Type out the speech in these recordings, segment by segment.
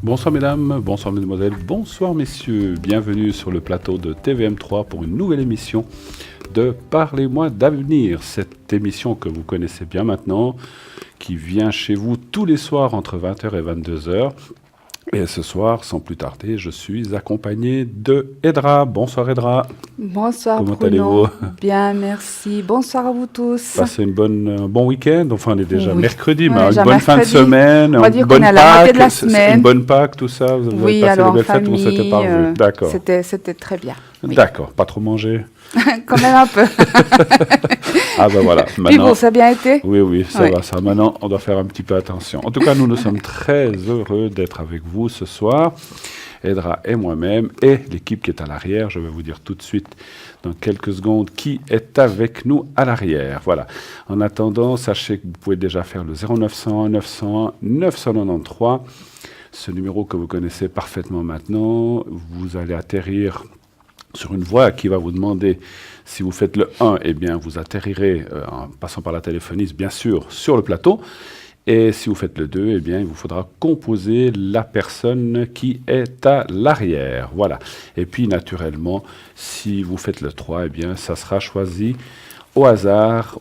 Bonsoir mesdames, bonsoir mesdemoiselles, bonsoir messieurs. Bienvenue sur le plateau de TVM3 pour une nouvelle émission de Parlez-moi d'avenir. Cette émission que vous connaissez bien maintenant, qui vient chez vous tous les soirs entre 20h et 22h. Et ce soir, sans plus tarder, je suis accompagné de Edra. Bonsoir Edra. Bonsoir Comment Bruno. allez-vous? Bien, merci. Bonsoir à vous tous. Passez un bon week-end. Enfin, on est déjà Oui. mercredi, mais Ouais, une déjà bonne fin de mercredi. semaine, On va une dire qu'on bonne est à la moitié Pâques. de la C'est semaine. une bonne Pâques, tout ça. Vous avez Oui, passé alors de en belles fêtes, on s'était famille, pas revus. D'accord. c'était très bien. Oui. D'accord. Pas trop mangé. Quand même un peu. Ah ben voilà. Puis Maintenant. bon, ça a bien été? Oui, ça Ouais. va, ça. Maintenant, on doit faire un petit peu attention. En tout cas, nous sommes très heureux d'être avec vous ce soir. Edra et moi-même, et l'équipe qui est à l'arrière. Je vais vous dire tout de suite, dans quelques secondes, qui est avec nous à l'arrière. Voilà. En attendant, sachez que vous pouvez déjà faire le 0901 901 993. Ce numéro que vous connaissez parfaitement maintenant. Vous allez atterrir sur une voie qui va vous demander, si vous faites le 1, eh bien, vous atterrirez, en passant par la téléphoniste, bien sûr, sur le plateau. Et si vous faites le 2, eh bien, il vous faudra composer la personne qui est à l'arrière. Voilà. Et puis, naturellement, si vous faites le 3, eh bien, ça sera choisi au hasard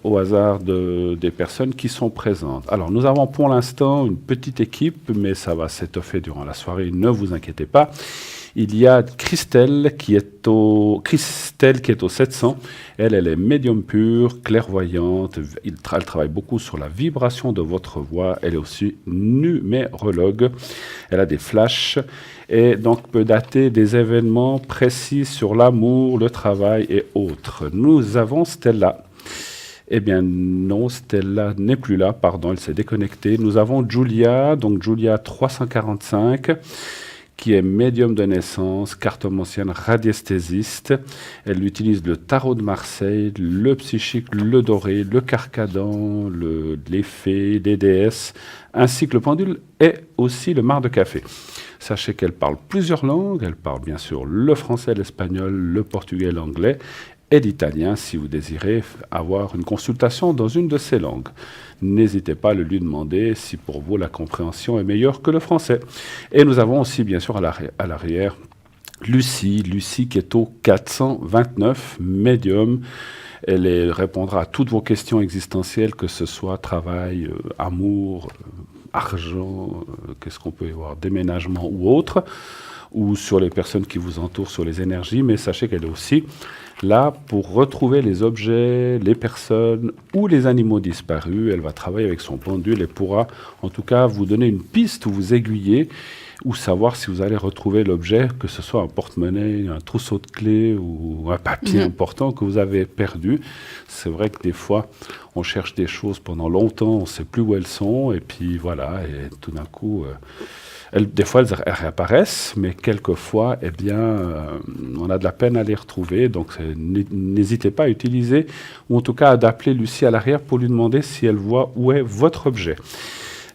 des personnes qui sont présentes. Alors, nous avons pour l'instant une petite équipe, mais ça va s'étoffer durant la soirée, ne vous inquiétez pas. Il y a Christelle qui est au 700. Elle est médium pure, clairvoyante. Elle travaille beaucoup sur la vibration de votre voix. Elle est aussi numérologue. Elle a des flashs et donc peut dater des événements précis sur l'amour, le travail et autres. Nous avons Stella. Eh bien non, Stella n'est plus là, pardon, elle s'est déconnectée. Nous avons Julia, donc Julia 345, qui est médium de naissance, cartomancienne radiesthésiste. Elle utilise le tarot de Marseille, le psychique, le doré, le carcadan, les fées, les déesses, ainsi que le pendule et aussi le marc de café. Sachez qu'elle parle plusieurs langues. Elle parle bien sûr le français, l'espagnol, le portugais, l'anglais et l'italien si vous désirez avoir une consultation dans une de ces langues. N'hésitez pas à le lui demander si pour vous la compréhension est meilleure que le français. Et nous avons aussi bien sûr à l'arrière Lucie qui est au 429, médium. Elle répondra à toutes vos questions existentielles, que ce soit travail, amour, argent, qu'est-ce qu'on peut y voir, déménagement ou autre, ou sur les personnes qui vous entourent, sur les énergies, mais sachez qu'elle est aussi là pour retrouver les objets, les personnes ou les animaux disparus. Elle va travailler avec son pendule et pourra en tout cas vous donner une piste ou vous aiguiller ou savoir si vous allez retrouver l'objet, que ce soit un porte-monnaie, un trousseau de clés ou un papier important que vous avez perdu. C'est vrai que des fois, on cherche des choses pendant longtemps, on ne sait plus où elles sont, et puis voilà, et tout d'un coup... des fois, elles réapparaissent, mais quelquefois, eh bien, on a de la peine à les retrouver. Donc, n'hésitez pas à utiliser, ou en tout cas à d'appeler Lucie à l'arrière pour lui demander si elle voit où est votre objet.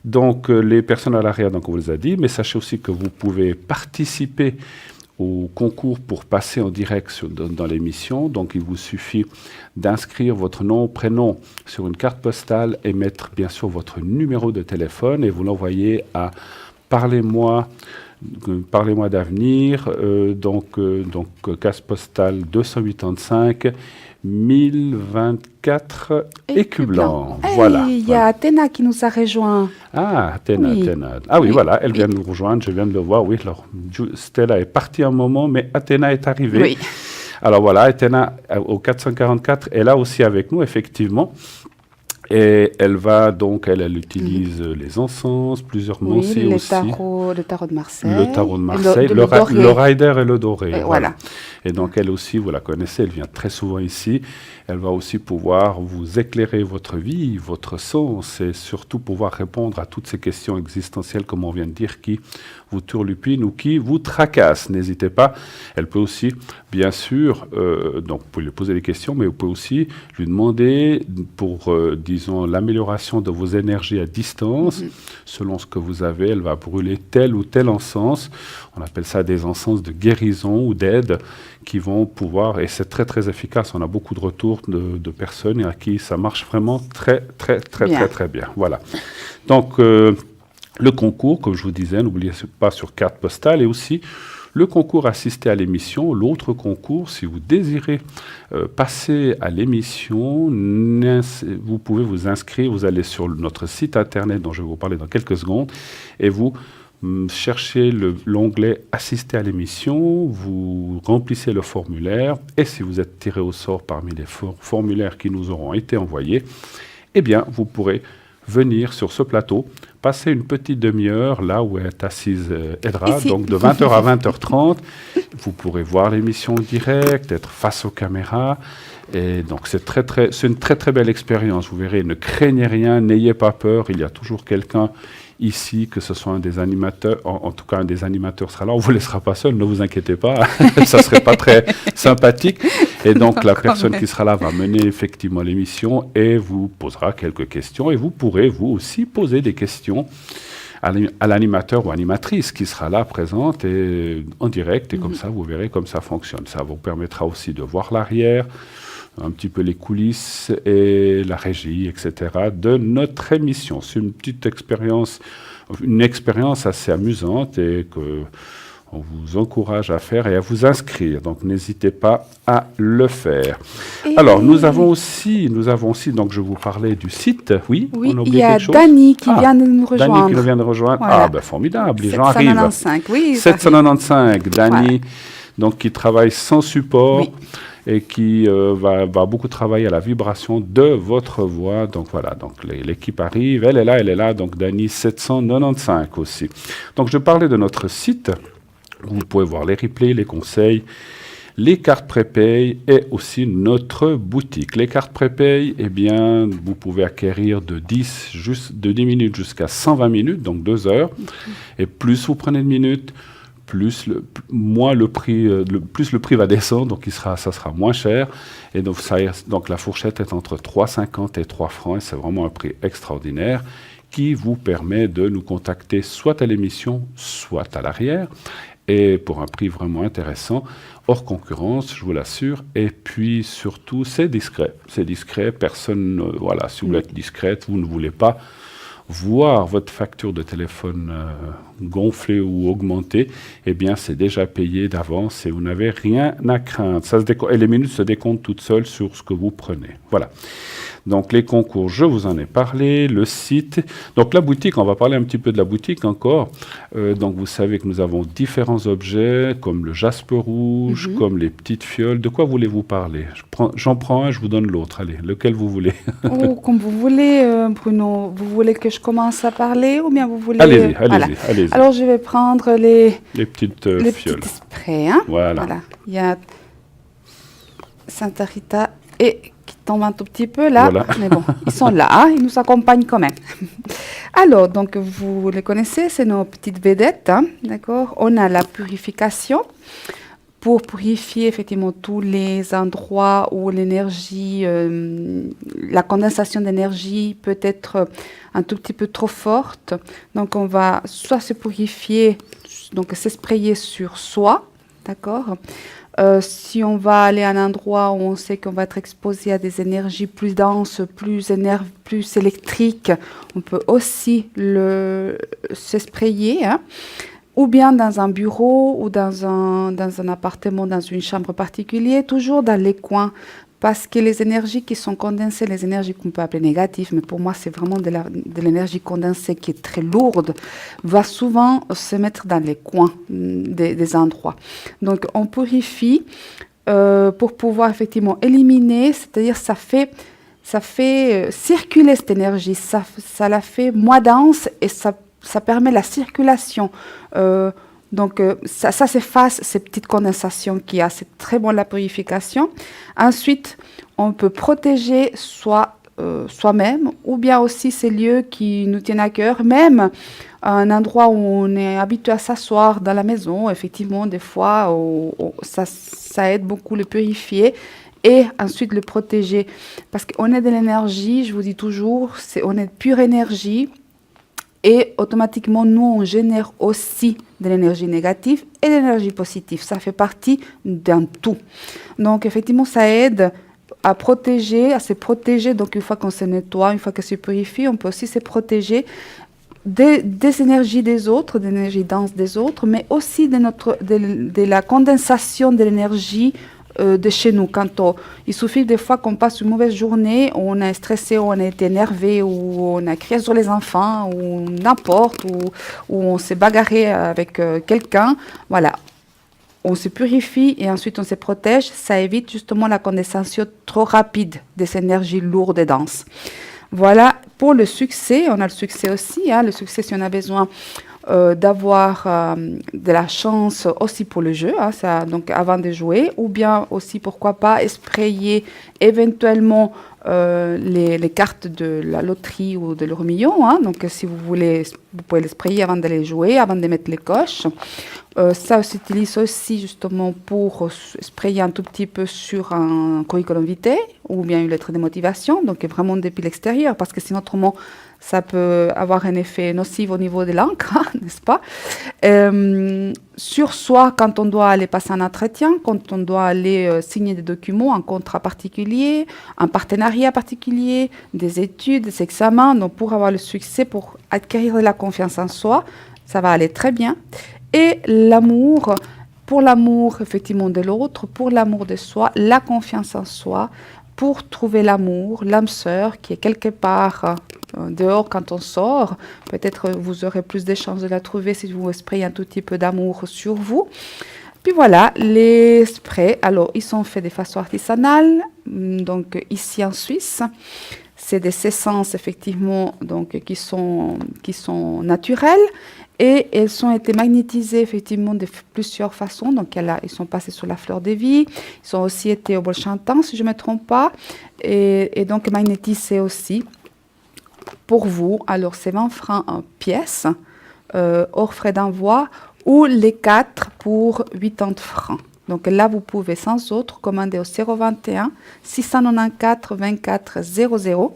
Donc, les personnes à l'arrière, donc on vous les a dit, mais sachez aussi que vous pouvez participer au concours pour passer en direct dans l'émission. Donc, il vous suffit d'inscrire votre nom, prénom sur une carte postale et mettre, bien sûr, votre numéro de téléphone et vous l'envoyez à Parlez-moi d'avenir, donc case postale 285 1024 Écublanc. Voilà. Il y a Athéna qui nous a rejoint. Ah, Athéna. Oui. Ah oui, Oui. voilà, elle vient de nous rejoindre, je viens de le voir. Oui, alors, Stella est partie un moment, mais Athéna est arrivée. Oui. Alors voilà, Athéna au 444 est là aussi avec nous, effectivement. Et elle va donc, elle utilise les encens, plusieurs Oui, aussi. le tarot de Marseille. Le tarot de Marseille, Le le doré. rider et le doré. Voilà. Et donc elle aussi, vous la connaissez, elle vient très souvent ici. Elle va aussi pouvoir vous éclairer votre vie, votre sens, et surtout pouvoir répondre à toutes ces questions existentielles, comme on vient de dire, qui vous turlupinent ou qui vous tracassent. N'hésitez pas. Elle peut aussi, bien sûr, donc vous pouvez lui poser des questions, mais vous pouvez aussi lui demander pour, disons, l'amélioration de vos énergies à distance. Selon ce que vous avez, elle va brûler tel ou tel encens. On appelle ça des encens de guérison ou d'aide qui vont pouvoir, et c'est très très efficace. On a beaucoup de retours de personnes à qui ça marche vraiment très bien. Voilà. Donc Le concours, comme je vous disais, n'oubliez pas sur carte postale, et aussi le concours assister à l'émission. L'autre concours, si vous désirez passer à l'émission, vous pouvez vous inscrire. Vous allez sur notre site internet dont je vais vous parler dans quelques secondes et vous cherchez l'onglet assister à l'émission, vous remplissez le formulaire et si vous êtes tiré au sort parmi les formulaires qui nous auront été envoyés, eh bien vous pourrez venir sur ce plateau, passer une petite demi-heure là où est assise Edra, Ici. donc de 20h à 20h30. Vous pourrez voir l'émission en direct, être face aux caméras. Et donc c'est une très très belle expérience. Vous verrez, ne craignez rien, n'ayez pas peur. Il y a toujours quelqu'un ici, que ce soit un des animateurs, en tout cas un des animateurs sera là. On ne vous laissera pas seul, ne vous inquiétez pas. Ça ne serait pas très sympathique. Et donc la personne qui sera là va mener effectivement l'émission et vous posera quelques questions. Et vous pourrez vous aussi poser des questions à l'animateur ou animatrice qui sera là présente et en direct. Et comme ça, vous verrez comme ça fonctionne. Ça vous permettra aussi de voir l'arrière, un petit peu les coulisses et la régie, etc. de notre émission. C'est une expérience assez amusante et que on vous encourage à faire et à vous inscrire. Donc, n'hésitez pas à le faire. Et Alors, nous avons aussi, donc je vous parlais du site. Oui, oui, on a il oublié y a quelque chose. Dany qui vient de nous rejoindre. Dany qui vient de rejoindre. Voilà. Ah, ben formidable, les gens arrivent. 795, oui. 795, Dany, Ouais. donc qui travaille sans support. Oui. Et qui va beaucoup travailler à la vibration de votre voix. Donc voilà, donc l'équipe arrive, elle est là, donc Dany 795 aussi. Donc je parlais de notre site, où vous pouvez voir les replays, les conseils, les cartes prépay et aussi notre boutique. Les cartes prépay, eh bien, vous pouvez acquérir de 10 minutes jusqu'à 120 minutes, donc 2 heures. Et plus vous prenez de minutes, plus le prix va descendre, donc ça sera moins cher. Et donc la fourchette est entre 3,50 et 3 francs, et c'est vraiment un prix extraordinaire qui vous permet de nous contacter soit à l'émission, soit à l'arrière, et pour un prix vraiment intéressant, hors concurrence, je vous l'assure. Et puis surtout, c'est discret, personne, voilà, si vous voulez être discrète, vous ne voulez pas voir votre facture de téléphone gonfler ou augmenter, eh bien, c'est déjà payé d'avance et vous n'avez rien à craindre. Et les minutes se décomptent toutes seules sur ce que vous prenez. Voilà. Donc, les concours, je vous en ai parlé. Le site. Donc, la boutique, on va parler un petit peu de la boutique encore. Donc, vous savez que nous avons différents objets, comme le jaspe rouge, comme les petites fioles. De quoi voulez-vous parler? J'en prends un, je vous donne l'autre. Allez, lequel vous voulez? Ou comme vous voulez, Bruno. Vous voulez que je commence à parler ou bien vous voulez... Allez-y. Alors, je vais prendre les petites fioles. petits sprays. Hein. Voilà. Il y a Santa Rita et qui tombe un tout petit peu là. Voilà. Mais bon, ils sont là, hein, ils nous accompagnent quand même. Alors, donc, vous les connaissez, c'est nos petites vedettes. Hein, d'accord. On a la purification pour purifier effectivement tous les endroits où l'énergie, la condensation d'énergie peut être un tout petit peu trop forte. Donc, on va soit se purifier, donc se sprayer sur soi, d'accord. Si on va aller à un endroit où on sait qu'on va être exposé à des énergies plus denses, plus électriques, on peut aussi se sprayer, hein. Ou bien dans un bureau ou dans un appartement, dans une chambre particulière, toujours dans les coins. Parce que les énergies qui sont condensées, les énergies qu'on peut appeler négatives, mais pour moi c'est vraiment de l'énergie condensée qui est très lourde, va souvent se mettre dans les coins des endroits. Donc on purifie pour pouvoir effectivement éliminer, c'est-à-dire ça fait circuler cette énergie, ça la fait moins dense et ça permet la circulation. Donc, ça s'efface, ces petites condensations qu'il y a. C'est très bon la purification. Ensuite, on peut protéger soi-même ou bien aussi ces lieux qui nous tiennent à cœur. Même un endroit où on est habitué à s'asseoir dans la maison, effectivement, des fois, ça aide beaucoup le purifier. Et ensuite, le protéger. Parce qu'on est de l'énergie, je vous dis toujours, on est de pure énergie. Et automatiquement, nous, on génère aussi de l'énergie négative et de l'énergie positive. Ça fait partie d'un tout. Donc, effectivement, ça aide à se protéger. Donc, une fois qu'on se nettoie, une fois qu'on se purifie, on peut aussi se protéger des énergies des autres, des énergies denses des autres, mais aussi de la condensation de l'énergie de chez nous. Il suffit des fois qu'on passe une mauvaise journée, où on est stressé, ou on est énervé, ou on a crié sur les enfants, ou n'importe, ou on s'est bagarré avec quelqu'un. Voilà. On se purifie et ensuite on se protège. Ça évite justement la condensation trop rapide des énergies lourdes et denses. Voilà, pour le succès, on a le succès aussi. Le succès, si on a besoin d'avoir de la chance aussi pour le jeu, donc avant de jouer, ou bien aussi, pourquoi pas, sprayer éventuellement les cartes de la loterie ou de l'euro-million. Donc, si vous voulez, vous pouvez les sprayer avant d'aller jouer, avant de mettre les coches. Ça s'utilise aussi justement pour sprayer un tout petit peu sur un curriculum vitae ou bien une lettre de motivation, donc vraiment depuis l'extérieur, parce que sinon autrement ça peut avoir un effet nocif au niveau de l'encre, n'est-ce pas? Sur soi, quand on doit aller passer un entretien, quand on doit aller signer des documents, un contrat particulier, un partenariat particulier, des études, des examens, donc pour avoir le succès, pour acquérir de la confiance en soi, ça va aller très bien. Et l'amour, pour l'amour effectivement de l'autre, pour l'amour de soi, la confiance en soi, pour trouver l'amour, l'âme sœur qui est quelque part dehors quand on sort. Peut-être vous aurez plus de chances de la trouver si vous sprayez un tout petit peu d'amour sur vous. Puis voilà, les sprays, alors ils sont faits de façon artisanale, donc ici en Suisse. C'est des essences effectivement donc, qui sont naturelles. Et elles ont été magnétisées effectivement de plusieurs façons. Donc, ils sont passés sur la fleur de vie. Ils ont aussi été au bol chantant, si je ne me trompe pas. Et donc, magnétisés aussi pour vous. Alors, c'est 20 francs en pièce, hors frais d'envoi, ou les 4 pour 80 francs. Donc là, vous pouvez sans autre commander au 021 694 24 00.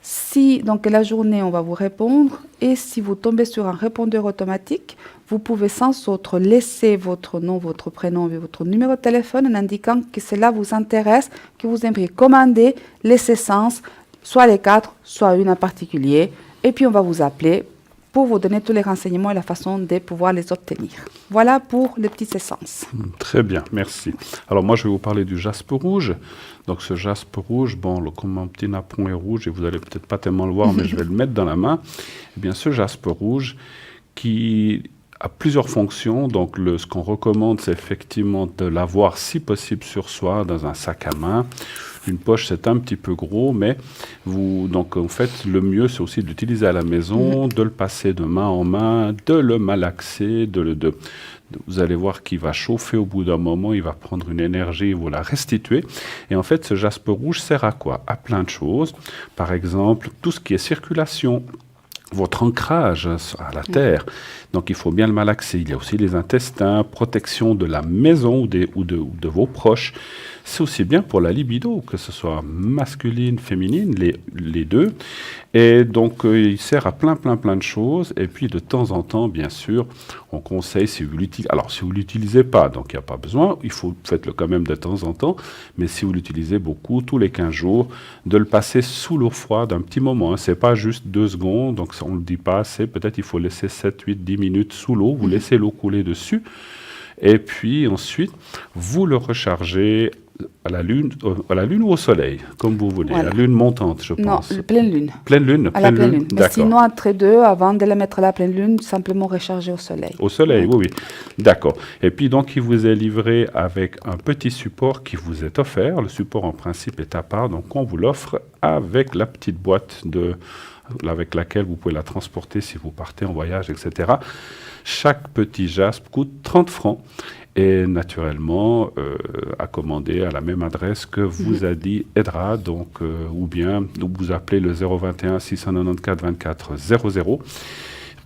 Si, donc, la journée, on va vous répondre. Et si vous tombez sur un répondeur automatique, vous pouvez sans autre laisser votre nom, votre prénom et votre numéro de téléphone en indiquant que cela vous intéresse, que vous aimeriez commander les essences, soit les 4, soit une en particulier. Et puis, on va vous appeler pour vous donner tous les renseignements et la façon de pouvoir les obtenir. Voilà pour les petites essences. Très bien, merci. Alors moi, je vais vous parler du jaspe rouge. Donc ce jaspe rouge, comme mon petit napperon est rouge, et vous n'allez peut-être pas tellement le voir, mais je vais le mettre dans la main. Eh bien, ce jaspe rouge qui a plusieurs fonctions. Donc ce qu'on recommande, c'est effectivement de l'avoir, si possible, sur soi, dans un sac à main. Une poche, c'est un petit peu gros, mais donc en fait, le mieux, c'est aussi de l'utiliser à la maison, de le passer de main en main, de le malaxer, vous allez voir qu'il va chauffer au bout d'un moment, il va prendre une énergie, vous la restituer. Et en fait, ce jaspe rouge sert à quoi? À plein de choses. Par exemple, tout ce qui est circulation, votre ancrage à la terre. Donc, il faut bien le malaxer. Il y a aussi les intestins, protection de la maison ou de vos proches. C'est aussi bien pour la libido, que ce soit masculine, féminine, les deux. Et donc, il sert à plein de choses. Et puis, de temps en temps, bien sûr, on conseille, si vous l'utilisez... Alors, si vous ne l'utilisez pas, donc il n'y a pas besoin, faites-le quand même de temps en temps. Mais si vous l'utilisez beaucoup, tous les 15 jours, de le passer sous l'eau froide un petit moment. Ce n'est pas juste 2 secondes, donc on ne le dit pas assez. Peut-être il faut laisser 7, 8, 10 minutes sous l'eau. Vous laissez l'eau couler dessus. Et puis ensuite, vous le rechargez à la lune ou au soleil, comme vous voulez. Voilà. La lune montante, je pense. Non, pleine lune. Pleine lune. À la pleine lune. Mais sinon, entre deux, avant de la mettre à la pleine lune, simplement recharger au soleil. Au soleil, oui. D'accord. Et puis donc, il vous est livré avec un petit support qui vous est offert. Le support, en principe, est à part. Donc, on vous l'offre avec la petite boîte avec laquelle vous pouvez la transporter si vous partez en voyage, etc. Chaque petit jaspe coûte 30 francs. Et naturellement, à commander à la même adresse que vous a dit Edra, donc, ou bien vous appelez le 021 694 24 00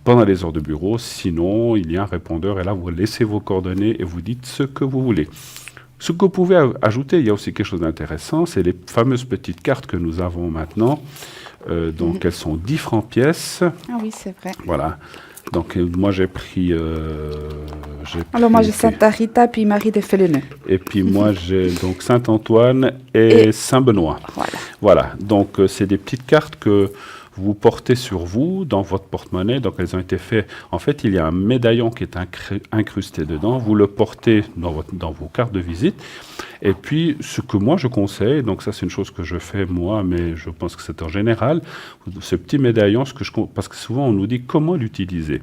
pendant les heures de bureau. Sinon, il y a un répondeur et là, vous laissez vos coordonnées et vous dites ce que vous voulez. Ce que vous pouvez ajouter, il y a aussi quelque chose d'intéressant, c'est les fameuses petites cartes que nous avons maintenant. Donc, elles sont 10 francs pièce. Ah oui, c'est vrai. Voilà. Donc, moi, j'ai pris... Alors, moi, j'ai Santa Rita, puis Marie de Féléneux. Et puis, moi, j'ai donc Saint-Antoine et Saint-Benoît. Voilà. Donc, c'est des petites cartes que vous portez sur vous, dans votre porte-monnaie. Donc, elles ont été faites. En fait, il y a un médaillon qui est incrusté dedans. Vous le portez dans vos cartes de visite. Et puis, ce que moi, je conseille, donc ça, c'est une chose que je fais moi, mais je pense que c'est en général, ce petit médaillon, parce que souvent, on nous dit comment l'utiliser.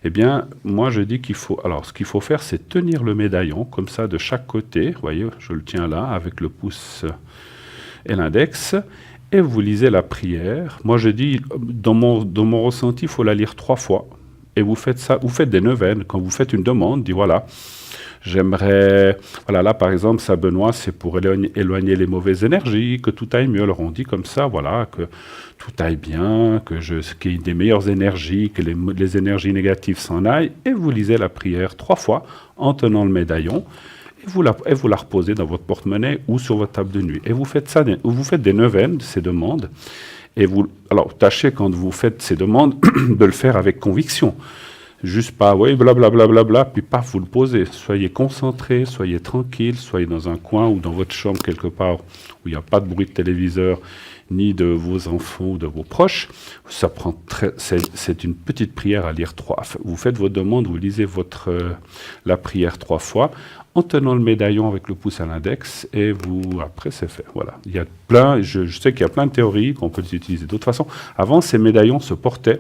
Eh bien, moi, je dis qu'il faut... Alors, ce qu'il faut faire, c'est tenir le médaillon, comme ça, de chaque côté. Vous voyez, je le tiens là, avec le pouce et l'index. Et vous lisez la prière. Moi, je dis, dans mon ressenti, il faut la lire 3 fois. Et vous faites ça, vous faites des neuvaines. Quand vous faites une demande, dit voilà, j'aimerais... Voilà, là, par exemple, Saint Benoît, c'est pour éloigner les mauvaises énergies, que tout aille mieux. Alors, on dit comme ça, voilà, que tout aille bien, qu'il y ait des meilleures énergies, que les énergies négatives s'en aillent. Et vous lisez la prière 3 fois en tenant le médaillon. Et vous la reposez dans votre porte-monnaie ou sur votre table de nuit. Et vous faites ça, vous faites des neuvaines, ces demandes. Alors, tâchez, quand vous faites ces demandes, de le faire avec conviction. Juste pas, oui, blablabla, puis paf, vous le posez. Soyez concentré, soyez tranquille, soyez dans un coin ou dans votre chambre quelque part où il n'y a pas de bruit de téléviseur, ni de vos enfants ou de vos proches. C'est une petite prière à lire 3. Vous faites votre demande, vous lisez la prière 3 fois, en tenant le médaillon avec le pouce à l'index, et après c'est fait. Voilà. Il y a je sais qu'il y a plein de théories qu'on peut les utiliser d'autres façons. Avant, ces médaillons se portaient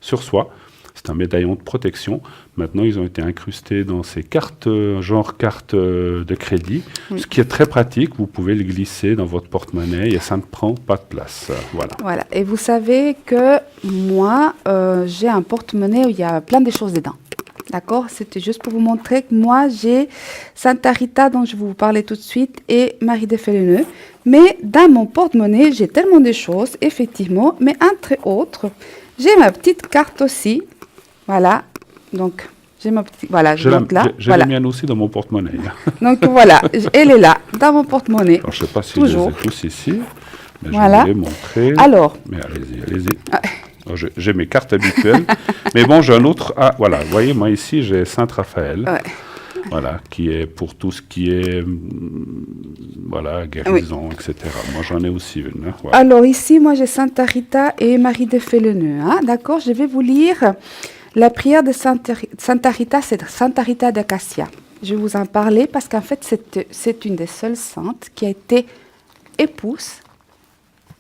sur soi. C'est un médaillon de protection. Maintenant, ils ont été incrustés dans ces cartes, genre cartes de crédit, ce qui est très pratique. Vous pouvez le glisser dans votre porte-monnaie et ça ne prend pas de place. Voilà. Voilà. Et vous savez que moi, j'ai un porte-monnaie où il y a plein de choses dedans. D'accord? C'était juste pour vous montrer que moi, j'ai Santa Rita, dont je vais vous parler tout de suite, et Marie de Féléneux. Mais dans mon porte-monnaie, j'ai tellement de choses, effectivement. Mais entre autres, j'ai ma petite carte aussi. Voilà. Donc, j'ai ma petite... Voilà, j'ai la mienne aussi dans mon porte-monnaie. Donc, voilà. Elle est là, dans mon porte-monnaie. Alors, je ne sais pas si toujours. je les ai tous ici. Mais voilà. Je vais vous les montrer. Alors. Mais allez-y. Ah. J'ai mes cartes habituelles. Mais bon, j'ai un autre. Ah, voilà. Vous voyez, moi ici, j'ai Saint-Raphaël. Ouais. Voilà, qui est pour tout ce qui est guérison, etc. Moi, j'en ai aussi une. Voilà. Alors ici, moi, j'ai Santa Rita et Marie de Féléneux. Hein, d'accord, je vais vous lire la prière de Santa Rita, c'est Santa Rita de Cassia. Je vais vous en parler parce qu'en fait, c'est une des seules saintes qui a été épouse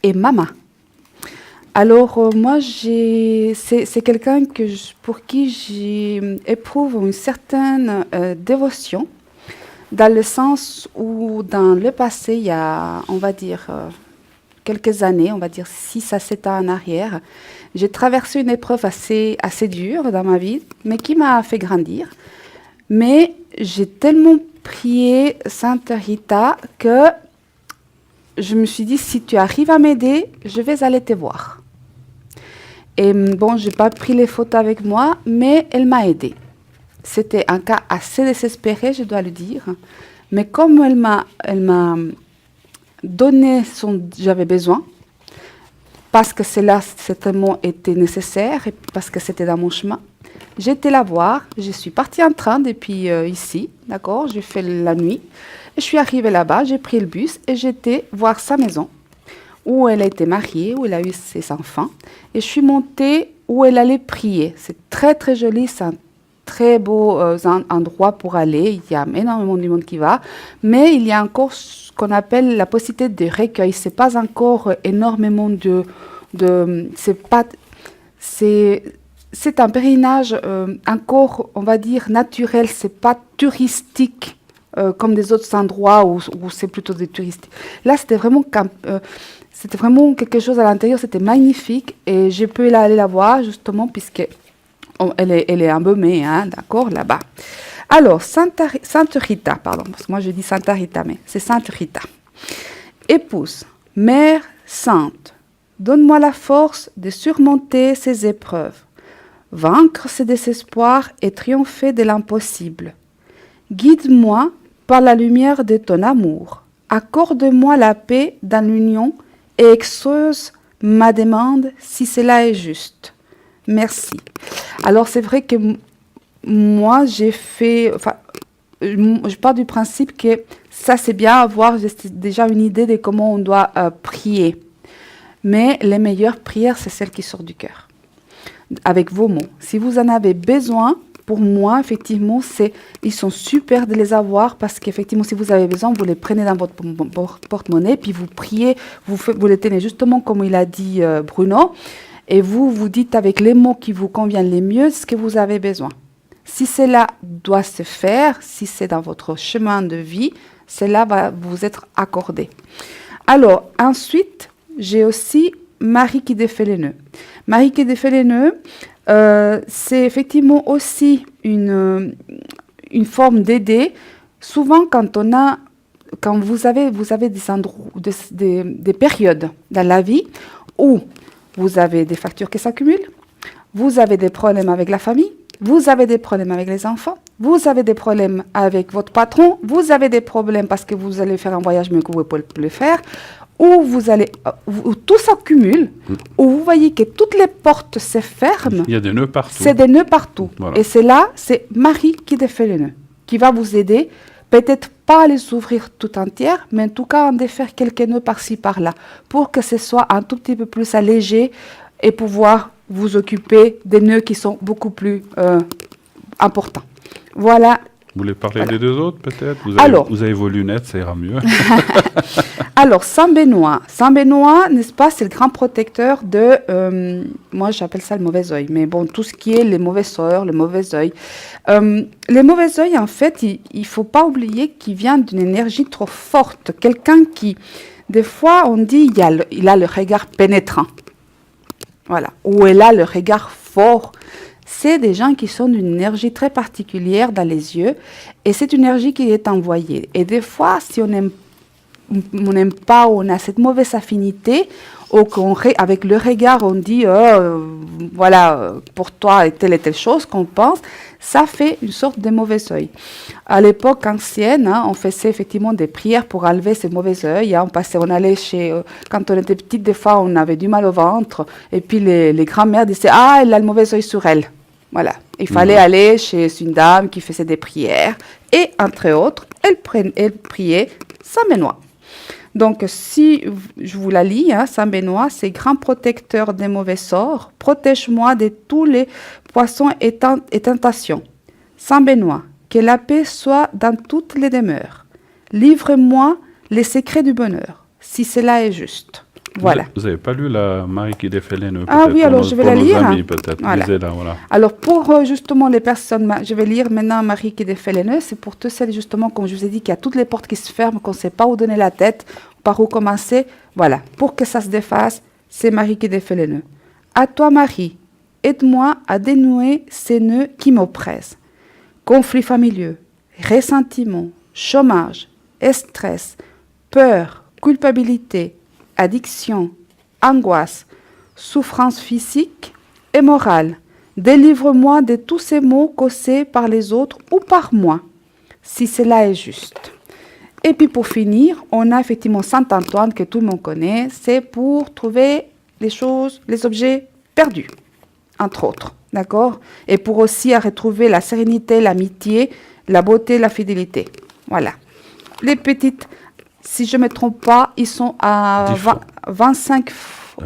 et maman. Alors, moi, c'est quelqu'un pour qui j'éprouve une certaine dévotion, dans le sens où, dans le passé, il y a, on va dire, quelques années, on va dire 6 à 7 ans en arrière, j'ai traversé une épreuve assez dure dans ma vie, mais qui m'a fait grandir. Mais j'ai tellement prié Sainte Rita que je me suis dit, si tu arrives à m'aider, je vais aller te voir. Et bon, je n'ai pas pris les photos avec moi, mais elle m'a aidée. C'était un cas assez désespéré, je dois le dire. Mais comme elle m'a donné ce dont j'avais besoin, parce que cela certainement était nécessaire et parce que c'était dans mon chemin, j'ai été la voir. Je suis partie en train depuis ici, d'accord? J'ai fait la nuit. Et je suis arrivée là-bas, j'ai pris le bus et j'étais voir sa maison, où elle a été mariée, où elle a eu ses enfants. Et je suis montée où elle allait prier. C'est très, très joli. C'est un très beau endroit pour aller. Il y a énormément de monde qui va. Mais il y a encore ce qu'on appelle la possibilité de recueil. Ce n'est pas encore énormément c'est un pèlerinage encore, on va dire, naturel. Ce n'est pas touristique comme des autres endroits où c'est plutôt des touristes. Là, c'était vraiment quelque chose à l'intérieur, c'était magnifique et je peux aller la voir justement puisque elle est embaumée, hein, d'accord, là-bas. Alors, Sainte Rita, pardon, parce que moi je dis Santa Rita, mais c'est Sainte Rita. Épouse, mère sainte, donne-moi la force de surmonter ces épreuves, vaincre ces désespoirs et triompher de l'impossible. Guide-moi par la lumière de ton amour. Accorde-moi la paix dans l'union et exauce ma demande si cela est juste. Merci. Alors, c'est vrai que moi, je pars du principe que ça, c'est bien avoir déjà une idée de comment on doit prier. mais les meilleures prières, c'est celles qui sortent du cœur, avec vos mots. Si vous en avez besoin, pour moi, effectivement, ils sont super de les avoir parce qu'effectivement, si vous avez besoin, vous les prenez dans votre porte-monnaie, puis vous priez, vous les tenez justement comme il a dit Bruno, et vous dites avec les mots qui vous conviennent les mieux ce que vous avez besoin. Si cela doit se faire, si c'est dans votre chemin de vie, cela va vous être accordé. Alors, ensuite, j'ai aussi Marie qui défait les nœuds. Marie qui défait les nœuds, c'est effectivement aussi une forme d'aider. Souvent, quand vous avez des endroits, des périodes dans la vie où vous avez des factures qui s'accumulent, vous avez des problèmes avec la famille, vous avez des problèmes avec les enfants, vous avez des problèmes avec votre patron, vous avez des problèmes parce que vous allez faire un voyage mais que vous ne pouvez plus le faire, où tout s'accumule, où vous voyez que toutes les portes se ferment. Il y a des nœuds partout. C'est des nœuds partout. Voilà. Et c'est Marie qui défait les nœuds, qui va vous aider, peut-être pas à les ouvrir tout entières, mais en tout cas à en défaire quelques nœuds par-ci, par-là, pour que ce soit un tout petit peu plus allégé et pouvoir vous occuper des nœuds qui sont beaucoup plus importants. Voilà. Vous voulez parler Voilà. des deux autres, peut-être? Vous avez vos lunettes, ça ira mieux. Alors, Saint Benoît. Saint Benoît, n'est-ce pas, c'est le grand protecteur de... moi, j'appelle ça le mauvais œil. Mais bon, tout ce qui est les mauvais sorts, le mauvais œil. Les mauvais œils, en fait, il ne faut pas oublier qu'il vient d'une énergie trop forte. Quelqu'un qui, des fois, on dit, il a le regard pénétrant. Voilà. Ou elle a le regard fort. C'est des gens qui sont d'une énergie très particulière dans les yeux et cette énergie qui est envoyée. Et des fois, si on n'aime pas, on a cette mauvaise affinité, ou avec le regard, on dit voilà, pour toi, telle et telle chose qu'on pense, ça fait une sorte de mauvais œil. À l'époque ancienne, on faisait effectivement des prières pour enlever ces mauvais œils. On allait quand on était petite, des fois, on avait du mal au ventre, et puis les grands-mères disaient, ah, elle a le mauvais œil sur elle. Voilà, il fallait aller chez une dame qui faisait des prières, et entre autres, elle priait Saint Benoît. Donc, si je vous la lis, Saint Benoît, c'est grand protecteur des mauvais sorts, protège-moi de tous les poissons et tentations. Saint Benoît, que la paix soit dans toutes les demeures. Livre-moi les secrets du bonheur, si cela est juste. Voilà. Vous n'avez pas lu la Marie qui défait les nœuds? Ah oui, alors je vais la lire. Amis, peut-être. Voilà. Lisez-la, voilà. Alors, pour justement les personnes, je vais lire maintenant Marie qui défait les nœuds. C'est pour toutes celles, justement, comme je vous ai dit, qu'il y a toutes les portes qui se ferment, qu'on ne sait pas où donner la tête, par où commencer. Voilà. Pour que ça se défasse, c'est Marie qui défait les nœuds. À toi, Marie, aide-moi à dénouer ces nœuds qui m'oppressent. Conflits familiaux, ressentiment, chômage, stress, peur, culpabilité, addiction, angoisse, souffrance physique et morale. Délivre-moi de tous ces maux causés par les autres ou par moi, si cela est juste. Et puis pour finir, on a effectivement Saint Antoine que tout le monde connaît, c'est pour trouver les objets perdus, entre autres, d'accord? Et pour aussi retrouver la sérénité, l'amitié, la beauté, la fidélité. Voilà. Les petites... Si je ne me trompe pas, ils sont à 25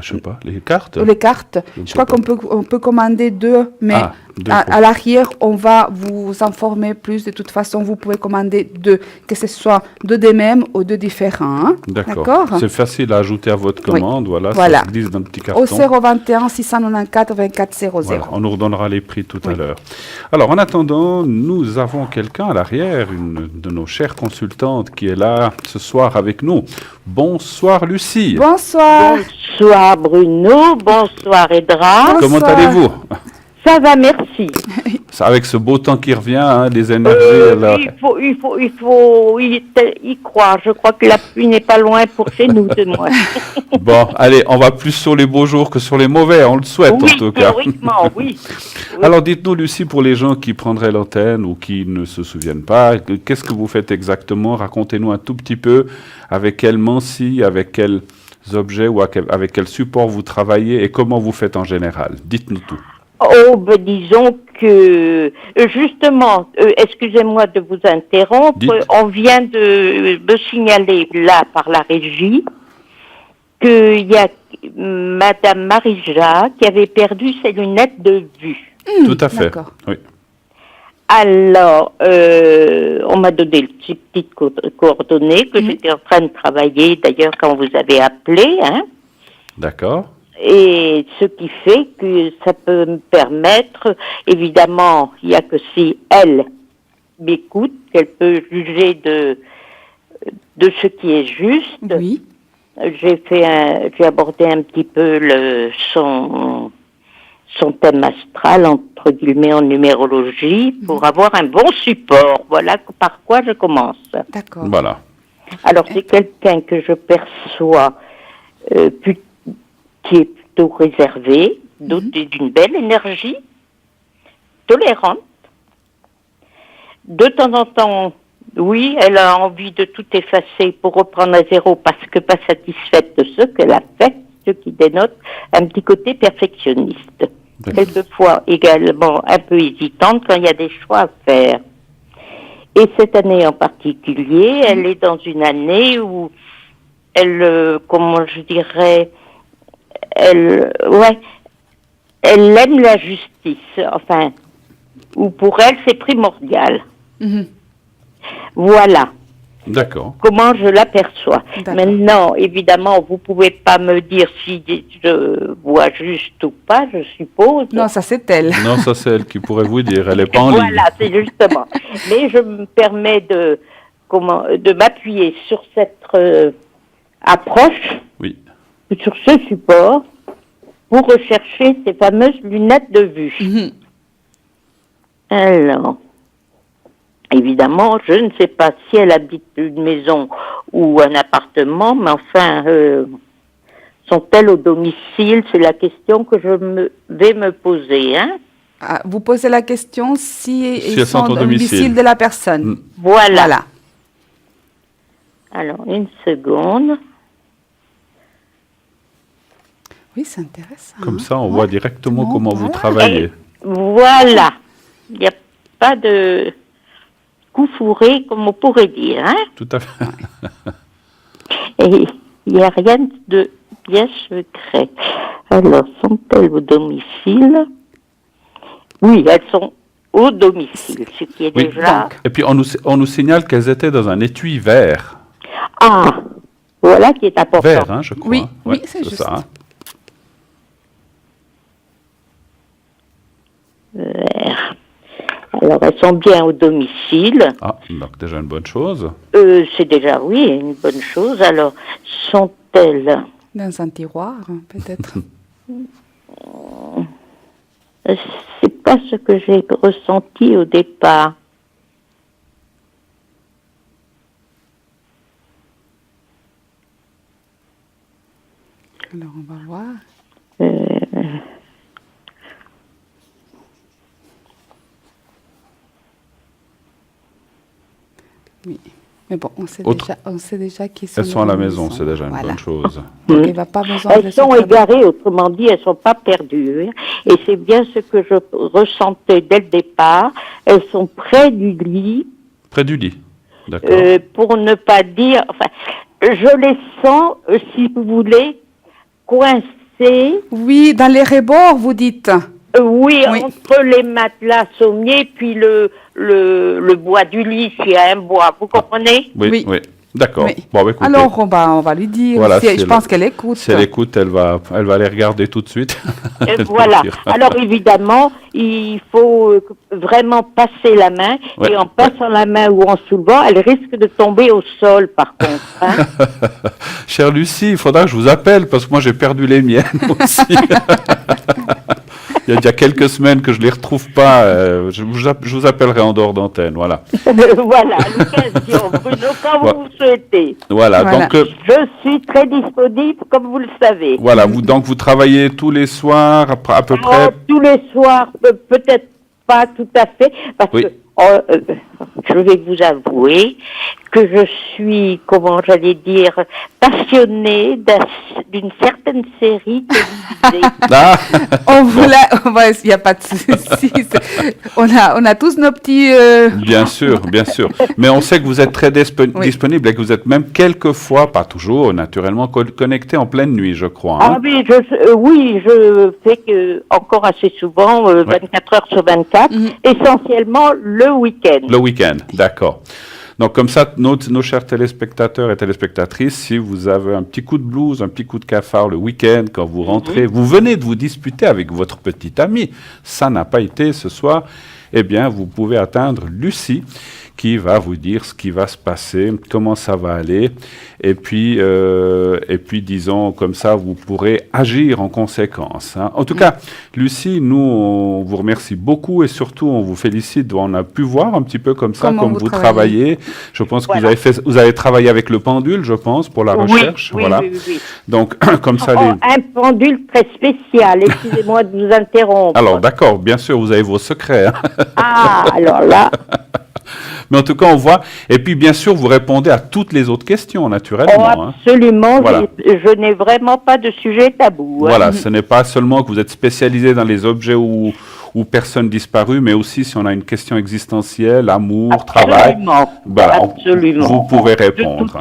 Je ne sais pas, les cartes? Les cartes. Je crois qu'on peut commander deux, mais à l'arrière, on va vous informer plus. De toute façon, vous pouvez commander deux, que ce soit deux des mêmes ou deux différents. Hein? D'accord. C'est facile à ajouter à votre commande. Oui. Voilà, ça se glisse dans le petit carton. Au 021 694 24 00. Voilà, on nous redonnera les prix tout à l'heure. Alors, en attendant, nous avons quelqu'un à l'arrière, une de nos chères consultantes qui est là ce soir avec nous. Bonsoir, Lucie. Bonsoir. Bonsoir, Bruno. Bonsoir, Edra. Comment allez-vous? Ça va, merci. Avec ce beau temps qui revient, les énergies... Il faut y croire. Je crois que la pluie n'est pas loin pour chez nous, de moi. Bon, allez, on va plus sur les beaux jours que sur les mauvais, on le souhaite en tout cas. Théoriquement, oui. Alors dites-nous, Lucie, pour les gens qui prendraient l'antenne ou qui ne se souviennent pas, qu'est-ce que vous faites exactement? Racontez-nous un tout petit peu avec quel mancie, avec quels objets ou avec quel support vous travaillez et comment vous faites en général. Dites-nous tout. Oh, disons que, justement, excusez-moi de vous interrompre, on vient de me signaler là par la régie qu'il y a Madame Marija qui avait perdu ses lunettes de vue. Tout à fait. D'accord. Oui. Alors, on m'a donné les petites coordonnées que j'étais en train de travailler, d'ailleurs, quand vous avez appelé, hein. D'accord. Et ce qui fait que ça peut me permettre, évidemment, il n'y a que si elle m'écoute, qu'elle peut juger de ce qui est juste. Oui. J'ai abordé un petit peu son thème astral, entre guillemets, en numérologie, pour avoir un bon support. Voilà par quoi je commence. D'accord. Voilà. Alors, c'est quelqu'un que je perçois qui est plutôt réservé, doté d'une belle énergie, tolérante. De temps en temps, oui, elle a envie de tout effacer pour reprendre à zéro parce que pas satisfaite de ce qu'elle a fait, ce qui dénote un petit côté perfectionniste. Quelquefois également un peu hésitante quand il y a des choix à faire. Et cette année en particulier, elle est dans une année où elle, comment je dirais, elle aime la justice, enfin, ou pour elle c'est primordial. Voilà. D'accord. Comment je l'aperçois. D'accord. Maintenant, évidemment, vous pouvez pas me dire si je vois juste ou pas, je suppose. Non, ça c'est elle. Non, ça c'est elle qui pourrait vous dire. Elle n'est pas en ligne. Voilà, c'est justement. Mais je me permets de m'appuyer sur cette approche, Oui. sur ce support, pour rechercher ces fameuses lunettes de vue. Alors, évidemment, je ne sais pas si elle habite une maison ou un appartement, mais enfin, sont-elles au domicile? C'est la question que je vais me poser, hein. Ah, vous posez la question si elles ils sont sont au au domicile. domicile de la personne. Voilà. Alors, une seconde. Oui, c'est intéressant. Comme hein. ça, on voit directement comment vous Voilà. travaillez. Voilà. Il n'y a pas de coup fourré, comme on pourrait dire, hein. Tout à fait. Et il n'y a rien de bien secret. Alors, sont-elles au domicile? Oui, elles sont au domicile, ce qui est Oui. déjà... Et puis, on nous signale qu'elles étaient dans un étui vert. Ah, voilà qui est important. Vert, hein, je crois. Oui, hein. oui, Ouais, c'est juste. ça. Hein. Vert. Alors, elles sont bien au domicile. Ah, donc déjà une bonne chose. C'est déjà, oui, une bonne chose. Alors, sont-elles... Dans un tiroir, hein, peut-être. C'est pas ce que j'ai ressenti au départ. Alors, on va voir. Oui. Mais bon, on sait déjà qu'ils sont Elles sont à dans la maison, c'est déjà une Voilà. bonne chose. Donc, il va pas besoin de Elles sont se faire- égarées, autrement dit, elles sont pas perdues. Hein. Et c'est bien ce que je ressentais dès le départ. Elles sont près du lit, Près du lit. D'accord. pour ne pas dire... Enfin, je les sens, si vous voulez, coincées. Oui, dans les rebords, vous dites. Oui, Oui. entre les matelas sommiers puis le bois du lit, s'il y a un bois, vous comprenez? Oui, oui. oui. D'accord. Oui. Bon, bah, écoutez, Alors, on va lui dire. Voilà, Si- si je elle- pense qu'elle écoute. si elle écoute, elle va les regarder tout de suite. Et Elle voilà. nous dira. Alors évidemment, il faut vraiment passer la main. Ouais, Et en passant la main ou en soulevant, elle risque de tomber au sol, par contre. Hein. Chère Lucie, il faudra que je vous appelle parce que moi j'ai perdu les miennes aussi. Il y a quelques semaines que je ne les retrouve pas. Je vous appellerai en dehors d'antenne. Voilà. Voilà, l'occasion, Bruno, quand vous souhaitez. Voilà. Voilà. Donc, Je suis très disponible, comme vous le savez. voilà. Donc vous travaillez tous les soirs à peu près. Tous les soirs, peut-être pas tout à fait, parce Oui. que Je vais vous avouer que je suis, comment j'allais dire, passionnée d'une certaine série télévisée. Ah, Il n'y a pas de souci. On a tous nos petits... bien sûr, bien sûr. Mais on sait que vous êtes très disponible et que vous êtes même quelquefois, pas toujours, naturellement, connecté en pleine nuit, je crois. Hein. Ah oui, je fais encore assez souvent, 24 heures sur 24, essentiellement le week-end. Le week-end, d'accord. Donc comme ça, nos chers téléspectateurs et téléspectatrices, si vous avez un petit coup de blues, un petit coup de cafard le week-end, quand vous rentrez, vous venez de vous disputer avec votre petite amie, ça n'a pas été ce soir, eh bien vous pouvez atteindre Lucie, qui va vous dire ce qui va se passer, comment ça va aller, et puis disons, comme ça, vous pourrez agir en conséquence. Hein. En tout cas, Lucie, nous, on vous remercie beaucoup et surtout, on vous félicite. On a pu voir un petit peu comme ça, comme vous travaillez. Je pense que vous avez travaillé avec le pendule, je pense, pour la recherche. Oui, voilà. Oui. Donc, comme ça... Un pendule très spécial, excusez-moi de vous interrompre. Alors, d'accord, bien sûr, vous avez vos secrets. Hein. Ah, alors là... Mais en tout cas, on voit. Et puis, bien sûr, vous répondez à toutes les autres questions, naturellement. Absolument. Voilà. Je n'ai vraiment pas de sujet tabou. Voilà, ce n'est pas seulement que vous êtes spécialisé dans les objets ou personnes disparues, mais aussi si on a une question existentielle, amour, travail. Absolument. Vous pouvez répondre.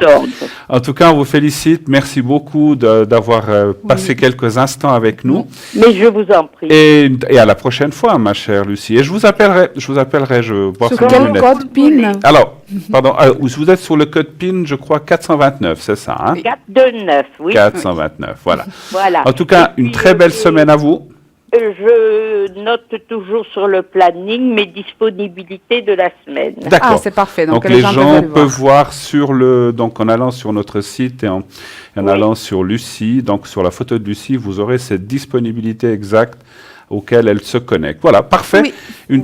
En tout cas, on vous félicite. Merci beaucoup d'avoir passé quelques instants avec nous. Mais je vous en prie. Et à la prochaine fois, ma chère Lucie. Et je vous appellerai, je vois sur quel code PIN? Alors, pardon, vous êtes sur le code PIN, je crois, 429, c'est ça, hein? 429, oui. 429, voilà. Voilà. En tout cas, une très belle semaine à vous. Je note toujours sur le planning mes disponibilités de la semaine. D'accord. Ah, c'est parfait. Donc les gens peuvent voir donc en allant sur notre site et en allant sur Lucie, donc sur la photo de Lucie, vous aurez cette disponibilité exacte auquel elle se connecte. Voilà, parfait. Oui.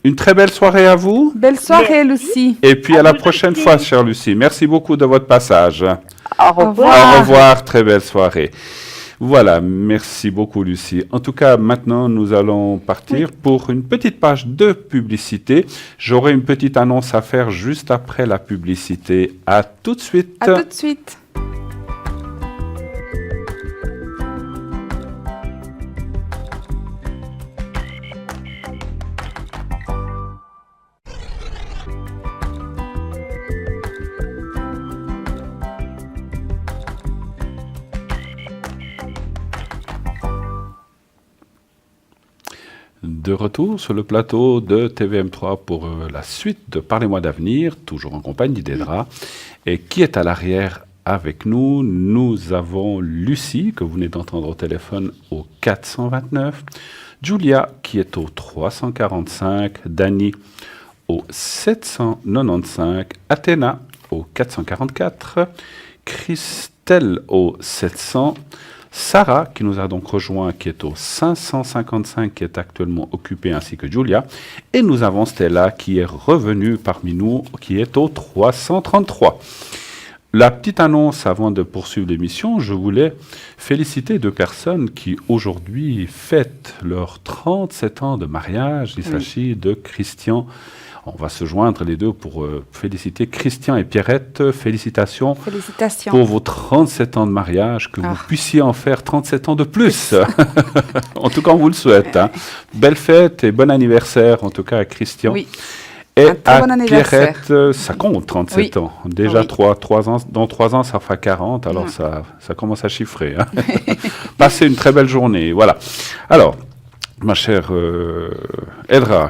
Une très belle soirée à vous. Belle soirée, Lucie. Et puis à la prochaine fois, chère Lucie. Merci beaucoup de votre passage. Au revoir. Au revoir, très belle soirée. Voilà, merci beaucoup Lucie. En tout cas, maintenant, nous allons partir pour une petite page de publicité. J'aurai une petite annonce à faire juste après la publicité. À tout de suite. À tout de suite. De retour sur le plateau de TVM3 pour la suite de Parlez-moi d'avenir, toujours en compagnie d'Edra. Et qui est à l'arrière avec nous? Nous avons Lucie, que vous venez d'entendre au téléphone, au 429. Julia, qui est au 345. Dani, au 795. Athéna, au 444. Christelle, au 700. Sarah, qui nous a donc rejoint, qui est au 555, qui est actuellement occupée, ainsi que Julia. Et nous avons Stella, qui est revenue parmi nous, qui est au 333. La petite annonce avant de poursuivre l'émission, je voulais féliciter deux personnes qui aujourd'hui fêtent leurs 37 ans de mariage. Il s'agit de Christian. On va se joindre les deux pour féliciter Christian et Pierrette. Félicitations pour vos 37 ans de mariage, que vous puissiez en faire 37 ans de plus. En tout cas, on vous le souhaite. Hein. Belle fête et bon anniversaire, en tout cas, à Christian. Oui. Et à Pierrette, ça compte 37 ans. Déjà, 3 ans, dans 3 ans, ça fera 40. Alors, ça commence à chiffrer. Hein. Passez une très belle journée. Voilà. Alors, ma chère Edra,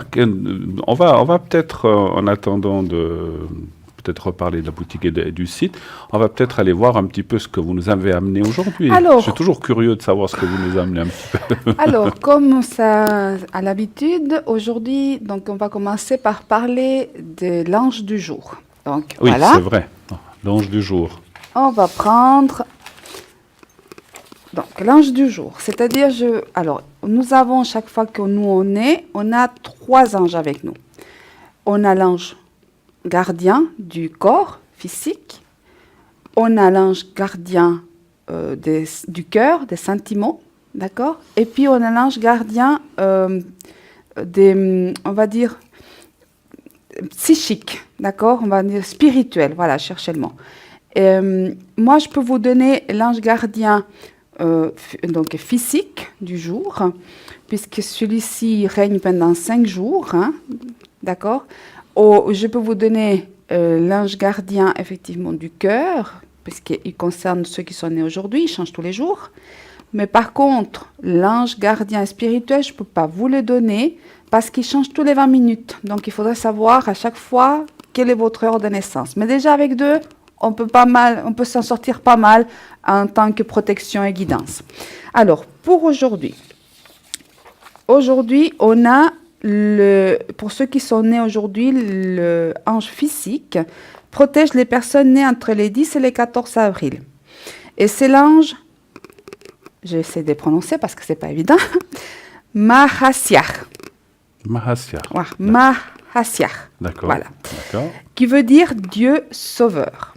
on va peut-être, en attendant de peut-être reparler de la boutique et du site, on va peut-être aller voir un petit peu ce que vous nous avez amené aujourd'hui. Je suis toujours curieux de savoir ce que vous nous amenez un petit peu. Alors, comme ça à l'habitude, aujourd'hui, donc on va commencer par parler de l'ange du jour. Donc, oui, voilà. C'est vrai, l'ange du jour. On va prendre... Donc, l'ange du jour, c'est-à-dire, alors, nous avons, chaque fois que nous on a 3 anges avec nous. On a l'ange gardien du corps physique, on a l'ange gardien du cœur, des sentiments, d'accord? Et puis, on a l'ange gardien on va dire, psychique, d'accord? On va dire spirituel, voilà, cherchez le mot. Moi, je peux vous donner l'ange gardien donc physique du jour, puisque celui-ci règne pendant 5 jours, hein, d'accord? Je peux vous donner l'ange gardien effectivement du cœur, puisqu'il concerne ceux qui sont nés aujourd'hui, il change tous les jours. Mais par contre, l'ange gardien spirituel, je ne peux pas vous le donner parce qu'il change tous les 20 minutes. Donc, il faudrait savoir à chaque fois quelle est votre heure de naissance. Mais déjà, avec 2, on peut s'en sortir pas mal en tant que protection et guidance. Alors, pour aujourd'hui, on a, pour ceux qui sont nés aujourd'hui, le ange physique protège les personnes nées entre les 10 et les 14 avril. Et c'est l'ange, j'essaie de prononcer parce que ce n'est pas évident, Mahasiach. Mahasiach. Ouais, Mahasiach. D'accord. Voilà. D'accord. Qui veut dire Dieu sauveur.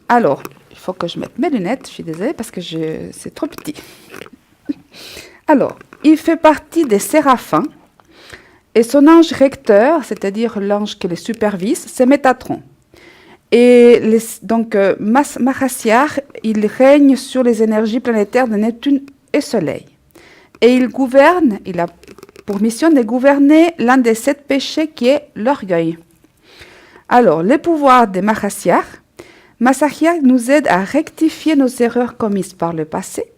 Alors, il faut que je mette mes lunettes, je suis désolée parce que c'est trop petit. Alors, il fait partie des séraphins et son ange recteur, c'est-à-dire l'ange qui les supervise, c'est Métatron. Et donc, Mahasiach, il règne sur les énergies planétaires de Neptune et Soleil. Et il a pour mission de gouverner l'un des 7 péchés qui est l'orgueil. Alors, les pouvoirs de Mahasiach nous aide à rectifier nos erreurs commises par le passé.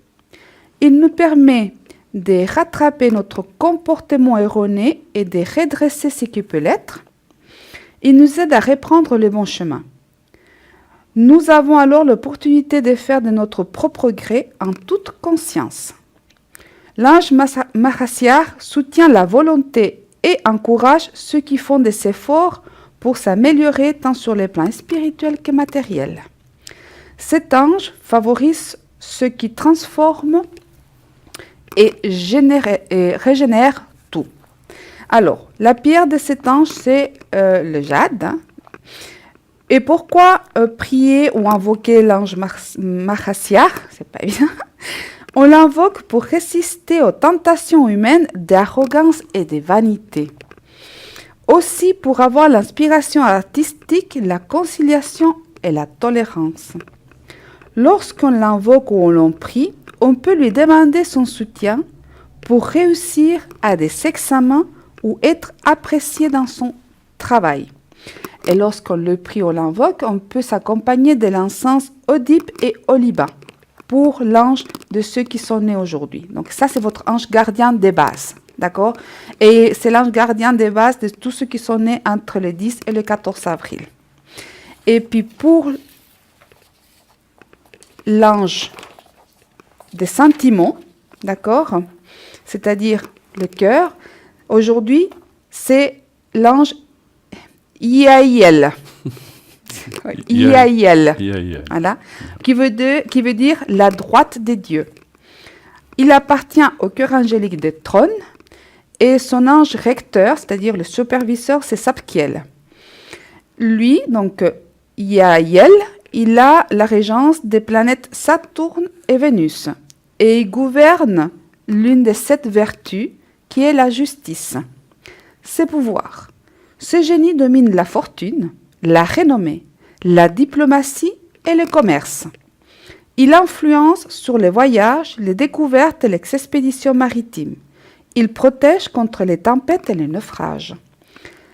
Il nous permet de rattraper notre comportement erroné et de redresser ce qui peut l'être. Il nous aide à reprendre le bon chemin. Nous avons alors l'opportunité de faire de notre propre gré en toute conscience. L'ange Mahasiach soutient la volonté et encourage ceux qui font des efforts pour s'améliorer tant sur les plans spirituels que matériels. Cet ange favorise ceux qui transforment et régénèrent tout. Alors, la pierre de cet ange, c'est le jade. Hein. Et pourquoi prier ou invoquer l'ange Mahasiach? C'est pas évident. On l'invoque pour résister aux tentations humaines d'arrogance et de vanité. Aussi pour avoir l'inspiration artistique, la conciliation et la tolérance. Lorsqu'on l'invoque ou on l'en prie, on peut lui demander son soutien pour réussir à des examens ou être apprécié dans son travail. Et lorsqu'on le prie ou l'invoque, on peut s'accompagner de l'encens Oedipe et Oliba pour l'ange de ceux qui sont nés aujourd'hui. Donc ça, c'est votre ange gardien des bases. D'accord? Et c'est l'ange gardien des bases de tous ceux qui sont nés entre le 10 et le 14 avril. Et puis pour l'ange des sentiments, d'accord? C'est-à-dire le cœur, aujourd'hui, c'est l'ange Iaïel. Iaïel. Voilà. Qui veut dire la droite des dieux. Il appartient au cœur angélique de trône. Et son ange recteur, c'est-à-dire le superviseur, c'est Sapkiel. Lui, donc Iaïel, il a la régence des planètes Saturne et Vénus. Et il gouverne l'une des 7 vertus, qui est la justice. Ses pouvoirs. Ce génie domine la fortune, la renommée, la diplomatie et le commerce. Il influence sur les voyages, les découvertes et les expéditions maritimes. Il protège contre les tempêtes et les naufrages.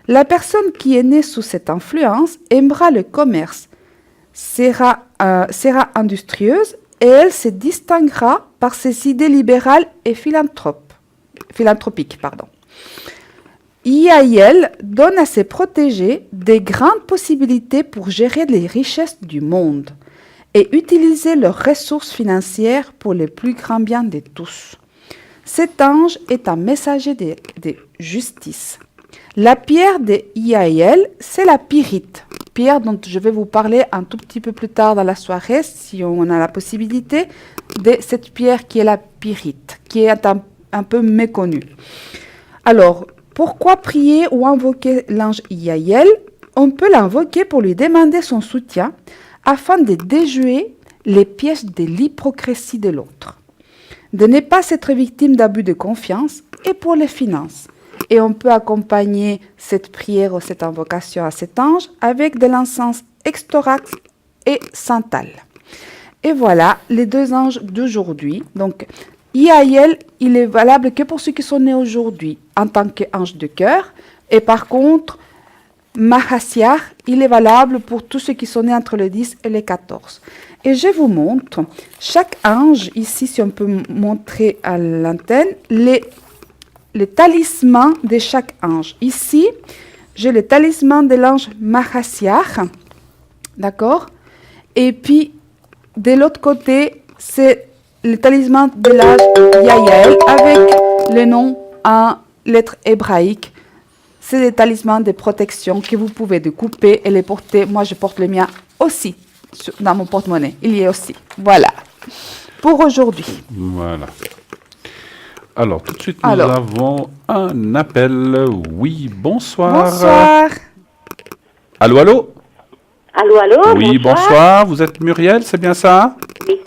La personne qui est née sous cette influence aimera le commerce, sera industrieuse et elle se distinguera par ses idées libérales et philanthropiques. Iaïel donne à ses protégés des grandes possibilités pour gérer les richesses du monde et utiliser leurs ressources financières pour le plus grand bien de tous. Cet ange est un messager de justice. La pierre de Iaïel, c'est la pyrite, pierre dont je vais vous parler un tout petit peu plus tard dans la soirée, si on a la possibilité, de cette pierre qui est la pyrite, qui est un peu méconnue. Alors, pourquoi prier ou invoquer l'ange Iaïel? On peut l'invoquer pour lui demander son soutien afin de déjouer les pièges de l'hypocrisie de l'autre, de ne pas être victime d'abus de confiance et pour les finances, et on peut accompagner cette prière ou cette invocation à cet ange avec de l'encens extorax et santal. Et voilà les deux anges d'aujourd'hui. Donc, Iaël, il est valable que pour ceux qui sont nés aujourd'hui en tant qu'ange de cœur. Et par contre, Mahasiar, il est valable pour tous ceux qui sont nés entre le 10 et les 14. Et je vous montre, chaque ange, ici, si on peut montrer à l'antenne, les talismans de chaque ange. Ici, j'ai le talisman de l'ange Mahasiar, d'accord? Et puis, de l'autre côté, c'est le talisman de l'ange Yael avec le nom en lettres hébraïques. C'est des talismans de protection que vous pouvez découper et les porter. Moi, je porte le mien aussi dans mon porte-monnaie. Il y est aussi. Voilà. Pour aujourd'hui. Voilà. Alors, tout de suite, nous avons un appel. Oui, bonsoir. Bonsoir. Allô, allô? Allô, allô? Oui, bonsoir. Vous êtes Muriel, c'est bien ça?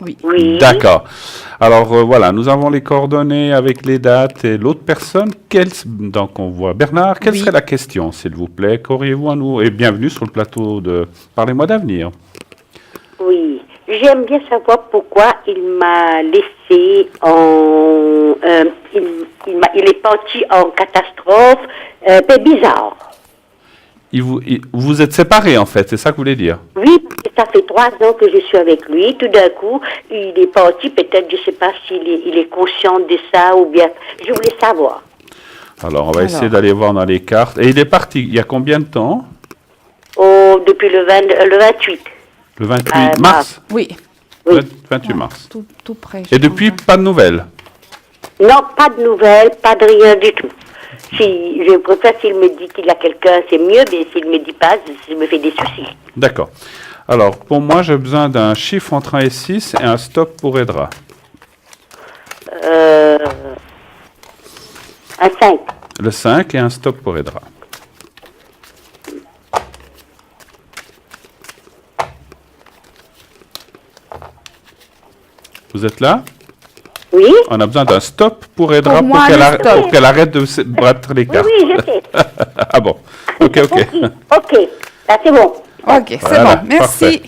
Oui. Oui. D'accord. Alors, voilà, nous avons les coordonnées avec les dates et l'autre personne. Donc, on voit Bernard. Quelle serait la question, s'il vous plaît? Qu'auriez-vous à nous... Et bienvenue sur le plateau de Parlez-moi d'avenir. Oui. J'aime bien savoir pourquoi il m'a laissé en... il est parti en catastrophe. C'est bizarre. Vous êtes séparés, en fait, c'est ça que vous voulez dire? Oui, parce que ça fait 3 ans que je suis avec lui. Tout d'un coup, il est parti. Peut-être, je ne sais pas il est conscient de ça ou bien... Je voulais savoir. Alors, on va essayer d'aller voir dans les cartes. Et il est parti il y a combien de temps? Oh, depuis le 28. Le 28 mars? Oui. 28 mars. Tout près. Et depuis, pas de nouvelles? Non, pas de nouvelles, pas de rien du tout. Si, je préfère s'il me dit qu'il y a quelqu'un, c'est mieux, mais s'il ne me dit pas, ça me fait des soucis. D'accord. Alors, pour moi, j'ai besoin d'un chiffre entre 1 et 6 et un stop pour Edra. Un 5. Le 5 et un stop pour Edra. Vous êtes là? Oui. On a besoin d'un stop pour Edra Pour moi, pour qu'elle arrête de se battre les cartes. Oui, je sais. Ah bon. Ok. Ok, là c'est bon. Ok, c'est Voilà, bon. Merci. parfait.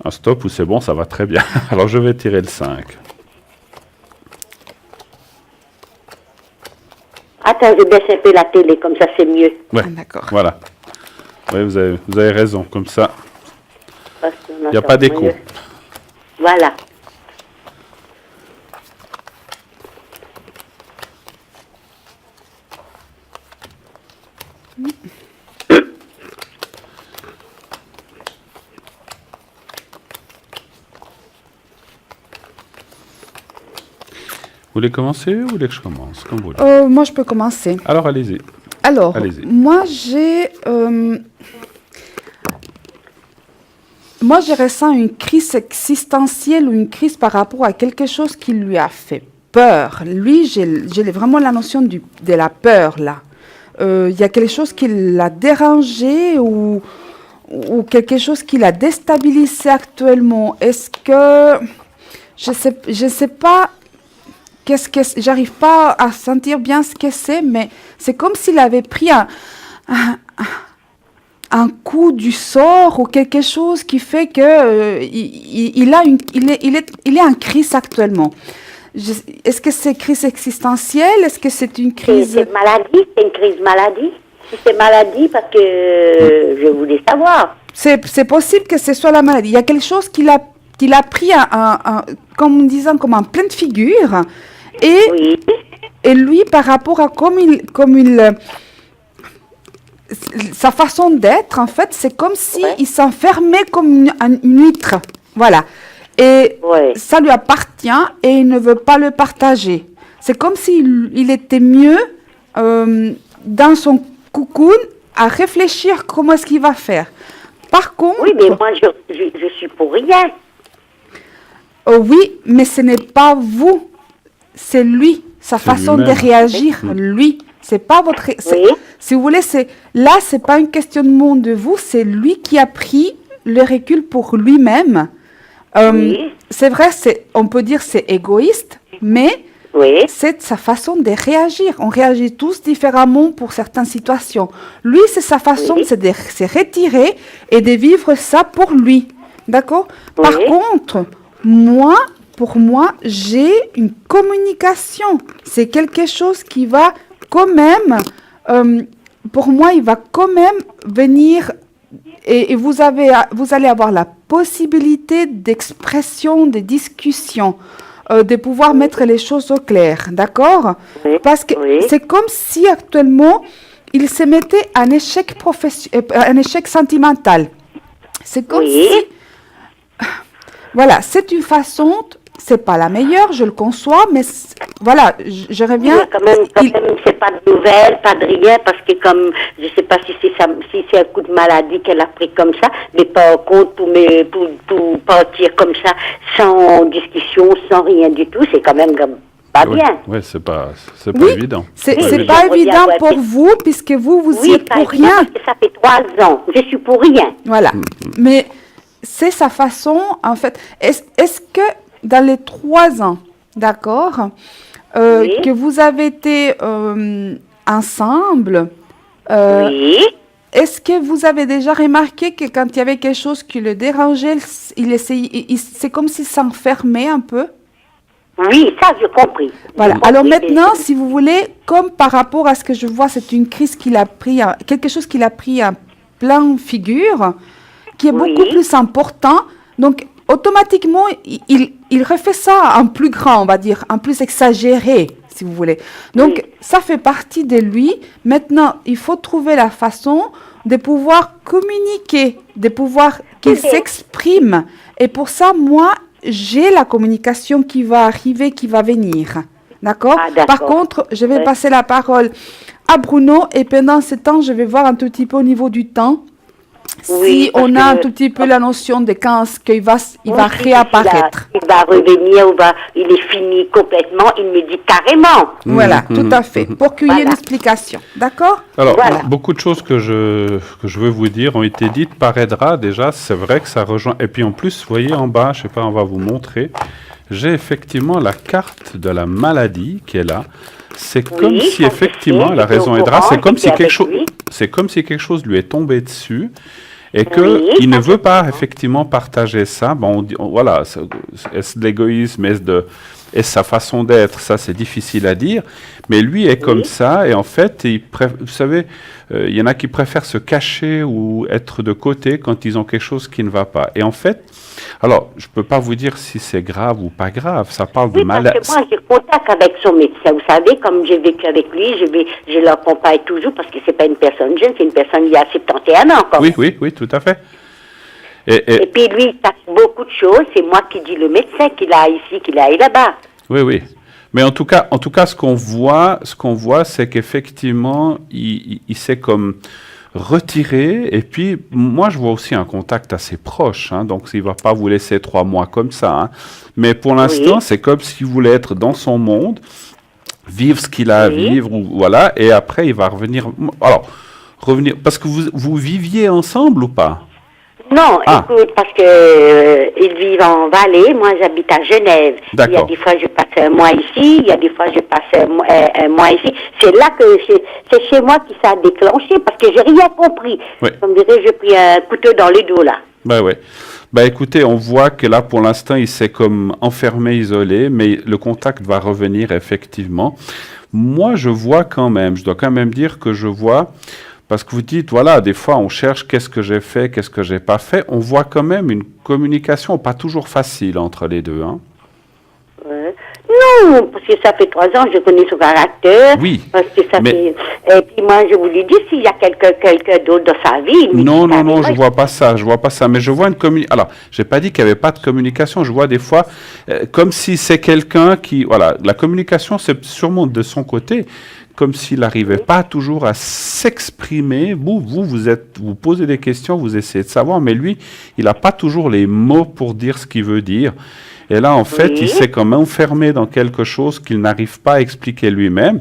Un stop où c'est bon, ça va très bien. Alors, je vais tirer le 5. Attends, je baisse un peu la télé, comme ça c'est mieux. Ouais, D'accord. voilà. Oui, vous avez raison. Comme ça, Parce qu'on il n'y a entend pas d'écho. mieux. Voilà. Vous voulez commencer ou vous voulez que je commence? Comme vous voulez. Moi, je peux commencer. Alors, allez-y. Alors, Allez-y. moi, je ressens une crise existentielle ou une crise par rapport à quelque chose qui lui a fait peur. Lui, j'ai vraiment la notion de la peur, là. Il y a quelque chose qui l'a dérangé ou quelque chose qui l'a déstabilisé actuellement. Est-ce que... Je sais pas... J'arrive pas à sentir bien ce que c'est, mais c'est comme s'il avait pris un coup du sort ou quelque chose qui fait que il est en crise actuellement. Est-ce que c'est crise existentielle? Est-ce que c'est une crise... C'est maladie, c'est une crise maladie. Si c'est maladie, parce que je voulais savoir. C'est possible que ce soit la maladie. Il y a quelque chose qu'il a pris comme disant comme en pleine figure. Et lui, par rapport à sa façon d'être, en fait, c'est comme s'il s'enfermait comme une huître. Voilà. Et ça lui appartient et il ne veut pas le partager. C'est comme s'il était mieux dans son cocoon à réfléchir comment est-ce qu'il va faire. Par contre... Oui, mais moi, je suis pour rien. Oui, mais ce n'est pas vous. C'est lui. Sa façon de réagir, lui. C'est pas votre... Si vous voulez, là, c'est pas un questionnement de vous, c'est lui qui a pris le recul pour lui-même. C'est vrai, on peut dire c'est égoïste, mais Oui. c'est sa façon de réagir. On réagit tous différemment pour certaines situations. Lui, c'est sa façon, Oui. c'est de se retirer et de vivre ça pour lui. D'accord? Par Oui. contre, pour moi, j'ai une communication. C'est quelque chose qui va quand même, pour moi, il va quand même venir et vous allez avoir la possibilité d'expression, de discussion, de pouvoir mettre les choses au clair, d'accord? Oui. Parce que Oui. c'est comme si actuellement, il se mettait un un échec sentimental. C'est comme Oui. si, voilà, c'est une façon, c'est pas la meilleure, je le conçois, mais voilà, je reviens. Mais quand même, c'est pas de nouvelles, pas de rien, parce que comme, je sais pas si c'est un coup de maladie qu'elle a pris comme ça, mais pas en compte pour partir comme ça, sans discussion, sans rien du tout, c'est quand même pas bien. Oui, c'est pas Oui, évident. c'est Oui, pas je évident reviens, pour ouais, vous, puisque vous y Oui, êtes pas pour évident, rien. parce que ça fait 3 ans, je suis pour rien. Voilà. Mais c'est sa façon, en fait. Est-ce que dans les 3 ans, d'accord, Oui. que vous avez été ensemble, Oui. est-ce que vous avez déjà remarqué que quand il y avait quelque chose qui le dérangeait, il essayait, c'est comme s'il s'enfermait un peu? Oui, ça, j'ai compris. Voilà. J'ai compris, Alors mais maintenant, si vous voulez, comme par rapport à ce que je vois, c'est une crise qu'il a pris, quelque chose qu'il a pris en plein figure, qui est Oui. beaucoup plus important. Donc, automatiquement, il refait ça en plus grand, on va dire, en plus exagéré, si vous voulez. Donc, Oui. ça fait partie de lui. Maintenant, il faut trouver la façon de pouvoir communiquer, de pouvoir qu'il Oui. s'exprime. Et pour ça, moi, j'ai la communication qui va arriver, qui va venir. D'accord? Ah, d'accord. Par contre, je vais Ouais. passer la parole à Bruno et pendant ce temps, je vais voir un tout petit peu au niveau du temps. Oui, Si parce on a un que- tout petit peu la notion de quand il va Oui, réapparaître. Il va revenir, il est fini complètement, il me dit carrément. Voilà, tout à fait. Pour qu'il y ait une Voilà. explication. D'accord? Alors, Voilà. beaucoup de choses que je veux vous dire ont été dites par Edra. Déjà, c'est vrai que ça rejoint. Et puis en plus, vous voyez en bas, je sais pas, on va vous montrer. J'ai effectivement la carte de la maladie qui est là. C'est Oui, comme si ça, je effectivement, sais, elle a j'étais au raison Edra, courant, c'est comme si j'étais quelque avec chose, lui. c'est comme si quelque chose lui est tombé dessus et que Oui, il ne ça, veut je pas comprends. effectivement partager ça. Bon, voilà, est-ce de l'égoïsme, est-ce sa façon d'être, ça c'est difficile à dire, mais lui est comme Oui. ça et en fait, vous savez, il y en a qui préfèrent se cacher ou être de côté quand ils ont quelque chose qui ne va pas. Et en fait, alors, je ne peux pas vous dire si c'est grave ou pas grave, ça parle de Oui, parce maladie. que moi, j'ai contact avec son médecin. Vous savez, comme j'ai vécu avec lui, je l'accompagne toujours parce que c'est pas une personne jeune, c'est une personne il y a 71 ans. Quand Oui, même. oui, oui, tout à fait. Et puis lui, il cache beaucoup de choses. C'est moi qui dis le médecin qu'il a ici, qu'il a là-bas. Oui, oui. Mais en tout cas, ce qu'on voit, c'est qu'effectivement, il s'est comme retiré. Et puis, moi, je vois aussi un contact assez proche. Hein, donc, il va pas vous laisser 3 mois comme ça. Hein. Mais pour l'instant, Oui. c'est comme s'il voulait être dans son monde, vivre ce qu'il a à Oui. vivre, ou, voilà. Et après, il va revenir. Alors, revenir. Parce que vous viviez ensemble ou pas? Non, Ah. écoute, parce que ils vivent en Valais, moi j'habite à Genève. Il y a D'accord. des fois je passe un mois ici, il y a des fois je passe un mois ici. C'est là que c'est chez moi qui ça a déclenché parce que j'ai rien compris. Oui. Comme dirait, j'ai pris un couteau dans le dos là. Bah ouais. Bah écoutez, on voit que là, pour l'instant, il s'est comme enfermé, isolé, mais le contact va revenir effectivement. Moi, je vois quand même, je dois quand même dire que je vois, parce que vous dites, voilà, des fois, on cherche qu'est-ce que j'ai fait, qu'est-ce que j'ai pas fait. On voit quand même une communication pas toujours facile entre les deux. Hein. Non, parce que ça fait 3 ans, je connais son caractère. Oui, Parce que ça mais- fait. Et puis moi, je vous l'ai dit, s'il y a quelqu'un d'autre dans sa vie. il me dit Non, carrément, je vois pas ça, mais je vois une communication. Alors, j'ai pas dit qu'il n'y avait pas de communication, je vois des fois comme si c'est quelqu'un qui, voilà, la communication c'est sûrement de son côté, comme s'il n'arrivait pas toujours à s'exprimer. Vous posez des questions, vous essayez de savoir, mais lui, il n'a pas toujours les mots pour dire ce qu'il veut dire. Et là, en fait, Oui. il s'est comme enfermé dans quelque chose qu'il n'arrive pas à expliquer lui-même,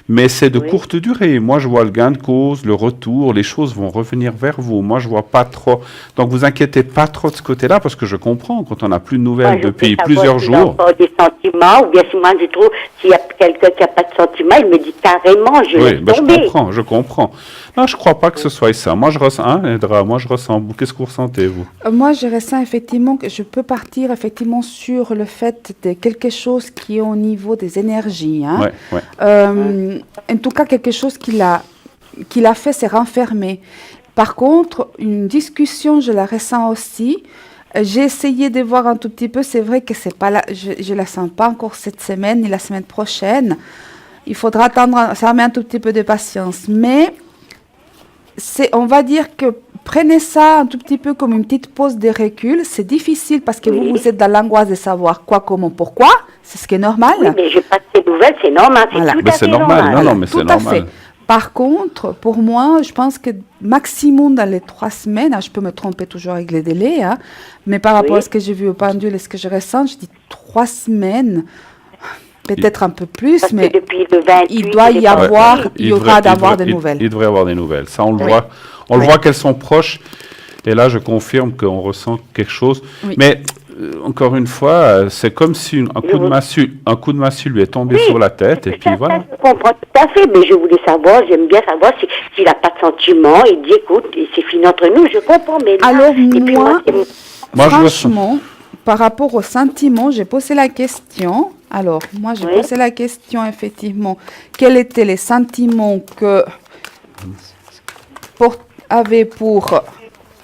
mais c'est de Oui. courte durée. Moi, je vois le gain de cause, le retour, les choses vont revenir vers vous. Moi, je vois pas trop. Donc, vous inquiétez pas trop de ce côté-là, parce que je comprends quand on n'a plus de nouvelles Moi, je depuis veux savoir plusieurs s'il a jours. encore des sentiments, ou bien si moi je trouve, s'il y a quelqu'un qui n'a pas de sentiments, il me dit carrément, je Oui, laisse ben, tomber. je comprends. Non, je crois pas que ce soit ça. Moi, je ressens, hein, Edra, moi, je ressens. Qu'est-ce que vous ressentez, vous? Moi, je ressens effectivement que je peux partir effectivement sur le fait de quelque chose qui est au niveau des énergies. Hein. Ouais, ouais. En tout cas, quelque chose qu'il a fait, c'est renfermer. Par contre, une discussion, je la ressens aussi. J'ai essayé de voir un tout petit peu. C'est vrai que c'est pas là, je la sens pas encore cette semaine ni la semaine prochaine. Il faudra attendre, ça met un tout petit peu de patience. Mais on va dire que prenez ça un tout petit peu comme une petite pause de recul. C'est difficile parce que Oui. vous êtes dans l'angoisse de savoir quoi, comment, pourquoi. C'est ce qui est normal. Oui, mais je passe ces nouvelles, c'est normal, c'est Voilà. tout Mais à c'est fait normal, normal. non, mais c'est Tout à normal. fait. Par contre, pour moi, je pense que maximum dans les 3 semaines, je peux me tromper toujours avec les délais, hein, mais par rapport Oui. à ce que j'ai vu au pendule et ce que je ressens, je dis 3 semaines, peut-être un peu plus, Parce mais que depuis le 28, il doit y est parti. avoir, Ouais, il y aura d'avoir devrait- des nouvelles. Il devrait y avoir des nouvelles. Ça, on le Oui. voit. On le Oui. voit qu'elles sont proches. Et là, je confirme qu'on ressent quelque chose. Oui. Mais encore une fois, c'est comme si un coup de massue lui est tombé Oui. sur la tête. Et puis Ça, voilà. je comprends tout à fait, mais je voulais savoir, j'aime bien savoir s'il n'a pas de sentiments, il dit écoute, c'est fini entre nous, je comprends, mais là, Alors, et puis moi, Moi, je franchement, par rapport aux sentiments, j'ai posé la question. Alors, moi, j'ai Oui. posé la question, effectivement, quels étaient les sentiments que avait pour...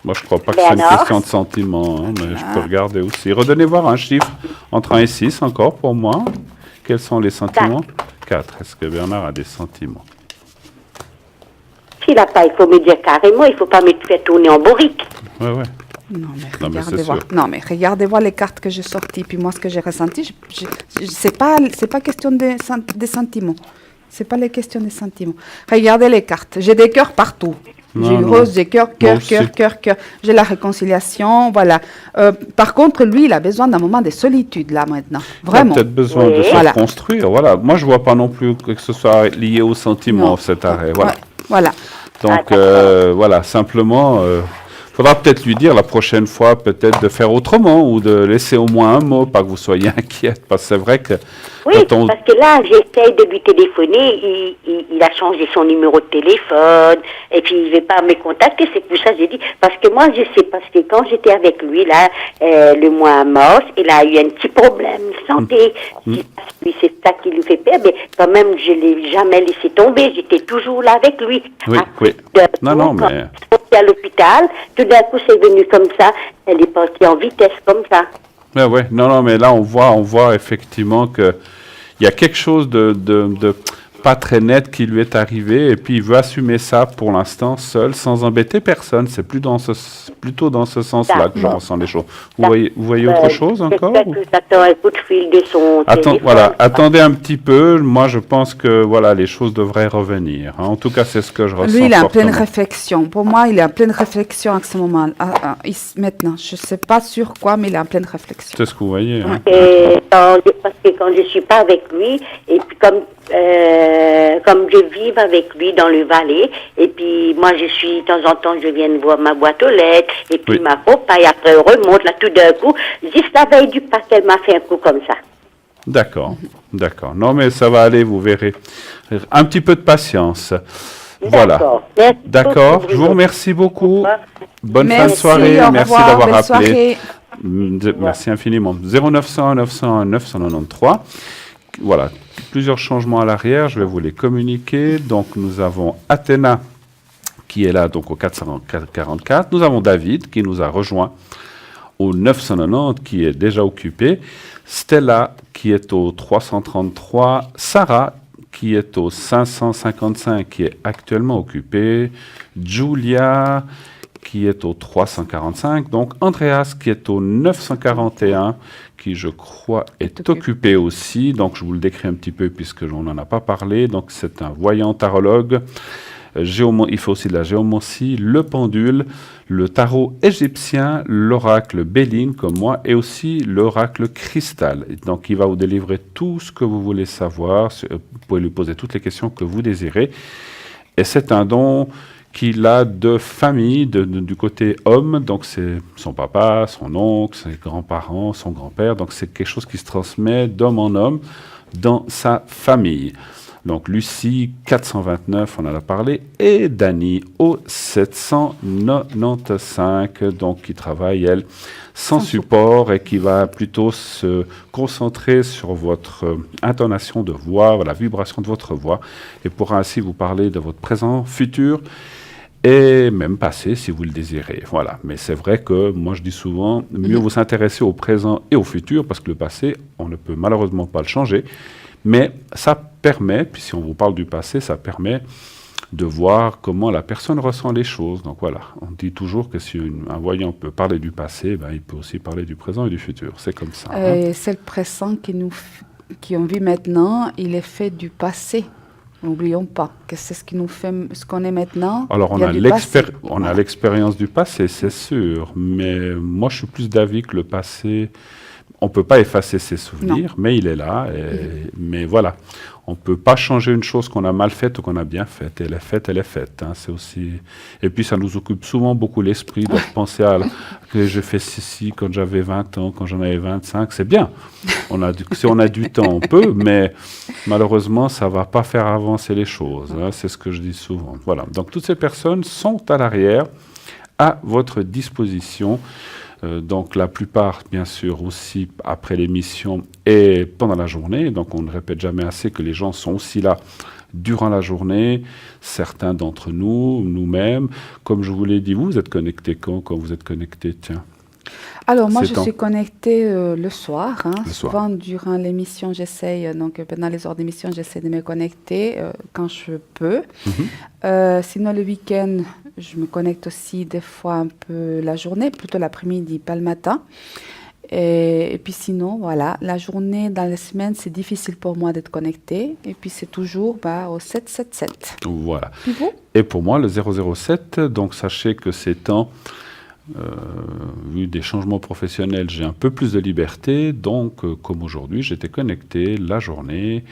Moi, je crois pas que Ben c'est une alors question de sentiment, hein, mais je peux regarder aussi. Redonnez voir un chiffre entre 1 et 6 encore pour moi. Quels sont les sentiments? 4. Est-ce que Bernard a des sentiments? s'il n'a pas, il faut me dire carrément, il ne faut pas me faire tourner en bourrique. Ouais, ouais. Non, mais Non, mais regardez c'est voir. sûr. Non, mais regardez voir les cartes que j'ai sorties, puis moi, ce que j'ai ressenti, c'est pas question des sentiments. C'est pas les questions des sentiments. Regardez les cartes. J'ai des cœurs partout. Non, J'ai non. rose, j'ai cœur, Moi cœur, aussi. cœur, cœur, cœur. J'ai la réconciliation, voilà. Par contre, lui, il a besoin d'un moment de solitude, là, maintenant. Il a Vraiment. peut-être besoin de Oui. se Voilà. reconstruire. Voilà. Moi, je vois pas non plus que ce soit lié au sentiment, Non. cet arrêt. Voilà. Ouais, voilà. Donc, d'accord. voilà, simplement, faudra peut-être lui dire la prochaine fois, peut-être de faire autrement ou de laisser au moins un mot, pas que vous soyez inquiète, parce que c'est vrai que Oui, quand on... parce que là, j'essaye de lui téléphoner, il a changé son numéro de téléphone, et puis il ne veut pas me contacter, c'est pour ça que j'ai dit, parce que moi, je sais, parce que quand j'étais avec lui, là, le mois mars, il a eu un petit problème de santé, c'est ça qui lui fait peur, mais quand même, je ne l'ai jamais laissé tomber, j'étais toujours là avec lui. Oui, Après, oui. d'un Non, coup, non, quand mais- je suis à l'hôpital, tout d'un coup, c'est venu comme ça, elle est partie en vitesse comme ça. Ouais, ouais. Non, mais là, on voit effectivement que il y a quelque chose de pas très net qui lui est arrivé, et puis il veut assumer ça pour l'instant seul, sans embêter personne. C'est plutôt dans ce sens-là que je D'accord. ressens les choses. Vous voyez autre chose encore? J'espère que j'attends un coup de fil de son téléphone. Voilà, attendez un petit peu. Moi, je pense que voilà, les choses devraient revenir. Hein. En tout cas, c'est ce que je ressens. Lui, il est en pleine fortement. réflexion. Pour moi, il est en pleine réflexion à ce moment. Maintenant, je ne sais pas sur quoi, mais il est en pleine réflexion. C'est ce que vous voyez. Hein. Et parce que quand je suis pas avec lui, et puis comme je vis avec lui dans le Valais, et puis moi je suis, de temps en temps, je viens de voir ma boîte aux lettres, et puis Oui. ma copain, et après on remonte, là tout d'un coup, juste la veille du Pâques, elle m'a fait un coup comme ça. D'accord, d'accord. Non, mais ça va aller, vous verrez. Un petit peu de patience. Voilà. D'accord. Merci D'accord. beaucoup, Je vous remercie beaucoup. Bonne fin de Merci, soirée. au Merci revoir, d'avoir belle appelé. soirée. Merci infiniment. 0900 901 993. Voilà, plusieurs changements à l'arrière, je vais vous les communiquer. Donc nous avons Athéna qui est là donc au 444. Nous avons David qui nous a rejoint au 990 qui est déjà occupé. Stella qui est au 333. Sarah qui est au 555 qui est actuellement occupée. Julia qui est au 345. Donc Andreas qui est au 941 qui, je crois, est occupé aussi. Donc, je vous le décris un petit peu puisque on n'en a pas parlé. Donc, c'est un voyant tarologue. Il fait aussi de la géomancie, le pendule, le tarot égyptien, l'oracle Béline comme moi et aussi l'oracle cristal. Donc il va vous délivrer tout ce que vous voulez savoir. Vous pouvez lui poser toutes les questions que vous désirez. Et c'est un don qu'il a de famille, du côté homme, donc c'est son papa, son oncle, ses grands-parents, son grand-père, donc c'est quelque chose qui se transmet d'homme en homme dans sa famille. Donc Lucie, 429, on en a parlé, et Dany au 795, donc qui travaille, elle, sans support et qui va plutôt se concentrer sur votre intonation de voix, la vibration de votre voix, et pourra ainsi vous parler de votre présent, futur, et même passé si vous le désirez. Voilà. Mais c'est vrai que moi je dis souvent, mieux vous s'intéresser au présent et au futur, parce que le passé, on ne peut malheureusement pas le changer, mais ça permet, puis si on vous parle du passé, ça permet de voir comment la personne ressent les choses. Donc voilà, on dit toujours que si un voyant peut parler du passé, ben, il peut aussi parler du présent et du futur. C'est comme ça. C'est le présent qui on vit maintenant, il est fait du passé. N'oublions pas que c'est ce qui nous fait ce qu'on est maintenant. Alors, on a l'expérience du passé, c'est sûr. Mais moi, je suis plus d'avis que le passé, on ne peut pas effacer ses souvenirs, mais il est là. Mais voilà, on ne peut pas changer une chose qu'on a mal faite ou qu'on a bien faite. Elle est faite, elle est faite. Hein. C'est aussi... Et puis, ça nous occupe souvent beaucoup l'esprit de penser à que j'ai fait ceci quand j'avais 20 ans, quand j'en avais 25. C'est bien. Si on a du temps, on peut, mais malheureusement, ça ne va pas faire avancer les choses. Hein. C'est ce que je dis souvent. Voilà. Donc, toutes ces personnes sont à l'arrière, à votre disposition. Donc la plupart, bien sûr, aussi après l'émission et pendant la journée. Donc on ne répète jamais assez que les gens sont aussi là durant la journée. Certains d'entre nous, nous-mêmes, comme je vous l'ai dit, vous êtes connectés quand vous êtes connectés, tiens. Alors moi, je suis connectée le soir. Hein. Le soir. Souvent, durant l'émission, j'essaye, donc pendant les heures d'émission, j'essaie de me connecter quand je peux. Sinon, le week-end, je me connecte aussi des fois un peu la journée, plutôt l'après-midi, pas le matin. Et puis sinon, voilà, la journée dans les semaines, c'est difficile pour moi d'être connectée. Et puis c'est toujours au 777. Voilà. Puis vous ? Et pour moi, le 007, donc sachez que ces temps... vu des changements professionnels, j'ai un peu plus de liberté, donc comme aujourd'hui, j'étais connecté la journée,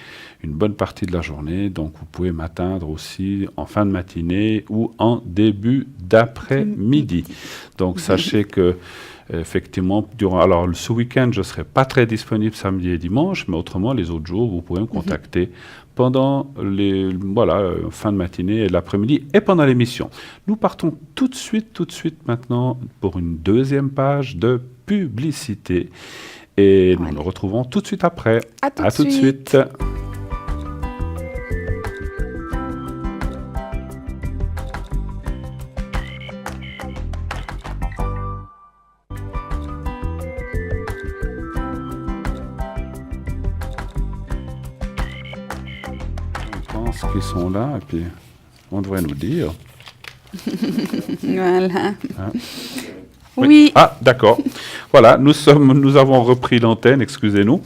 une bonne partie de la journée, donc vous pouvez m'atteindre aussi en fin de matinée ou en début d'après-midi. Donc sachez que effectivement, alors ce week-end, je ne serai pas très disponible samedi et dimanche, mais autrement, les autres jours, vous pouvez me contacter pendant fin de matinée et l'après-midi et pendant l'émission. Nous partons tout de suite maintenant pour une deuxième page de publicité. Et nous nous retrouvons tout de suite après. À tout de suite. Qui sont là, et puis on devrait nous dire. Voilà. Hein? Oui. Ah, d'accord. Voilà, nous avons repris l'antenne, excusez-nous.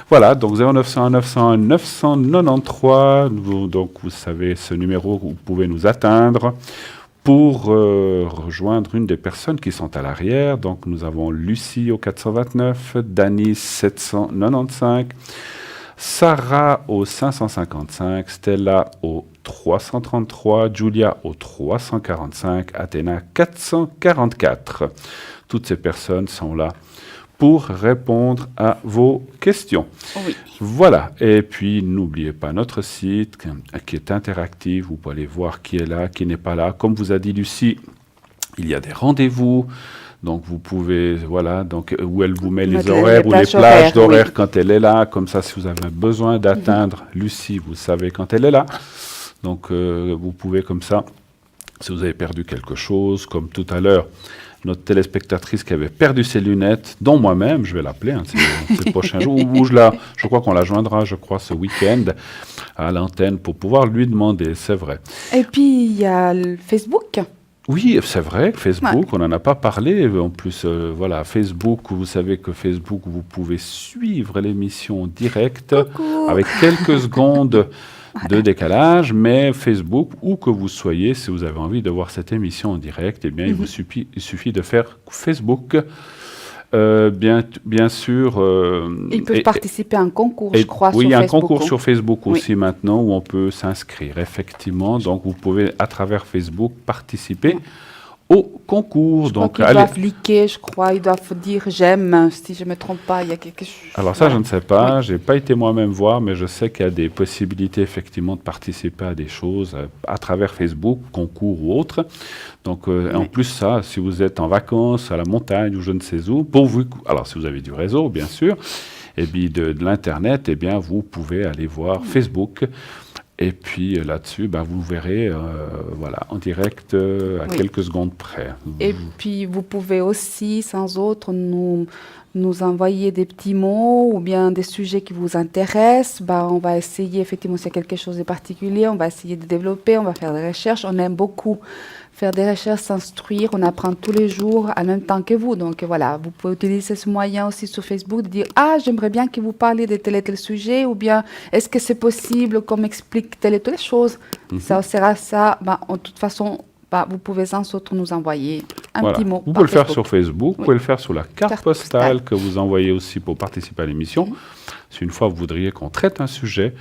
Voilà, donc 0901 901 993, donc vous savez ce numéro où vous pouvez nous atteindre pour rejoindre une des personnes qui sont à l'arrière. Donc nous avons Lucie au 429, Dany 795, Sarah au 555, Stella au 333, Julia au 345, Athéna 444. Toutes ces personnes sont là pour répondre à vos questions. Oui. Voilà. Et puis, n'oubliez pas notre site qui est interactif. Vous pouvez aller voir qui est là, qui n'est pas là. Comme vous a dit Lucie, il y a des rendez-vous. Donc, vous pouvez, voilà, donc, où elle vous met les horaires ou les plages d'horaires quand elle est là. Comme ça, si vous avez besoin d'atteindre Lucie, vous savez quand elle est là. Donc, vous pouvez comme ça, si vous avez perdu quelque chose, comme tout à l'heure, notre téléspectatrice qui avait perdu ses lunettes, dont moi-même, je vais l'appeler, ces prochains jours, je crois qu'on la joindra, ce week-end à l'antenne pour pouvoir lui demander, c'est vrai. Et puis, il y a le Facebook. Oui, c'est vrai, Facebook, on n'en a pas parlé. En plus, voilà, Facebook, vous savez que Facebook, vous pouvez suivre l'émission directe avec quelques secondes de décalage, mais Facebook, où que vous soyez, si vous avez envie de voir cette émission en direct, eh bien, il suffit de faire Facebook. Bien sûr. Ils peuvent participer à un concours, je crois, oui, sur il y a un Facebook. concours sur Facebook Oui. aussi maintenant où on peut s'inscrire, effectivement. Donc, vous pouvez, à travers Facebook, participer au concours. Je crois Donc, qu'ils doivent liker, je crois, ils doivent dire j'aime, si je ne me trompe pas, il y a quelque chose. Alors ça, je ne sais pas, je n'ai pas été moi-même voir, mais je sais qu'il y a des possibilités effectivement de participer à des choses à travers Facebook, concours ou autre. Donc en plus ça, si vous êtes en vacances, à la montagne ou je ne sais où, alors si vous avez du réseau bien sûr, et puis de l'Internet, eh bien vous pouvez aller voir Facebook. Et puis là-dessus, vous verrez voilà, en direct à quelques secondes près. Et puis vous pouvez aussi, sans autre, nous envoyer des petits mots ou bien des sujets qui vous intéressent. On va essayer, effectivement, s'il y a quelque chose de particulier, on va essayer de développer, on va faire des recherches. On aime beaucoup faire des recherches, s'instruire, on apprend tous les jours en même temps que vous. Donc voilà, vous pouvez utiliser ce moyen aussi sur Facebook de dire « Ah, j'aimerais bien que vous parliez de tel et tel sujet » ou bien « Est-ce que c'est possible qu'on m'explique telle et telle chose ?» Ça sera ça. En toute façon, vous pouvez sans autre nous envoyer un petit mot. Vous pouvez le faire sur Facebook, vous pouvez le faire sur la carte postale que vous envoyez aussi pour participer à l'émission. Si une fois vous voudriez qu'on traite un sujet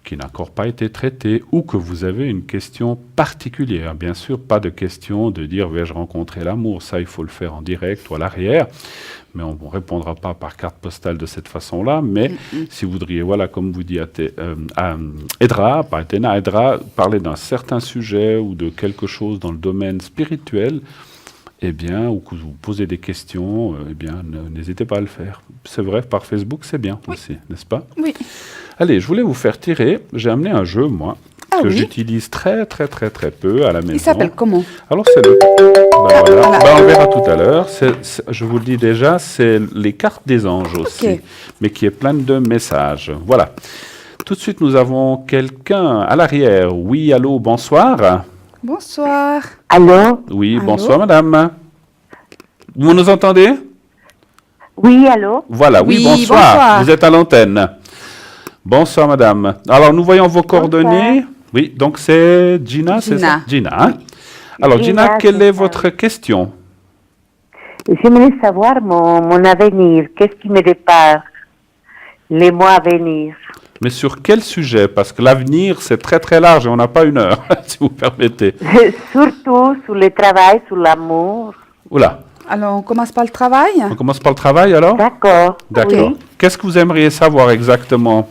qui n'a encore pas été traité ou que vous avez une question particulière. Bien sûr, pas de question de dire « vais-je rencontrer l'amour ?» Ça, il faut le faire en direct ou à l'arrière. Mais on ne répondra pas par carte postale de cette façon-là. Mais si vous voudriez, voilà, comme vous dit Edra, parler d'un certain sujet ou de quelque chose dans le domaine spirituel, eh bien, ou que vous posez des questions, eh bien, n'hésitez pas à le faire. C'est vrai, par Facebook, c'est bien aussi, n'est-ce pas? Oui. Allez, je voulais vous faire tirer. J'ai amené un jeu, moi, que j'utilise très peu à la maison. Il s'appelle comment? Alors, c'est le... voilà. On le verra tout à l'heure. Je vous le dis déjà, c'est les cartes des anges aussi, mais qui est pleine de messages. Voilà. Tout de suite, nous avons quelqu'un à l'arrière. Oui, allô, bonsoir. Bonsoir. Allô? Oui, bonsoir, madame. Vous nous entendez? Oui, allô? Voilà, oui, bonsoir. Vous êtes à l'antenne. Bonsoir, madame. Alors, nous voyons vos coordonnées. Oui, donc c'est Gina, c'est ça? Gina. Hein? Alors, Gina, quelle est votre question? J'aimerais savoir mon avenir. Qu'est-ce qui me dépare les mois à venir? Mais sur quel sujet? Parce que l'avenir, c'est très large et on n'a pas une heure, si vous permettez. Surtout sur le travail, sur l'amour. Oula. Alors, on commence par le travail? On commence par le travail, alors? D'accord. D'accord. Oui. Qu'est-ce que vous aimeriez savoir exactement?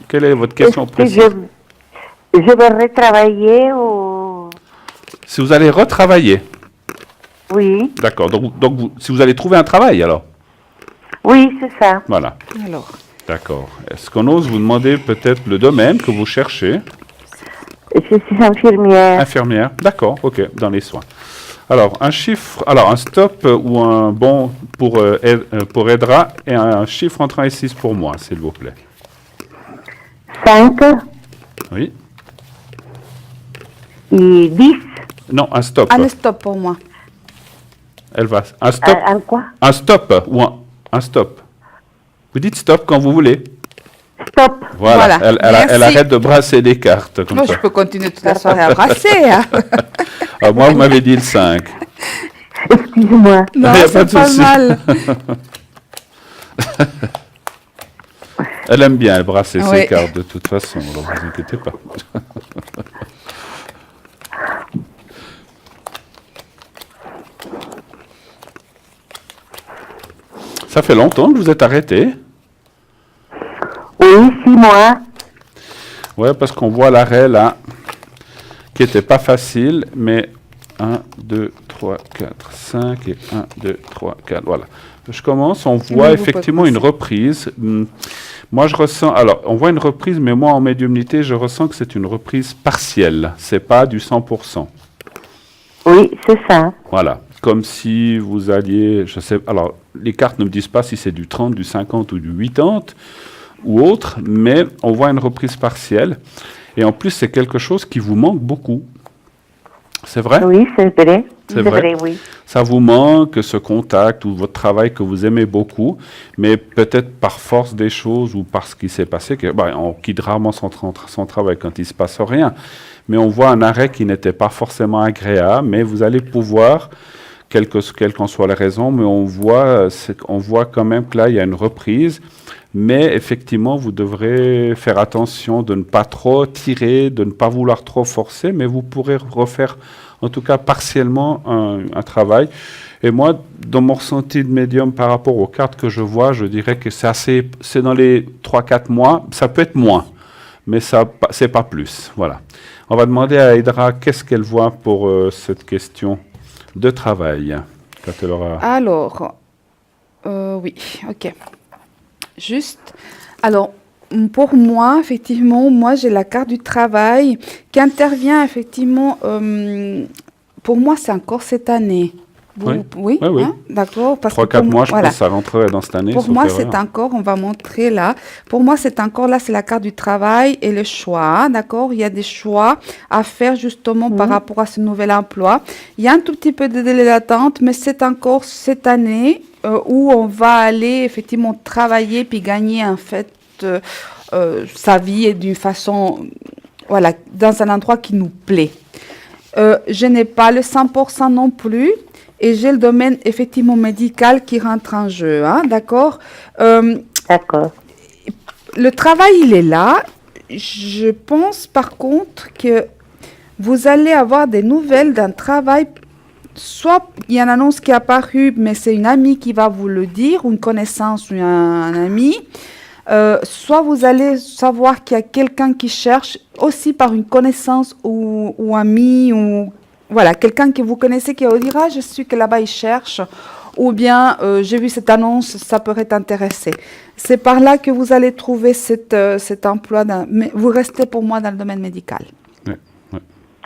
Quelle est votre question précise? Je vais retravailler ou... Si vous allez retravailler? Oui. D'accord. Donc si vous allez trouver un travail, alors? Oui, c'est ça. Voilà. Alors. D'accord. Est-ce qu'on ose vous demander peut-être le domaine que vous cherchez? Je suis infirmière. Infirmière. D'accord. OK. Dans les soins. Alors, un chiffre, un stop ou un bon pour Edra et un chiffre entre 1 et 6 pour moi, s'il vous plaît. 5. Oui. Et 10. Non, un stop. Un stop pour moi. Elle va. Un stop. Un quoi? Un stop ou un stop. Vous dites stop quand vous voulez. Stop. Voilà. Elle arrête de brasser des cartes. Comme ça. Je peux continuer toute la soirée à brasser. Hein. Alors, moi, vous m'avez dit le 5. Excuse-moi. Non, c'est pas mal. Elle aime bien brasser ses cartes de toute façon, alors ne vous inquiétez pas. Ça fait longtemps que vous êtes arrêté? Oui, 6 mois. Ouais, parce qu'on voit l'arrêt là, qui n'était pas facile, mais 1, 2, 3, 4, 5 et 1, 2, 3, 4, voilà. Je commence, on voit effectivement une reprise. Moi, je ressens, alors, on voit une reprise, mais moi, en médiumnité, je ressens que c'est une reprise partielle. C'est pas du 100%. Oui, c'est ça. Voilà. Comme si vous alliez, je sais, alors, les cartes ne me disent pas si c'est du 30, du 50 ou du 80 ou autre, mais on voit une reprise partielle. Et en plus, c'est quelque chose qui vous manque beaucoup. C'est vrai? Oui, c'est vrai. C'est vrai. oui. Ça vous manque, ce contact ou votre travail que vous aimez beaucoup, mais peut-être par force des choses ou par ce qui s'est passé, on quitte rarement son travail quand il ne se passe rien, mais on voit un arrêt qui n'était pas forcément agréable, mais vous allez pouvoir, quelle qu'en soit la raison, mais on voit quand même que là, il y a une reprise. Mais effectivement, vous devrez faire attention de ne pas trop tirer, de ne pas vouloir trop forcer, mais vous pourrez refaire, en tout cas partiellement, un travail. Et moi, dans mon ressenti de médium par rapport aux cartes que je vois, je dirais que c'est dans les 3-4 mois, ça peut être moins, mais c'est pas plus. Voilà. On va demander à Aydra qu'est-ce qu'elle voit pour cette question de travail. Quand elle aura... Alors, oui, ok. Juste, alors, pour moi, effectivement, moi, j'ai la carte du travail qui intervient, effectivement, pour moi, c'est encore cette année. Oui, oui. Hein, d'accord. 3-4 mois, je pense que ça rentrerait dans cette année. Pour moi, c'est encore, on va montrer là, pour moi, c'est encore là, c'est la carte du travail et le choix, d'accord. Il y a des choix à faire justement par rapport à ce nouvel emploi. Il y a un tout petit peu de délai d'attente, mais c'est encore cette année où on va aller effectivement travailler puis gagner en fait sa vie et d'une façon, voilà, dans un endroit qui nous plaît. Je n'ai pas le 100% non plus. Et j'ai le domaine effectivement médical qui rentre en jeu, hein, d'accord. D'accord. Le travail, il est là. Je pense par contre que vous allez avoir des nouvelles d'un travail. Soit il y a une annonce qui est apparue, mais c'est une amie qui va vous le dire, ou une connaissance, ou un ami. Soit vous allez savoir qu'il y a quelqu'un qui cherche, aussi par une connaissance ou ami, ou voilà, quelqu'un que vous connaissez qui vous dira, je suis que là-bas, il cherche, ou bien j'ai vu cette annonce, ça pourrait t'intéresser. C'est par là que vous allez trouver cet emploi, mais vous restez pour moi dans le domaine médical. Oui.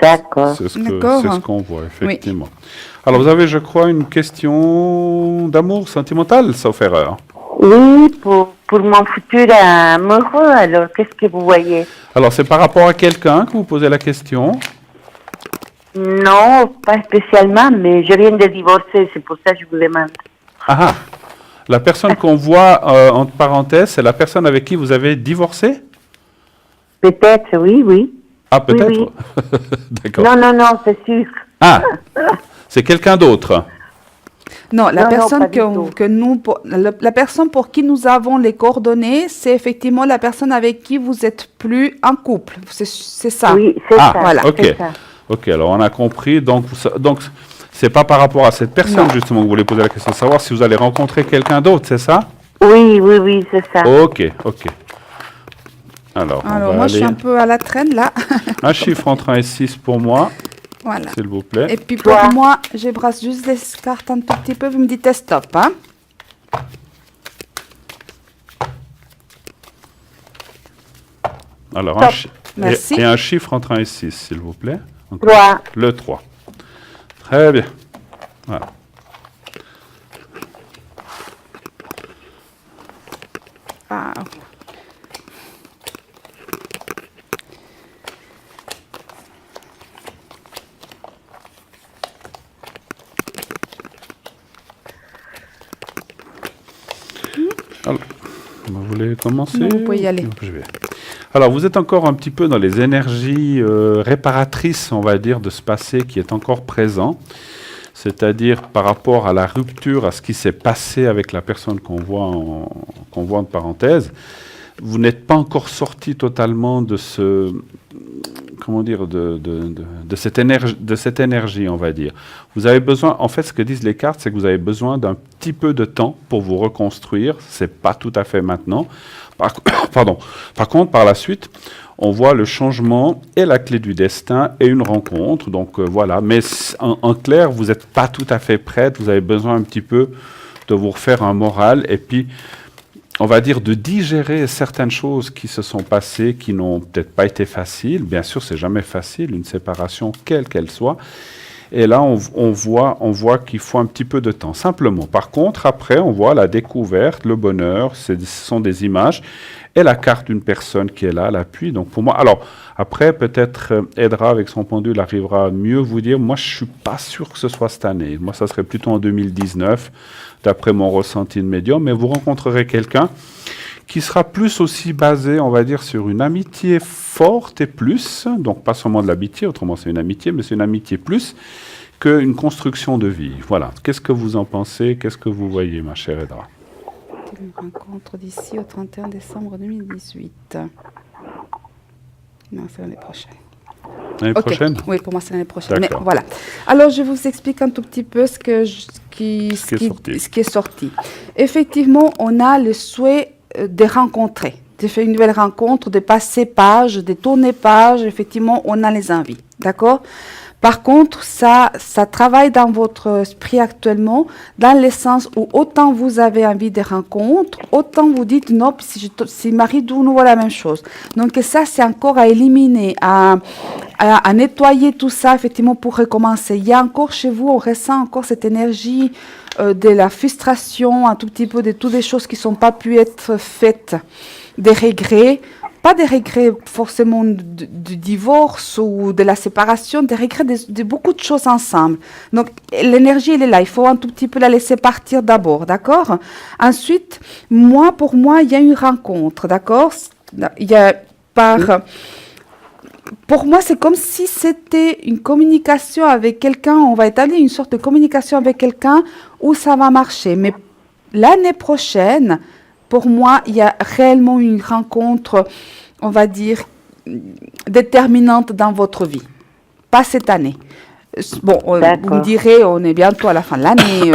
D'accord. C'est ce qu'on voit, effectivement. Oui. Alors, vous avez, je crois, une question d'amour sentimental, sauf erreur. Oui, pour mon futur amoureux, alors, qu'est-ce que vous voyez? Alors, c'est par rapport à quelqu'un que vous posez la question? Non, pas spécialement, mais je viens de divorcer, c'est pour ça que je vous demande. Ah, la personne qu'on voit entre parenthèses, c'est la personne avec qui vous avez divorcé? Peut-être, oui. Ah, peut-être? Oui. D'accord. Non, c'est sûr. Ah, c'est quelqu'un d'autre? Non, la personne pour qui nous avons les coordonnées, c'est effectivement la personne avec qui vous êtes plus en couple. C'est ça. Oui, c'est ça. Voilà. Ok. C'est ça. Ok, alors on a compris. Donc c'est pas par rapport à cette personne, justement, que vous voulez poser la question de savoir si vous allez rencontrer quelqu'un d'autre, c'est ça? Oui, c'est ça. Ok. Alors moi, je suis un peu à la traîne, là. Un chiffre entre 1 et 6 pour moi, voilà. S'il vous plaît. Et puis pour moi, je brasse juste les cartes un tout petit peu, vous me dites stop, hein? Alors, Merci. Et un chiffre entre 1 et 6, s'il vous plaît. 3. Le 3. Très bien. Voilà. Ah. Alors, vous voulez commencer? Non, vous pouvez y aller. Je vais. Alors, vous êtes encore un petit peu dans les énergies réparatrices, on va dire, de ce passé qui est encore présent. C'est-à-dire par rapport à la rupture, à ce qui s'est passé avec la personne qu'on voit en parenthèse. Vous n'êtes pas encore sorti totalement de ce... Comment dire, de cette énergie, on va dire. Vous avez besoin, en fait, ce que disent les cartes, c'est que vous avez besoin d'un petit peu de temps pour vous reconstruire. C'est pas tout à fait maintenant. Par contre, par la suite, on voit le changement et la clé du destin et une rencontre. Donc voilà, mais en clair, vous n'êtes pas tout à fait prête. Vous avez besoin un petit peu de vous refaire un moral et puis on va dire, de digérer certaines choses qui se sont passées, qui n'ont peut-être pas été faciles. Bien sûr, c'est jamais facile, une séparation, quelle qu'elle soit. Et là, on voit qu'il faut un petit peu de temps, simplement. Par contre, après, on voit la découverte, le bonheur, ce sont des images, et la carte d'une personne qui est là, l'appui. Donc pour moi, alors après, peut-être Edra, avec son pendule, arrivera à mieux vous dire. Moi, je ne suis pas sûr que ce soit cette année. Moi, ça serait plutôt en 2019, d'après mon ressenti de médium. Mais vous rencontrerez quelqu'un qui sera plus aussi basé, on va dire, sur une amitié forte et plus, donc pas seulement de l'amitié, autrement c'est une amitié, mais c'est une amitié plus qu'une construction de vie. Voilà. Qu'est-ce que vous en pensez? Qu'est-ce que vous voyez, ma chère Edra? Une rencontre d'ici au 31 décembre 2018. Non, c'est l'année prochaine. L'année prochaine? Oui, pour moi, c'est l'année prochaine. Mais D'accord. voilà. Alors, je vous explique un tout petit peu ce qui est sorti. Effectivement, on a le souhait de rencontrer, de faire une nouvelle rencontre, de passer page, de tourner page. Effectivement, on a les envies. D'accord? Par contre, ça travaille dans votre esprit actuellement, dans le sens où autant vous avez envie de rencontres, autant vous dites non, si Marie de nouveau la même chose. Donc ça, c'est encore à éliminer, à nettoyer tout ça, effectivement, pour recommencer. Il y a encore chez vous, on ressent encore cette énergie de la frustration, un tout petit peu de toutes les choses qui ne sont pas pu être faites, des regrets. Pas des regrets forcément du divorce ou de la séparation, des regrets de beaucoup de choses ensemble. Donc, l'énergie, elle est là. Il faut un tout petit peu la laisser partir d'abord, d'accord? Ensuite, pour moi, il y a une rencontre, d'accord? Pour moi, c'est comme si c'était une communication avec quelqu'un. On va établir une sorte de communication avec quelqu'un où ça va marcher. Mais l'année prochaine, pour moi, il y a réellement une rencontre, on va dire, déterminante dans votre vie. Pas cette année. Bon, vous me direz, on est bientôt à la fin de l'année.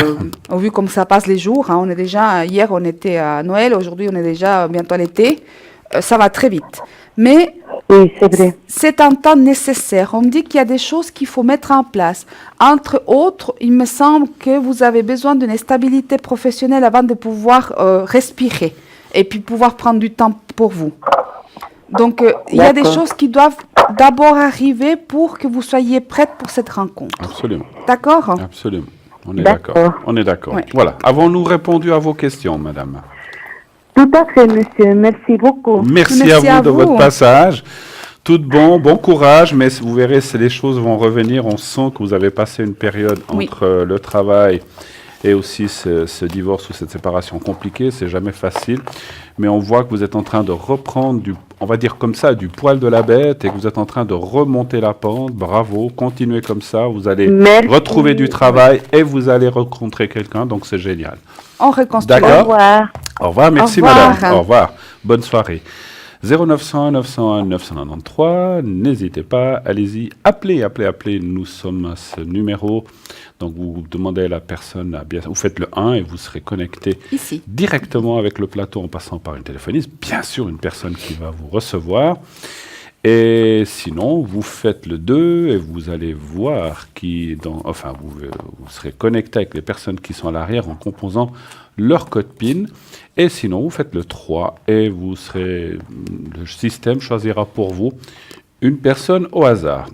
Vu comme ça passe les jours, on est déjà, hier on était à Noël, aujourd'hui on est déjà bientôt à l'été. Ça va très vite. Mais oui, c'est vrai. C'est un temps nécessaire. On me dit qu'il y a des choses qu'il faut mettre en place. Entre autres, il me semble que vous avez besoin d'une stabilité professionnelle avant de pouvoir respirer et puis pouvoir prendre du temps pour vous. Donc, il y a des choses qui doivent d'abord arriver pour que vous soyez prête pour cette rencontre. Absolument. D'accord? Absolument. On est d'accord. On est d'accord. Oui. Voilà. Avons-nous répondu à vos questions, madame? Tout à fait, monsieur. Merci beaucoup. Merci à vous de votre passage. Tout bon courage, mais vous verrez, les choses vont revenir. On sent que vous avez passé une période entre le travail et aussi ce divorce ou cette séparation compliquée. C'est jamais facile, mais on voit que vous êtes en train de reprendre, on va dire comme ça, du poil de la bête et que vous êtes en train de remonter la pente. Bravo, continuez comme ça. Vous allez retrouver du travail et vous allez rencontrer quelqu'un, donc c'est génial. On reconstruit. D'accord. Au revoir. Au revoir, merci madame. Au revoir. Bonne soirée. 0900 901 993, n'hésitez pas, allez-y, appelez. Nous sommes à ce numéro. Donc vous demandez à la personne, vous faites le 1 et vous serez connecté ici directement avec le plateau en passant par une téléphoniste. Bien sûr, une personne qui va vous recevoir. Et sinon, vous faites le 2 et vous allez voir vous serez connecté avec les personnes qui sont à l'arrière en composant leur code PIN. Et sinon, vous faites le 3 et le système choisira pour vous une personne au hasard.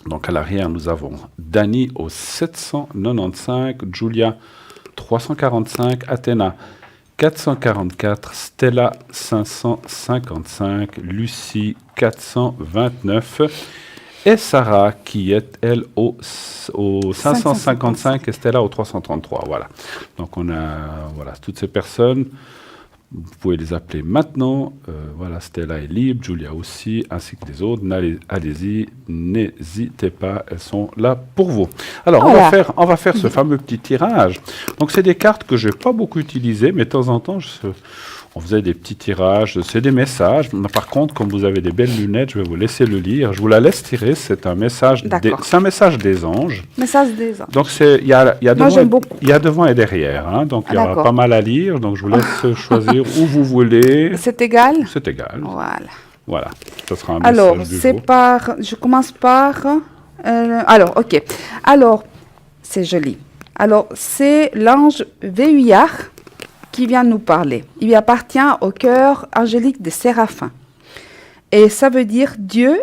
Donc à l'arrière, nous avons Dani au 795, Julia 345, Athéna 444, Stella 555, Lucie 429 et Sarah qui est, elle, au 555 et Stella au 333. Voilà. Donc on a toutes ces personnes. Vous pouvez les appeler maintenant. Stella est libre, Julia aussi, ainsi que les autres. Allez-y, n'hésitez pas, elles sont là pour vous. Alors, on va faire ce fameux petit tirage. Donc, c'est des cartes que je n'ai pas beaucoup utilisées, mais de temps en temps, on faisait des petits tirages. C'est des messages. Par contre, comme vous avez des belles lunettes, je vais vous laisser le lire. Je vous la laisse tirer. C'est un message, c'est un message des anges. Message des anges. Donc, il y a devant et derrière. Donc, il y aura pas mal à lire. Donc, je vous laisse choisir où vous voulez. C'est égal? C'est égal. Voilà. Ça sera un message du jour. Je commence par... OK. Alors, c'est joli. Alors, c'est l'ange Véhuillard qui vient nous parler. Il appartient au cœur angélique des séraphins. Et ça veut dire Dieu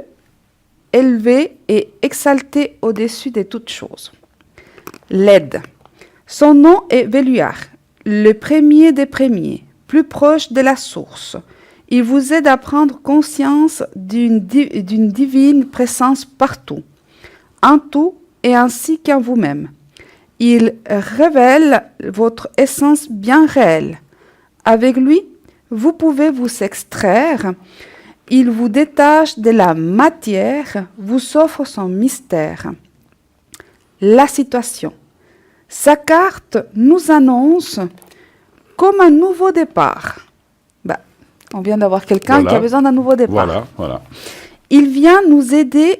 élevé et exalté au-dessus de toutes choses. L'aide. Son nom est Veluar, le premier des premiers, plus proche de la source. Il vous aide à prendre conscience d'une divine présence partout, en tout et ainsi qu'en vous-même. Il révèle votre essence bien réelle. Avec lui, vous pouvez vous extraire. Il vous détache de la matière, vous offre son mystère. La situation. Sa carte nous annonce comme un nouveau départ. On vient d'avoir quelqu'un qui a besoin d'un nouveau départ. Voilà. Il vient vous aider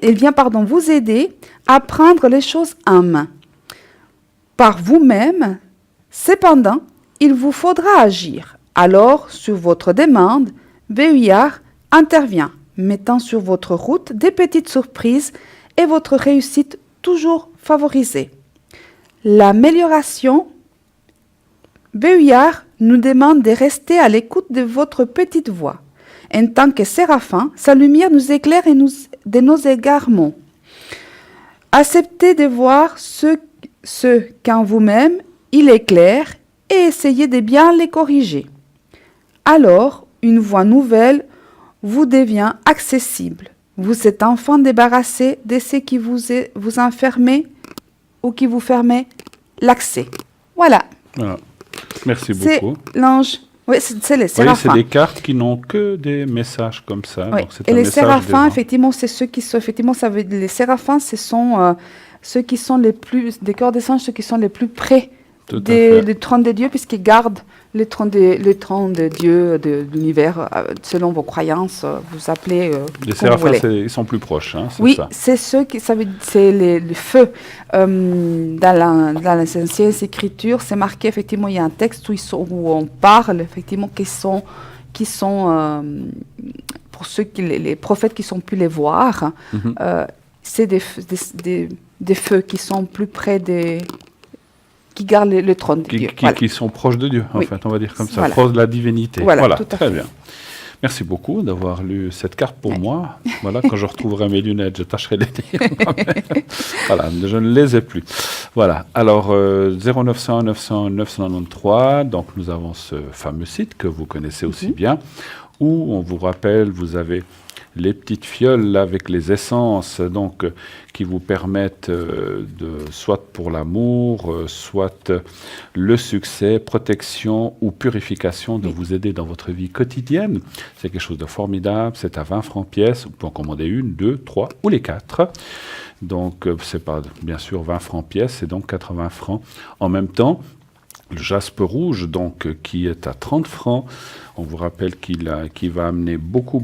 à prendre les choses en main. Par vous-même, cependant, il vous faudra agir. Alors, sur votre demande, Veluar intervient, mettant sur votre route des petites surprises et votre réussite toujours favorisée. L'amélioration, Veluar nous demande de rester à l'écoute de votre petite voix. En tant que séraphin, sa lumière nous éclaire de nos égarements. Acceptez de voir ce qu'en vous-même il éclaire et essayez de bien les corriger. Alors, une voie nouvelle vous devient accessible. Vous êtes enfin débarrassé de ce qui vous enfermez ou qui vous fermez l'accès. Voilà. Merci beaucoup. C'est l'ange. Oui, c'est les séraphins. Oui, c'est des cartes qui n'ont que des messages comme ça. Oui. Donc c'est et un les message séraphins, des effectivement, c'est ceux qui sont, les séraphins, ce sont ceux qui sont les plus, des corps des anges, ceux qui sont les plus près du trône de Dieu, puisqu'ils gardent le trône de Dieu, de l'univers, selon vos croyances, vous appelez les séraphins, ils sont plus proches, hein, oui, ça. c'est ceux qui, c'est les feux. Dans les anciennes écritures, c'est marqué, effectivement, il y a un texte où on parle, effectivement, qui sont pour ceux les prophètes qui sont pu les voir, c'est des feux qui sont plus près qui gardent le trône de Dieu. Qui sont proches de Dieu, en fait, on va dire comme ça, voilà. proches de la divinité. Voilà, très bien. Merci beaucoup d'avoir lu cette carte pour moi. Voilà, quand je retrouverai mes lunettes, je tâcherai de les lire. Voilà, je ne les ai plus. Voilà, alors 0901 900 993, donc nous avons ce fameux site que vous connaissez aussi bien, où on vous rappelle, vous avez les petites fioles là, avec les essences donc, qui vous permettent soit pour l'amour, soit le succès, protection ou purification, de vous aider dans votre vie quotidienne. C'est quelque chose de formidable, c'est à 20 francs pièce, vous pouvez en commander 1, 2, 3 ou les 4. Donc c'est pas bien sûr 20 francs pièce, c'est donc 80 francs en même temps. Le jaspe rouge, donc, qui est à 30 francs, on vous rappelle qu'il va amener beaucoup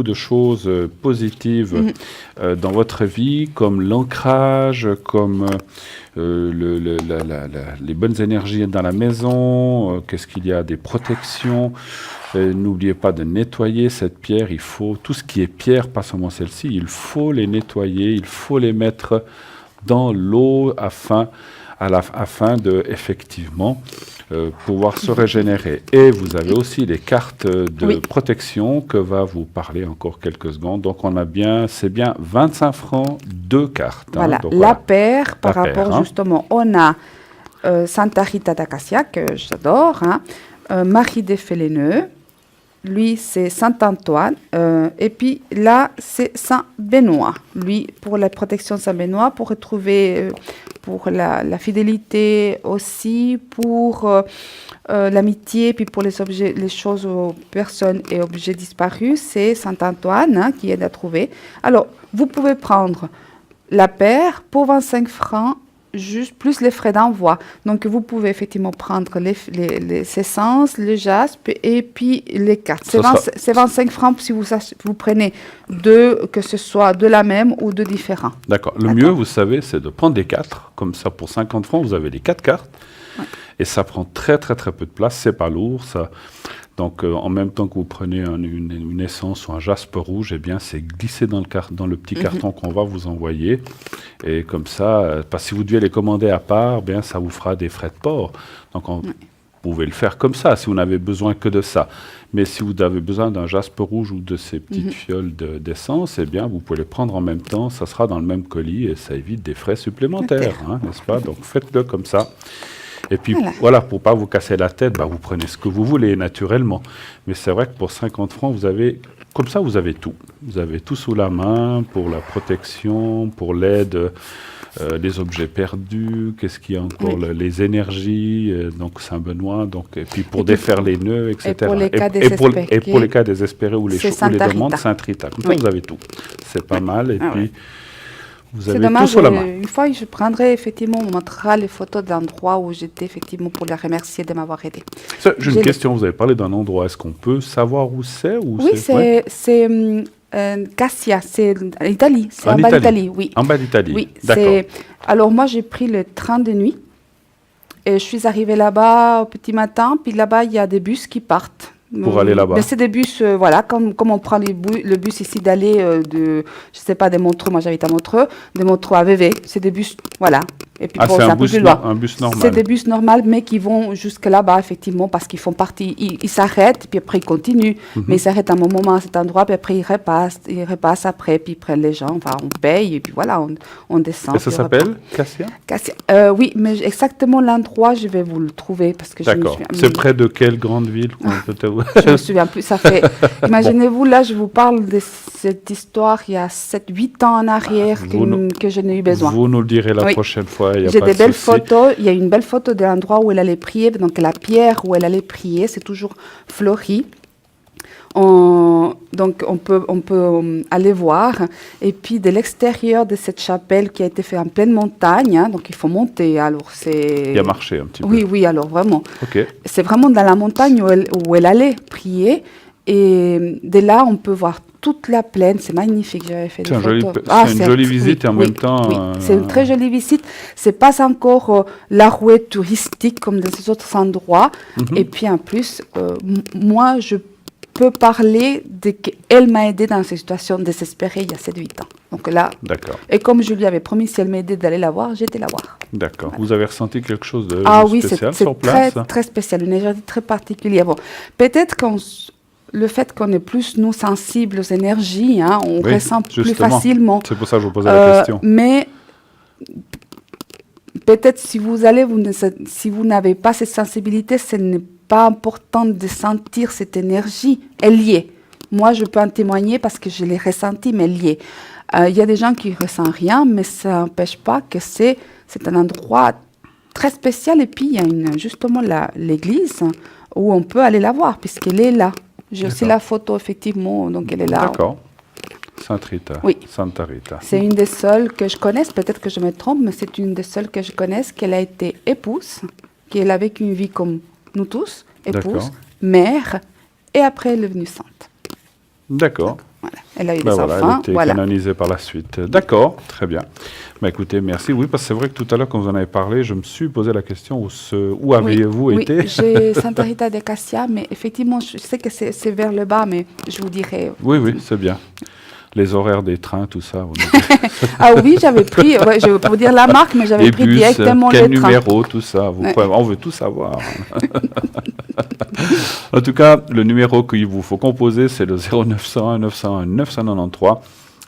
de choses positives dans votre vie, comme l'ancrage, comme les bonnes énergies dans la maison, qu'est-ce qu'il y a, des protections. N'oubliez pas de nettoyer cette pierre, il faut, tout ce qui est pierre, pas seulement celle-ci, il faut les nettoyer, il faut les mettre dans l'eau afin de effectivement pouvoir se régénérer. Et vous avez aussi les cartes de protection que va vous parler encore quelques secondes. Donc on a bien, c'est bien 25 francs, 2 cartes. Voilà, donc, la paire par rapport paire, justement, on a Santa Rita d'Acacia que j'adore, Marie des Féléneux, lui c'est Saint-Antoine, et puis là c'est Saint-Benoît. Lui pour la protection de Saint-Benoît, pour retrouver, pour la fidélité aussi, pour l'amitié, puis pour les objets, les choses aux personnes et objets disparus, c'est Saint-Antoine qui aide à trouver. Alors vous pouvez prendre la paire pour 25 francs, juste plus les frais d'envoi. Donc, vous pouvez effectivement prendre les essences, le jaspe et puis les cartes. C'est 25 francs si vous prenez deux, que ce soit de la même ou de différents. D'accord. Le mieux, vous savez, c'est de prendre des 4. Comme ça, pour 50 francs, vous avez les 4 cartes. Ouais. Et ça prend très peu de place. C'est pas lourd, ça. Donc, en même temps que vous prenez une essence ou un jaspe rouge, eh bien, c'est glissé dans le petit carton qu'on va vous envoyer. Et comme ça, parce que si vous deviez les commander à part, bien, ça vous fera des frais de port. Donc, pouvez le faire comme ça, si vous n'avez besoin que de ça. Mais si vous avez besoin d'un jaspe rouge ou de ces petites fioles d'essence, eh bien, vous pouvez les prendre en même temps. Ça sera dans le même colis et ça évite des frais supplémentaires, hein, n'est-ce pas? Donc, faites-le comme ça. Et puis, voilà, pour ne pas vous casser la tête, vous prenez ce que vous voulez, naturellement. Mais c'est vrai que pour 50 francs, vous avez, comme ça, vous avez tout. Vous avez tout sous la main pour la protection, pour l'aide, les objets perdus, qu'est-ce qu'il y a encore, les énergies, donc Saint-Benoît, donc, et puis pour défaire les nœuds, etc. Et pour les cas désespérés. Et pour les cas désespérés ou les demandes, Sainte-Rita. Comme ça, vous avez tout. C'est pas mal. Et puis, vous avez tout sur la main. Une fois, je prendrai effectivement, on montrera les photos d'endroits où j'étais effectivement pour les remercier de m'avoir aidé. J'ai une question, vous avez parlé d'un endroit, est-ce qu'on peut savoir où c'est? Oui, c'est Cassia, c'est en Italie, c'est en bas d'Italie, oui. En bas d'Italie, oui, d'accord. Alors moi, j'ai pris le train de nuit et je suis arrivée là-bas au petit matin, puis là-bas, il y a des bus qui partent. Pour aller là-bas. Mais c'est des bus, voilà, comme on prend le bus ici d'aller je sais pas, des Montreux, moi j'habite à Montreux, des Montreux à VV, c'est des bus, voilà. Et puis c'est un bus normal. C'est des bus normaux, mais qui vont jusque là-bas, effectivement, parce qu'ils font partie, ils s'arrêtent, puis après ils continuent, mais ils s'arrêtent à un moment à cet endroit, puis après ils repassent après, puis ils prennent les gens, enfin on paye, et puis voilà, on descend. Et ça s'appelle Cassia? Cassia, oui, mais exactement l'endroit, je vais vous le trouver, parce que d'accord. C'est près de quelle grande ville? Je me souviens plus, ça fait... Imaginez-vous, là, je vous parle de cette histoire il y a 7-8 ans en arrière que je n'ai eu besoin. Vous nous le direz la prochaine fois, il y a J'ai pas des de belles souci. photos, il y a une belle photo de l'endroit où elle allait prier, donc la pierre où elle allait prier, c'est toujours fleuri. Donc on peut aller voir. Et puis de l'extérieur de cette chapelle qui a été faite en pleine montagne, hein, donc il faut monter. Alors c'est. Il a marché un petit peu. Oui, alors vraiment. Ok. C'est vraiment dans la montagne où elle allait prier. Et de là, on peut voir toute la plaine. C'est magnifique. J'avais fait des photos. C'est une jolie visite et en même temps. Oui. C'est une très jolie visite. C'est pas encore la rouée touristique comme dans ces autres endroits. Et puis en plus, moi, je peux parler de qu'elle m'a aidé dans ces situations désespérées il y a 7-8 ans. Donc là, et comme je lui avais promis, si elle m'aidait d'aller la voir, j'ai été la voir. D'accord. Voilà. Vous avez ressenti quelque chose de spécial sur place? C'est très spécial, une énergie très particulière. Bon, peut-être le fait qu'on est plus, nous, sensibles aux énergies, hein, on ressent plus facilement. C'est pour ça que je vous posais la question. Mais peut-être si vous n'avez pas cette sensibilité, ce n'est pas important de sentir cette énergie. Elle y est. Moi, je peux en témoigner parce que je l'ai ressenti, mais elle y est. Il y a des gens qui ne ressentent rien, mais ça n'empêche pas que c'est un endroit très spécial. Et puis, il y a justement l'église où on peut aller la voir, puisqu'elle est là. J'ai aussi la photo, effectivement, donc elle est là. D'accord. Sainte-Rita. Oui. Santa Rita. C'est une des seules que je connaisse, peut-être que je me trompe, mais c'est une des seules que je connaisse, qu'elle a été épouse, qu'elle a vécu une vie comme nous tous, épouse, mère, et après elle est devenue sainte. D'accord. Voilà. Elle a eu des enfants. Elle a été canonisée par la suite. D'accord, très bien. Écoutez, merci. Oui, parce que c'est vrai que tout à l'heure, quand vous en avez parlé, je me suis posé la question où aviez-vous été? Oui, j'ai Santa Rita de Cassia, mais effectivement, je sais que c'est vers le bas, mais je vous dirai. Oui, c'est bien. Les horaires des trains, tout ça. Ah oui, j'avais pris, je vais vous dire la marque, mais j'avais pris directement le train. Quel numéro, tout ça. On veut tout savoir. En tout cas, le numéro qu'il vous faut composer, c'est le 0901 901 993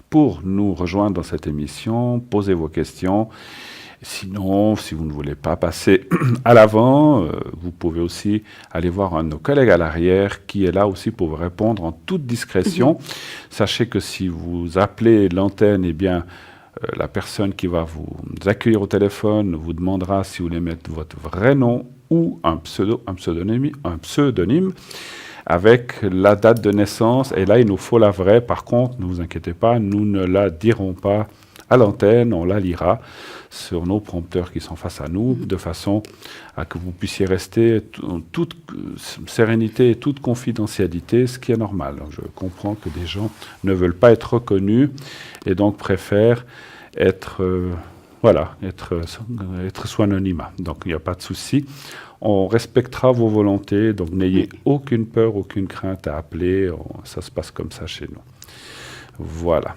pour nous rejoindre dans cette émission. Posez vos questions. Sinon, si vous ne voulez pas passer à l'avant, vous pouvez aussi aller voir un de nos collègues à l'arrière qui est là aussi pour vous répondre en toute discrétion. Sachez que si vous appelez l'antenne, eh bien, la personne qui va vous accueillir au téléphone vous demandera si vous voulez mettre votre vrai nom ou un pseudonyme avec la date de naissance. Et là, il nous faut la vraie. Par contre, ne vous inquiétez pas, nous ne la dirons pas à l'antenne, on la lira sur nos prompteurs qui sont face à nous, de façon à que vous puissiez rester en toute sérénité et toute confidentialité, ce qui est normal. Je comprends que des gens ne veulent pas être reconnus et donc préfèrent être sous anonymat. Donc il n'y a pas de souci. On respectera vos volontés, donc n'ayez aucune peur, aucune crainte à appeler. Ça se passe comme ça chez nous. Voilà.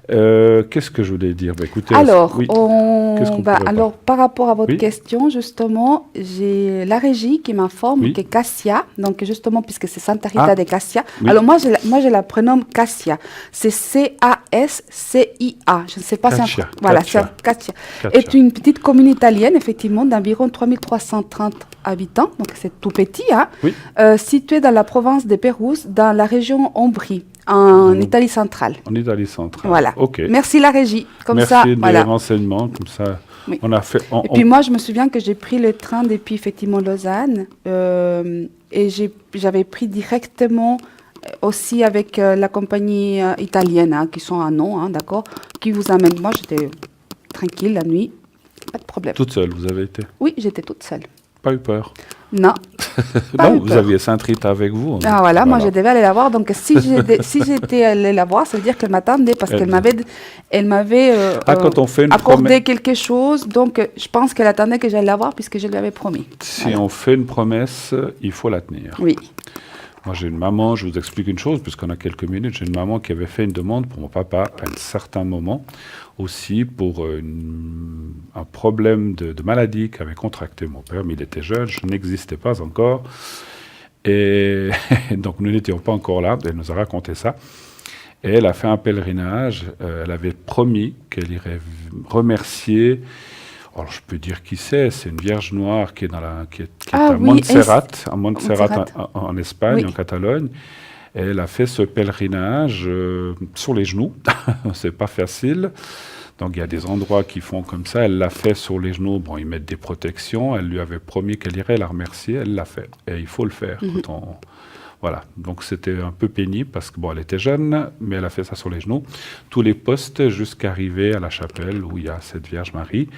Qu'est-ce que je voulais dire? Écoutez, Alors, oui. Qu'est-ce qu'on pourrait alors, par rapport à votre Oui. question, justement, j'ai la régie qui m'informe Oui. que Cassia, donc justement, puisque c'est Santa Rita de Cassia, Oui. alors moi, je la prénomme Cassia. C'est C-A-S-C-I-A. Je ne sais pas si... Cassia. Voilà, Cassia. c'est Cassia. Cassia. C'est une petite commune italienne, effectivement, d'environ 3330 habitants, donc c'est tout petit, hein, Oui. située dans la province de Pérouse, dans la région Ombrie, en Italie centrale. En Italie centrale. Voilà. OK. Merci la régie. Comme Merci ça, des voilà. renseignements. Comme ça, Oui. on a fait... Et puis moi, je me souviens que j'ai pris le train depuis effectivement Lausanne et j'avais pris directement aussi avec la compagnie italienne, hein, qui sont à Nantes, hein, d'accord, qui vous amène. Moi, j'étais tranquille la nuit, pas de problème. Toute seule, vous avez été? Oui, j'étais toute seule. Pas eu peur? Non. Pas Non, eu vous peur. aviez Sainte-Rita avec vous. Ah voilà, moi je devais aller la voir. Donc si j'étais allée la voir, ça veut dire qu'elle m'attendait parce qu'elle m'avait quand on fait une accordé quelque chose. Donc je pense qu'elle attendait que j'aille la voir puisque je lui avais promis. Si Voilà. on fait une promesse, il faut la tenir. Oui. Moi, j'ai une maman, je vous explique une chose, puisqu'on a quelques minutes, j'ai une maman qui avait fait une demande pour mon papa à un certain moment, aussi pour un problème de maladie qu'avait contracté mon père, mais il était jeune, je n'existais pas encore, et donc nous n'étions pas encore là, elle nous a raconté ça, et elle a fait un pèlerinage, elle avait promis qu'elle irait remercier... Alors, je peux dire qui c'est une Vierge Noire qui est, qui est Ah à oui, Montserrat, Montserrat. en Espagne, Oui. en Catalogne. Et elle a fait ce pèlerinage sur les genoux. C'est pas facile. Donc, il y a des endroits qui font comme ça. Elle l'a fait sur les genoux. Bon, ils mettent des protections. Elle lui avait promis qu'elle irait la remercier. Elle l'a fait. Et il faut le faire. Voilà, donc c'était un peu pénible parce que bon, elle était jeune, mais elle a fait ça sur les genoux. Tous les postes jusqu'à arriver à la chapelle où il y a cette Vierge Marie,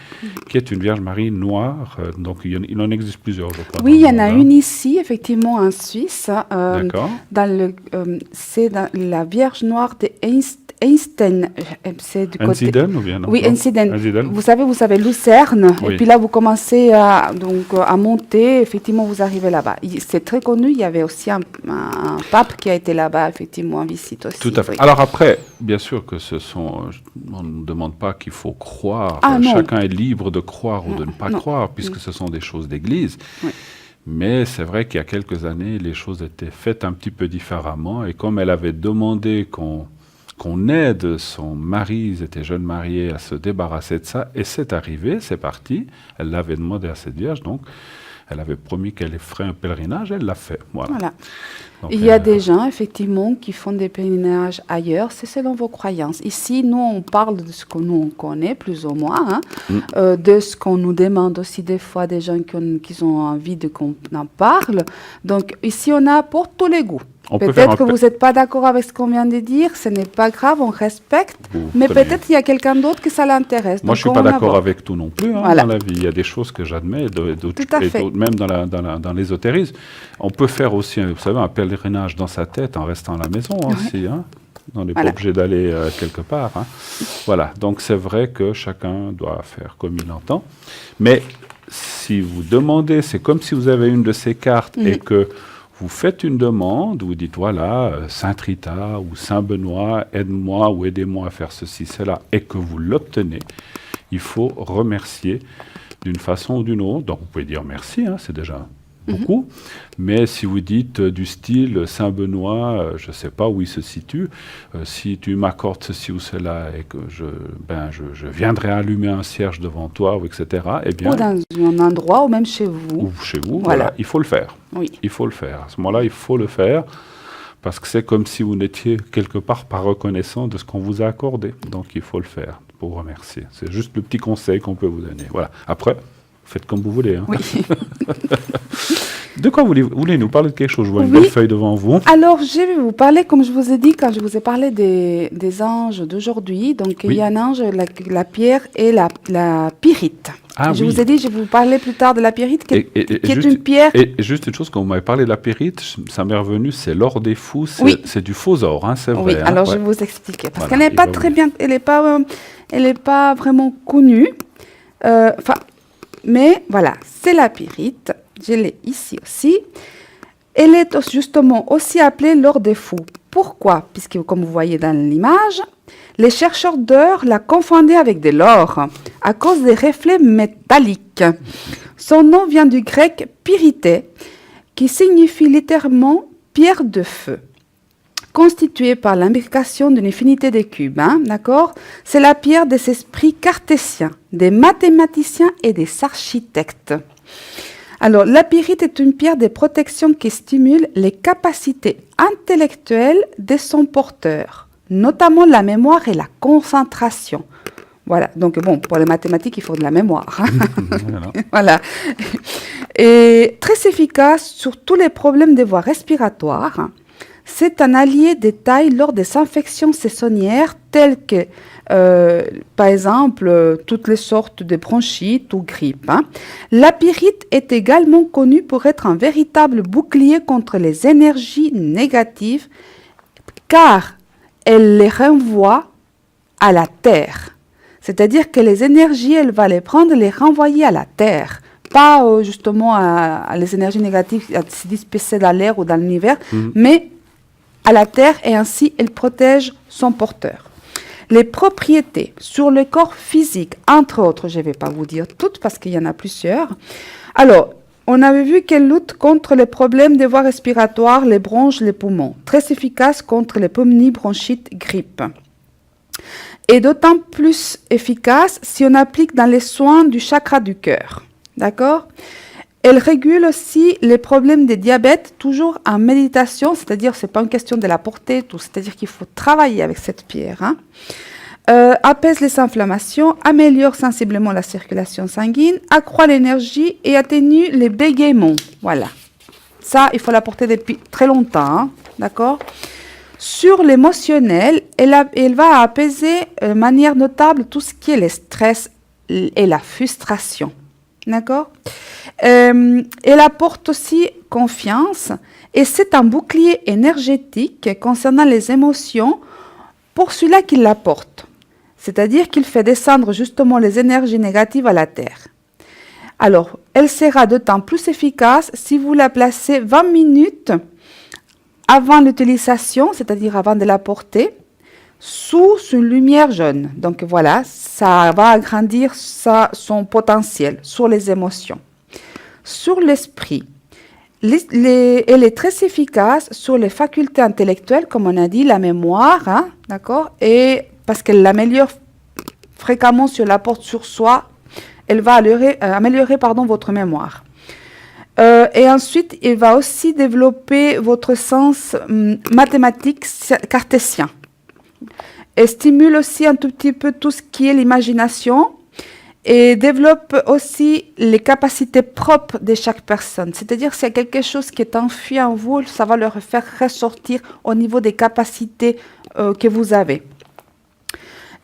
qui est une Vierge Marie noire. Donc il en existe plusieurs, je crois. Oui, il y dans en le a monde, une ici, effectivement, en Suisse. D'accord. C'est dans la Vierge Noire de Einstein. C'est du côté... Einsiedeln ou bien non? Oui, Non Einsiedeln. Einsiedeln. Vous savez, Lucerne. Oui. Et puis là, vous commencez à monter. Effectivement, vous arrivez là-bas. C'est très connu. Il y avait aussi un pape qui a été là-bas, effectivement, en visite aussi. Tout à fait. Oui. Alors après, bien sûr que on ne demande pas qu'il faut croire. Ah, non. Chacun est libre de croire ou de ne pas non. croire, puisque ce sont des choses d'église. Oui. Mais c'est vrai qu'il y a quelques années, les choses étaient faites un petit peu différemment. Et comme elle avait demandé qu'on aide son mari, ils étaient jeunes mariés, à se débarrasser de ça, et c'est arrivé, c'est parti. Elle l'avait demandé à cette Vierge, donc elle avait promis qu'elle ferait un pèlerinage, elle l'a fait. Voilà. Donc, Il y a des gens, effectivement, qui font des pèlerinages ailleurs, c'est selon vos croyances. Ici, nous, on parle de ce que nous, on connaît, plus ou moins, hein, de ce qu'on nous demande aussi des fois, des gens qui ont envie qu'on en parle. Donc, ici, on a pour tous les goûts. On peut faire Peut-être que vous n'êtes pas d'accord avec ce qu'on vient de dire, ce n'est pas grave, on respecte, mais prenez- peut-être il y a quelqu'un d'autre que ça l'intéresse. Moi, donc je suis on pas d'accord aborde. avec tout non plus Voilà. dans la vie. Il y a des choses que j'admets, d'autres, Tout à fait. même dans l'ésotérisme. On peut faire aussi, vous savez, un pèlerinage dans sa tête en restant à la maison aussi. Hein. On n'est pas Voilà. obligé d'aller quelque part. Hein. Voilà, donc c'est vrai que chacun doit faire comme il entend. Mais si vous demandez, c'est comme si vous avez une de ces cartes et que vous faites une demande, vous dites, voilà, Sainte Rita ou Saint Benoît, aide-moi ou aidez-moi à faire ceci, cela, et que vous l'obtenez, il faut remercier d'une façon ou d'une autre. Donc vous pouvez dire merci, hein, c'est déjà beaucoup, mais si vous dites du style Saint Benoît, je ne sais pas où il se situe, si tu m'accordes ceci ou cela et que je viendrai allumer un cierge devant toi, ou etc., eh bien, Ou dans un endroit, ou même chez vous. ou chez vous, Voilà. voilà, il faut le faire. Oui. Il faut le faire. À ce moment-là, il faut le faire parce que c'est comme si vous n'étiez quelque part pas reconnaissant de ce qu'on vous a accordé. Donc, il faut le faire pour remercier. C'est juste le petit conseil qu'on peut vous donner. Voilà. Après, faites comme vous voulez. Hein. Oui. De quoi voulez-nous parler de quelque chose? Je vois une Oui. belle feuille devant vous. Alors, je vais vous parler, comme je vous ai dit, quand je vous ai parlé des anges d'aujourd'hui. Donc, il y a un ange, la pierre et la pyrite. Ah je oui. vous ai dit, je vais vous parler plus tard de la pyrite, qui est juste, une pierre. Et juste une chose, quand vous m'avez parlé de la pyrite, ça m'est revenu, c'est l'or des fous, Oui. c'est du faux or, hein, c'est Oui, vrai. alors hein, je ouais. vais vous expliquer. Parce Voilà, qu'elle n'est il pas va très vous- bien, elle n'est pas vraiment connue. Mais voilà, c'est la pyrite. Je l'ai ici aussi. Elle est justement aussi appelée l'or des fous. Pourquoi? Puisque, comme vous voyez dans l'image, Les chercheurs d'or la confondaient avec de l'or à cause des reflets métalliques. Son nom vient du grec pyrité, qui signifie littéralement pierre de feu, constituée par l'imbrication d'une infinité de cubes. D'accord ? C'est la pierre des esprits cartésiens, des mathématiciens et des architectes. Alors, la pyrite est une pierre de protection qui stimule les capacités intellectuelles de son porteur, notamment la mémoire et la concentration. Voilà, donc bon, pour les mathématiques, il faut de la mémoire. Voilà. Voilà. Et très efficace sur tous les problèmes des voies respiratoires. C'est un allié de taille lors des infections saisonnières telles que, par exemple, toutes les sortes de bronchites ou grippe. La pyrite est également connue pour être un véritable bouclier contre les énergies négatives, car elle les renvoie à la terre. C'est-à-dire que les énergies, elle va les prendre et les renvoyer à la terre. Pas justement à les énergies négatives à se disperser dans l'air ou dans l'univers, mais à la terre, et ainsi elle protège son porteur. Les propriétés sur le corps physique, entre autres, je ne vais pas vous dire toutes parce qu'il y en a plusieurs. Alors, on avait vu qu'elle lutte contre les problèmes des voies respiratoires, les bronches, les poumons. Très efficace contre les pneumonies, bronchites, grippe. Et d'autant plus efficace si on applique dans les soins du chakra du cœur. D'accord ? Elle régule aussi les problèmes de diabète, toujours en méditation, c'est-à-dire ce n'est pas une question de la porter, c'est-à-dire qu'il faut travailler avec cette pierre. Apaise les inflammations, améliore sensiblement la circulation sanguine, accroît l'énergie et atténue les bégaiements. Voilà. Ça, il faut la porter depuis très longtemps, d'accord ? Sur l'émotionnel, elle va apaiser de manière notable tout ce qui est le stress et la frustration. D'accord ? Elle apporte aussi confiance et c'est un bouclier énergétique concernant les émotions pour celui-là qui l'apporte. C'est-à-dire qu'il fait descendre justement les énergies négatives à la terre. Alors, elle sera d'autant plus efficace si vous la placez 20 minutes avant l'utilisation, c'est-à-dire avant de la porter, sous une lumière jaune. Donc voilà, ça va agrandir son potentiel sur les émotions. Sur l'esprit, elle est très efficace sur les facultés intellectuelles, comme on a dit, la mémoire, d'accord, et parce qu'elle l'améliore fréquemment si on la porte sur soi, elle va améliorer votre mémoire. Et ensuite, il va aussi développer votre sens mathématique cartésien. Elle stimule aussi un tout petit peu tout ce qui est l'imagination et développe aussi les capacités propres de chaque personne. C'est-à-dire s'il y a quelque chose qui est enfui en vous, ça va le faire ressortir au niveau des capacités que vous avez.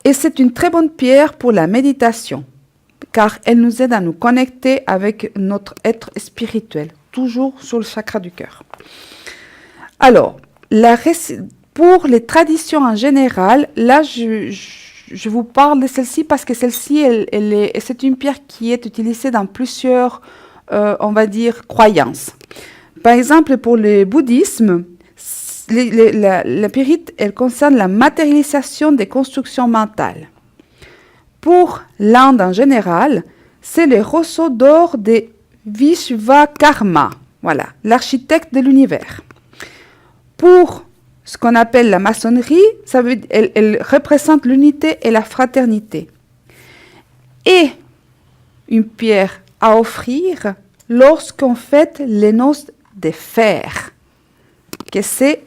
Et c'est une très bonne pierre pour la méditation, car elle nous aide à nous connecter avec notre être spirituel, toujours sur le chakra du cœur. Alors, pour les traditions en général, là, je vous parle de celle-ci parce que celle-ci, c'est une pierre qui est utilisée dans plusieurs, on va dire, croyances. Par exemple, pour le bouddhisme, la pyrite, elle concerne la matérialisation des constructions mentales. Pour l'Inde en général, c'est le rosseau d'or de Vishvakarma, voilà, l'architecte de l'univers. Pour ce qu'on appelle la maçonnerie, elle représente l'unité et la fraternité. Et une pierre à offrir lorsqu'on fête les noces de fer, que c'est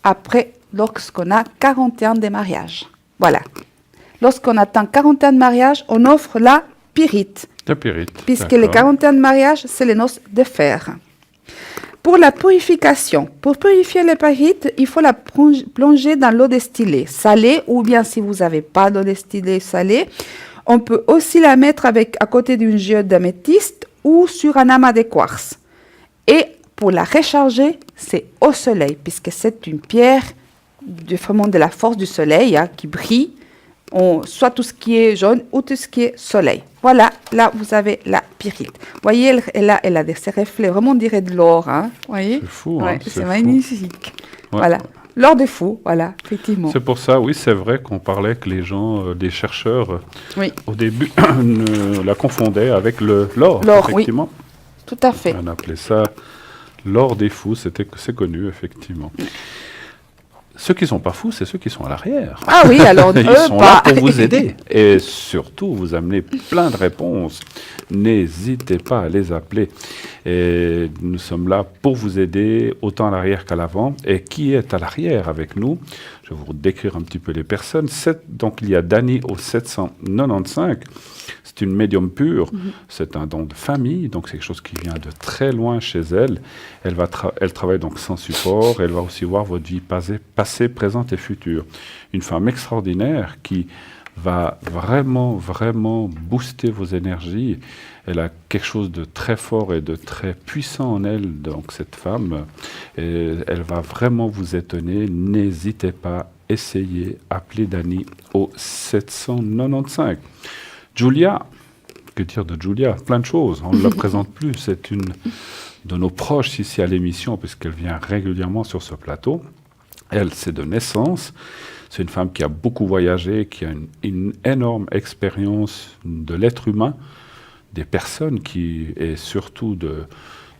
après, lorsqu'on a 41 de mariage. Voilà. Lorsqu'on atteint 41 de mariage, on offre la pyrite. La pyrite. Puisque les 41 de mariage, c'est les noces de fer. Pour la purification, pour purifier la pyrite, il faut la plonger dans l'eau distillée, salée, ou bien si vous n'avez pas d'eau distillée salée, on peut aussi la mettre à côté d'une geode d'améthyste ou sur un amas de quartz. Et pour la recharger, c'est au soleil, puisque c'est une pierre vraiment de la force du soleil qui brille, soit tout ce qui est jaune ou tout ce qui est soleil. Voilà, là vous avez la pyrite. Vous voyez, elle a ces reflets, vraiment on dirait de l'or. Voyez, c'est fou, c'est magnifique. Ouais. Voilà. L'or des fous, voilà, effectivement. C'est pour ça, oui, c'est vrai qu'on parlait que les gens, des chercheurs, Oui, au début, la confondaient avec l'or, l'or, oui, effectivement. tout à fait. On appelait ça l'or des fous, c'est connu, effectivement. Ceux qui ne sont pas fous, c'est ceux qui sont à l'arrière. Ah oui, alors Ils eux, sont pas. là pour vous aider et surtout vous amener plein de réponses. N'hésitez pas à les appeler. Et nous sommes là pour vous aider autant à l'arrière qu'à l'avant. Et qui est à l'arrière avec nous? Je vais vous décrire un petit peu les personnes. Donc il y a Dani au 795. C'est une médium pure, c'est un don de famille, donc c'est quelque chose qui vient de très loin chez elle. Elle travaille donc sans support, elle va aussi voir votre vie passée, présente et future. Une femme extraordinaire qui va vraiment, vraiment booster vos énergies. Elle a quelque chose de très fort et de très puissant en elle, donc cette femme. Et elle va vraiment vous étonner. N'hésitez pas, essayez, appelez Dani au 795. Julia, que dire de Julia? Plein de choses, on ne la présente plus, c'est une de nos proches ici à l'émission, puisqu'elle vient régulièrement sur ce plateau. Elle, c'est de naissance, c'est une femme qui a beaucoup voyagé, qui a une énorme expérience de l'être humain, des personnes, et surtout de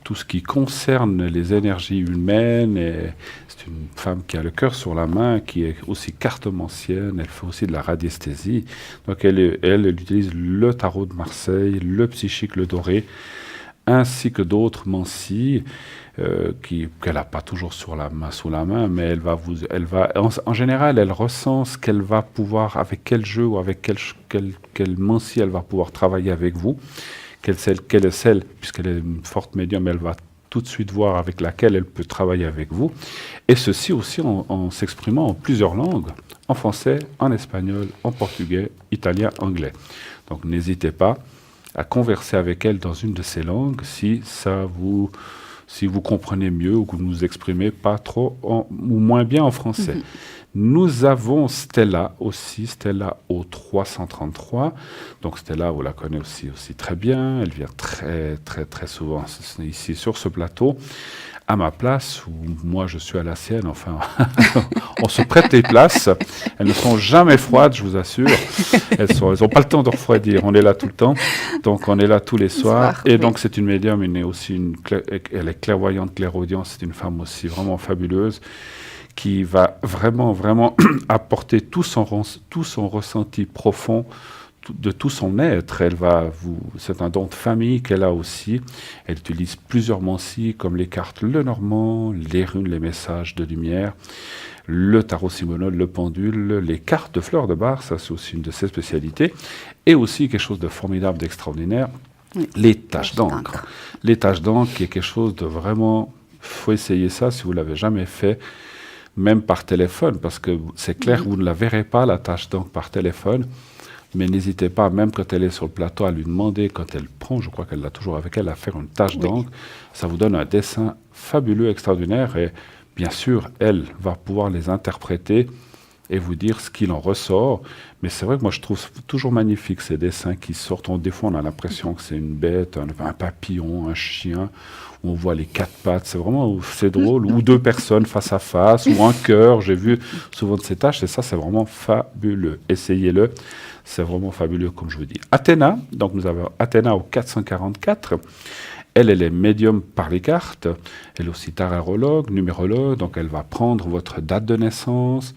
tout ce qui concerne les énergies humaines. Et c'est une femme qui a le cœur sur la main, qui est aussi cartomancienne, elle fait aussi de la radiesthésie. Donc elle utilise le tarot de Marseille, le psychique, le doré, ainsi que d'autres mancies qu'elle n'a pas toujours sous la main, mais en général, elle ressent ce qu'elle va pouvoir, avec quel jeu ou avec quelle mancie elle va pouvoir travailler avec vous. Quelle est celle, puisqu'elle est une forte médium, elle va tout de suite voir avec laquelle elle peut travailler avec vous. Et ceci aussi en s'exprimant en plusieurs langues, en français, en espagnol, en portugais, italien, anglais. Donc n'hésitez pas à converser avec elle dans une de ces langues si vous comprenez mieux ou que vous nous exprimez pas trop ou moins bien en français. Nous avons Stella aussi, Stella au 333. Donc Stella, vous la connaissez aussi très bien. Elle vient très, très, très souvent ici sur ce plateau, à ma place, où moi je suis à la sienne. Enfin, on se prête les places. Elles ne sont jamais froides, je vous assure. Elles n'ont pas le temps de refroidir. On est là tout le temps. Donc on est là tous les soirs. Et donc c'est une médium, elle est clairvoyante, clairaudiente. C'est une femme aussi vraiment fabuleuse, qui va vraiment, vraiment apporter tout son ressenti profond de tout son être. C'est un don de famille qu'elle a aussi. Elle utilise plusieurs mancies comme les cartes Lenormand, les runes, les messages de lumière, le tarot simonol, le pendule, les cartes de fleurs de bar, ça c'est aussi une de ses spécialités, et aussi quelque chose de formidable, d'extraordinaire, les taches d'encre. Les taches d'encre qui est quelque chose de vraiment... Il faut essayer ça si vous ne l'avez jamais fait, même par téléphone, parce que c'est clair que vous ne la verrez pas, la tache d'encre, par téléphone, mais n'hésitez pas, même quand elle est sur le plateau, à lui demander, quand elle prend, je crois qu'elle l'a toujours avec elle, à faire une tache d'encre. Ça vous donne un dessin fabuleux, extraordinaire, et bien sûr, elle va pouvoir les interpréter et vous dire ce qu'il en ressort. Mais c'est vrai que moi, je trouve toujours magnifique ces dessins qui sortent. Des fois, on a l'impression que c'est une bête, un papillon, un chien, où on voit les quatre pattes. C'est drôle. Ou deux personnes face à face, ou un cœur. J'ai vu souvent de ces tâches, et ça, c'est vraiment fabuleux. Essayez-le. C'est vraiment fabuleux, comme je vous dis. Athéna, donc nous avons Athéna au 444. Elle est médium par les cartes. Elle est aussi tararologue, numérologue. Donc, elle va prendre votre date de naissance,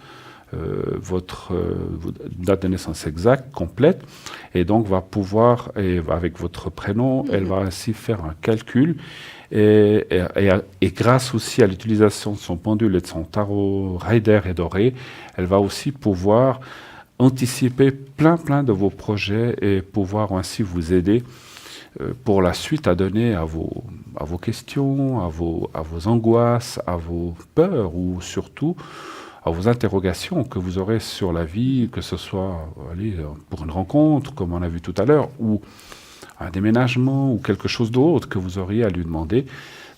votre date de naissance exacte, complète, et donc va pouvoir, avec votre prénom, elle va ainsi faire un calcul, et grâce aussi à l'utilisation de son pendule et de son tarot Rider et doré, elle va aussi pouvoir anticiper plein de vos projets et pouvoir ainsi vous aider pour la suite à donner à vos questions, à vos angoisses, à vos peurs, ou surtout à vos interrogations que vous aurez sur la vie, que ce soit pour une rencontre, comme on a vu tout à l'heure, ou un déménagement, ou quelque chose d'autre que vous auriez à lui demander.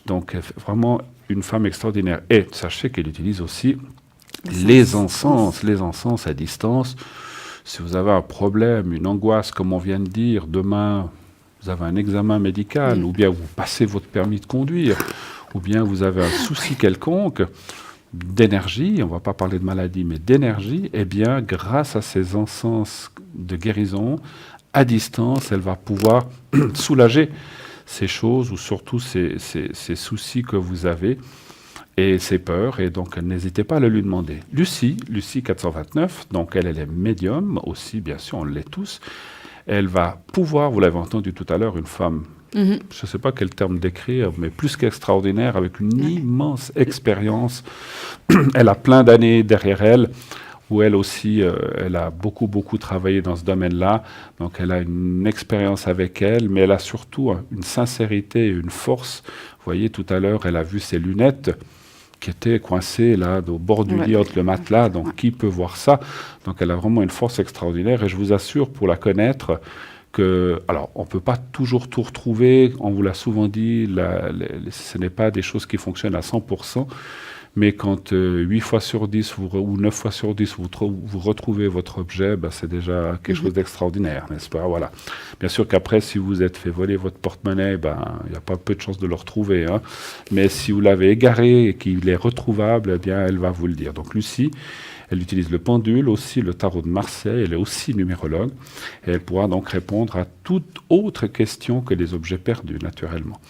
Donc, vraiment, une femme extraordinaire. Et sachez qu'elle utilise aussi les encens à distance. Si vous avez un problème, une angoisse, comme on vient de dire, demain, vous avez un examen médical, ou bien vous passez votre permis de conduire, ou bien vous avez un souci quelconque, d'énergie, on ne va pas parler de maladie, mais d'énergie, eh bien, grâce à ces encens de guérison, à distance, elle va pouvoir soulager ces choses ou surtout ces soucis que vous avez et ses peurs, et donc n'hésitez pas à le lui demander. Lucie 429, donc elle est médium aussi, bien sûr, on l'est tous. Elle va pouvoir, vous l'avez entendu tout à l'heure, une femme, je ne sais pas quel terme décrire, mais plus qu'extraordinaire, avec une immense expérience. Elle a plein d'années derrière elle, où elle aussi, elle a beaucoup travaillé dans ce domaine-là. Donc elle a une expérience avec elle, mais elle a surtout une sincérité et une force. Vous voyez, tout à l'heure, elle a vu ses lunettes qui étaient coincées là, au bord du lit, entre le matelas. Donc qui peut voir ça? Donc elle a vraiment une force extraordinaire. Et je vous assure, pour la connaître, alors, on ne peut pas toujours tout retrouver, on vous l'a souvent dit, ce n'est pas des choses qui fonctionnent à 100%, mais quand 8 fois sur 10 ou 9 fois sur 10 vous retrouvez votre objet, ben, c'est déjà quelque chose d'extraordinaire, n'est-ce pas? Voilà. Bien sûr qu'après, si vous êtes fait voler votre porte-monnaie, ben, il n'y a pas peu de chances de le retrouver, hein. Mais si vous l'avez égaré et qu'il est retrouvable, eh bien, elle va vous le dire. Donc Lucie, elle utilise le pendule, aussi le tarot de Marseille, elle est aussi numérologue, et elle pourra donc répondre à toute autre question que les objets perdus, naturellement.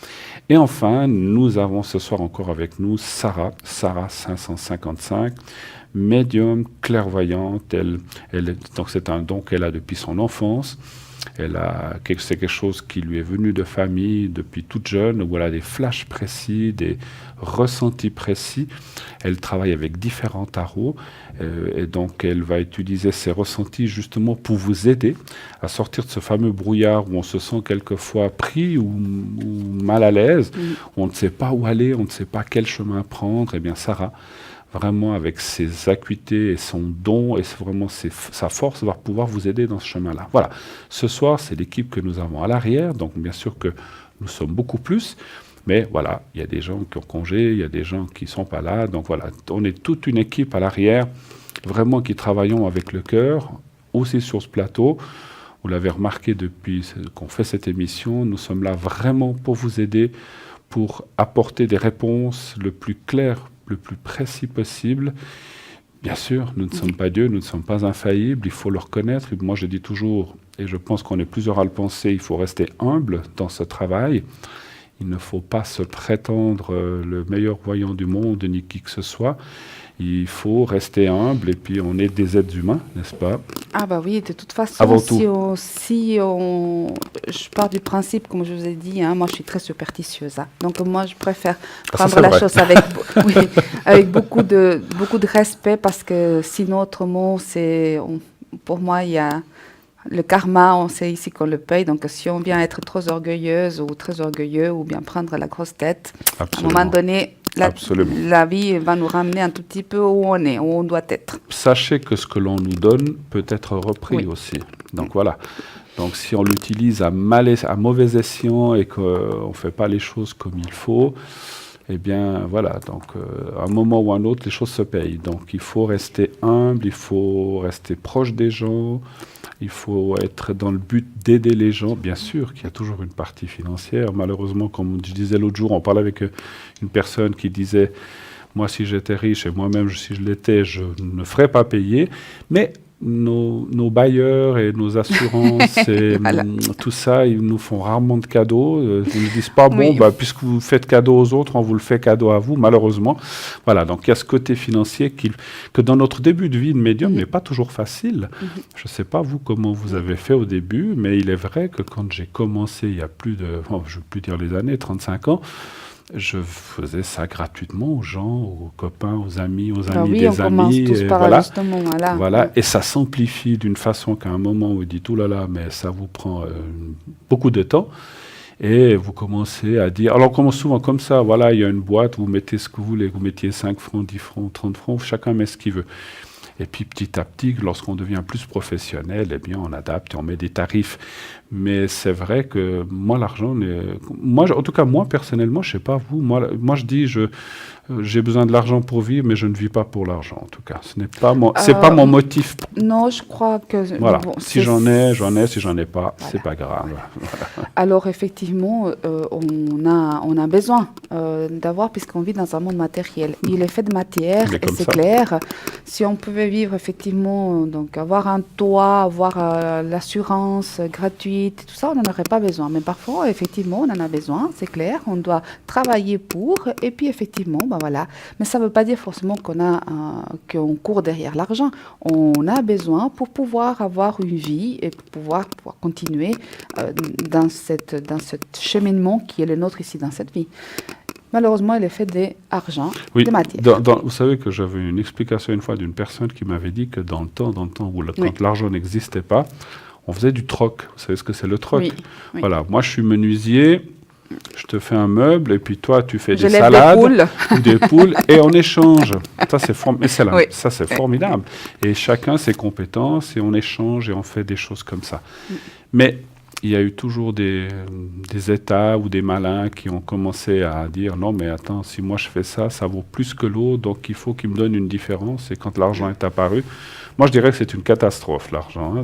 Et enfin, nous avons ce soir encore avec nous Sarah 555, médium clairvoyante. Donc c'est un don qu'elle a depuis son enfance. C'est quelque chose qui lui est venu de famille depuis toute jeune, où elle a des flashs précis, des ressentis précis. Elle travaille avec différents tarots, et donc elle va utiliser ces ressentis justement pour vous aider à sortir de ce fameux brouillard où on se sent quelquefois pris ou mal à l'aise, où on ne sait pas où aller, on ne sait pas quel chemin prendre. Eh bien Sarah, vraiment avec ses acuités et son don et vraiment sa force, va pouvoir vous aider dans ce chemin-là. Voilà, ce soir, c'est l'équipe que nous avons à l'arrière, donc bien sûr que nous sommes beaucoup plus, mais voilà, il y a des gens qui ont congé, il y a des gens qui ne sont pas là, donc voilà, on est toute une équipe à l'arrière, vraiment qui travaillons avec le cœur, aussi sur ce plateau. Vous l'avez remarqué depuis qu'on fait cette émission, nous sommes là vraiment pour vous aider, pour apporter des réponses le plus claires, le plus précis possible. Bien sûr, nous ne sommes pas Dieu, nous ne sommes pas infaillibles, il faut le reconnaître. Et moi, je dis toujours, et je pense qu'on est plusieurs à le penser, il faut rester humble dans ce travail. Il ne faut pas se prétendre le meilleur voyant du monde, ni qui que ce soit. Il faut rester humble, et puis on est des êtres humains, n'est-ce pas? Ah bah oui, de toute façon, Avant je pars du principe, comme je vous ai dit, hein, moi je suis très superstitieuse. Hein. Donc moi je préfère ça, prendre la vrai. chose avec beaucoup de respect, parce que sinon autrement, pour moi il y a le karma, on sait ici qu'on le paye. Donc si on vient être trop orgueilleuse ou très orgueilleux ou bien prendre la grosse tête, Absolument. à un moment donné, la vie va nous ramener un tout petit peu où on est, où on doit être. Sachez que ce que l'on nous donne peut être repris aussi. Donc voilà. Donc si on l'utilise à mauvais escient et qu'on ne fait pas les choses comme il faut, eh bien voilà, donc à un moment ou à un autre, les choses se payent. Donc il faut rester humble, il faut rester proche des gens, il faut être dans le but d'aider les gens. Bien sûr qu'il y a toujours une partie financière. Malheureusement, comme je disais l'autre jour, on parlait avec une personne qui disait « Moi, si j'étais riche, et moi-même, si je l'étais, je ne ferais pas payer. » Mais nos bailleurs et nos assurances et Voilà. tout ça, ils nous font rarement de cadeaux. Ils ne disent pas, bon, Oui. puisque vous faites cadeau aux autres, on vous le fait cadeau à vous, malheureusement. Voilà, donc il y a ce côté financier que dans notre début de vie de médium n'est pas toujours facile. Je ne sais pas, vous, comment vous avez fait au début, mais il est vrai que quand j'ai commencé, il y a je ne veux plus dire les années, 35 ans, je faisais ça gratuitement aux gens, aux copains, aux amis des on commence amis. tous Et par voilà. justement, voilà. Voilà, et ça s'amplifie d'une façon qu'à un moment vous dites, oh là là, mais ça vous prend beaucoup de temps. Et vous commencez à dire, alors on commence souvent comme ça, voilà, il y a une boîte, vous mettez ce que vous voulez, vous mettiez 5 francs, 10 francs, 30 francs, chacun met ce qu'il veut. Et puis petit à petit, lorsqu'on devient plus professionnel, eh bien on adapte et on met des tarifs. Mais c'est vrai que moi, l'argent, en tout cas moi personnellement, je sais pas vous, moi je dis, j'ai besoin de l'argent pour vivre, mais je ne vis pas pour l'argent, en tout cas. Ce n'est pas c'est pas mon motif. Non, je crois que... Voilà. bon, Si j'en ai, j'en ai. Si j'en ai pas, c'est pas grave. Alors, effectivement, on a besoin d'avoir, puisqu'on vit dans un monde matériel. Il est fait de matière, Mais et comme c'est ça. clair. Si on pouvait vivre, effectivement, donc avoir un toit, avoir l'assurance gratuite, tout ça, on n'en aurait pas besoin. Mais parfois, effectivement, on en a besoin, c'est clair. On doit travailler pour, et puis, effectivement, ben voilà. Mais ça ne veut pas dire forcément qu'on court derrière l'argent. On a besoin pour pouvoir avoir une vie et pour pouvoir continuer dans ce cheminement qui est le nôtre ici, dans cette vie. Malheureusement, il est fait d'argent, Oui, de matière. vous savez que j'avais une explication une fois d'une personne qui m'avait dit que dans le temps où quand l'argent n'existait pas, on faisait du troc. Vous savez ce que c'est le troc? Oui, oui. Voilà, moi je suis menuisier, je te fais un meuble et puis toi tu fais des lève salades des ou des poules et on échange. Ça c'est Oui. ça c'est formidable. Et chacun ses compétences et on échange et on fait des choses comme ça. Mais il y a eu toujours des États ou des malins qui ont commencé à dire non mais attends, si moi je fais ça, ça vaut plus que l'autre, donc il faut qu'il me donne une différence. Et quand l'argent est apparu, moi je dirais que c'est une catastrophe l'argent. Hein.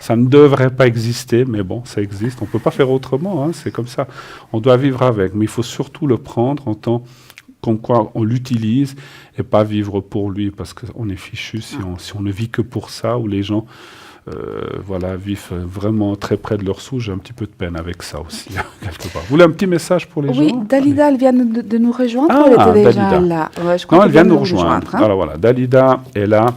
Ça ne devrait pas exister, mais bon, ça existe. On ne peut pas faire autrement, hein. C'est comme ça. On doit vivre avec, mais il faut surtout le prendre en tant comme quoi on l'utilise et pas vivre pour lui, parce qu'on est fichu si on ne vit que pour ça, ou les gens vivent vraiment très près de leur sous. J'ai un petit peu de peine avec ça aussi, quelque part. Vous voulez un petit message pour les gens? Oui, Dalida, elle vient de nous rejoindre. Ah, Elle était déjà Dalida. là. Ouais, je crois Non, elle qu'elle vient de nous rejoindre. hein. Alors voilà, Dalida est là,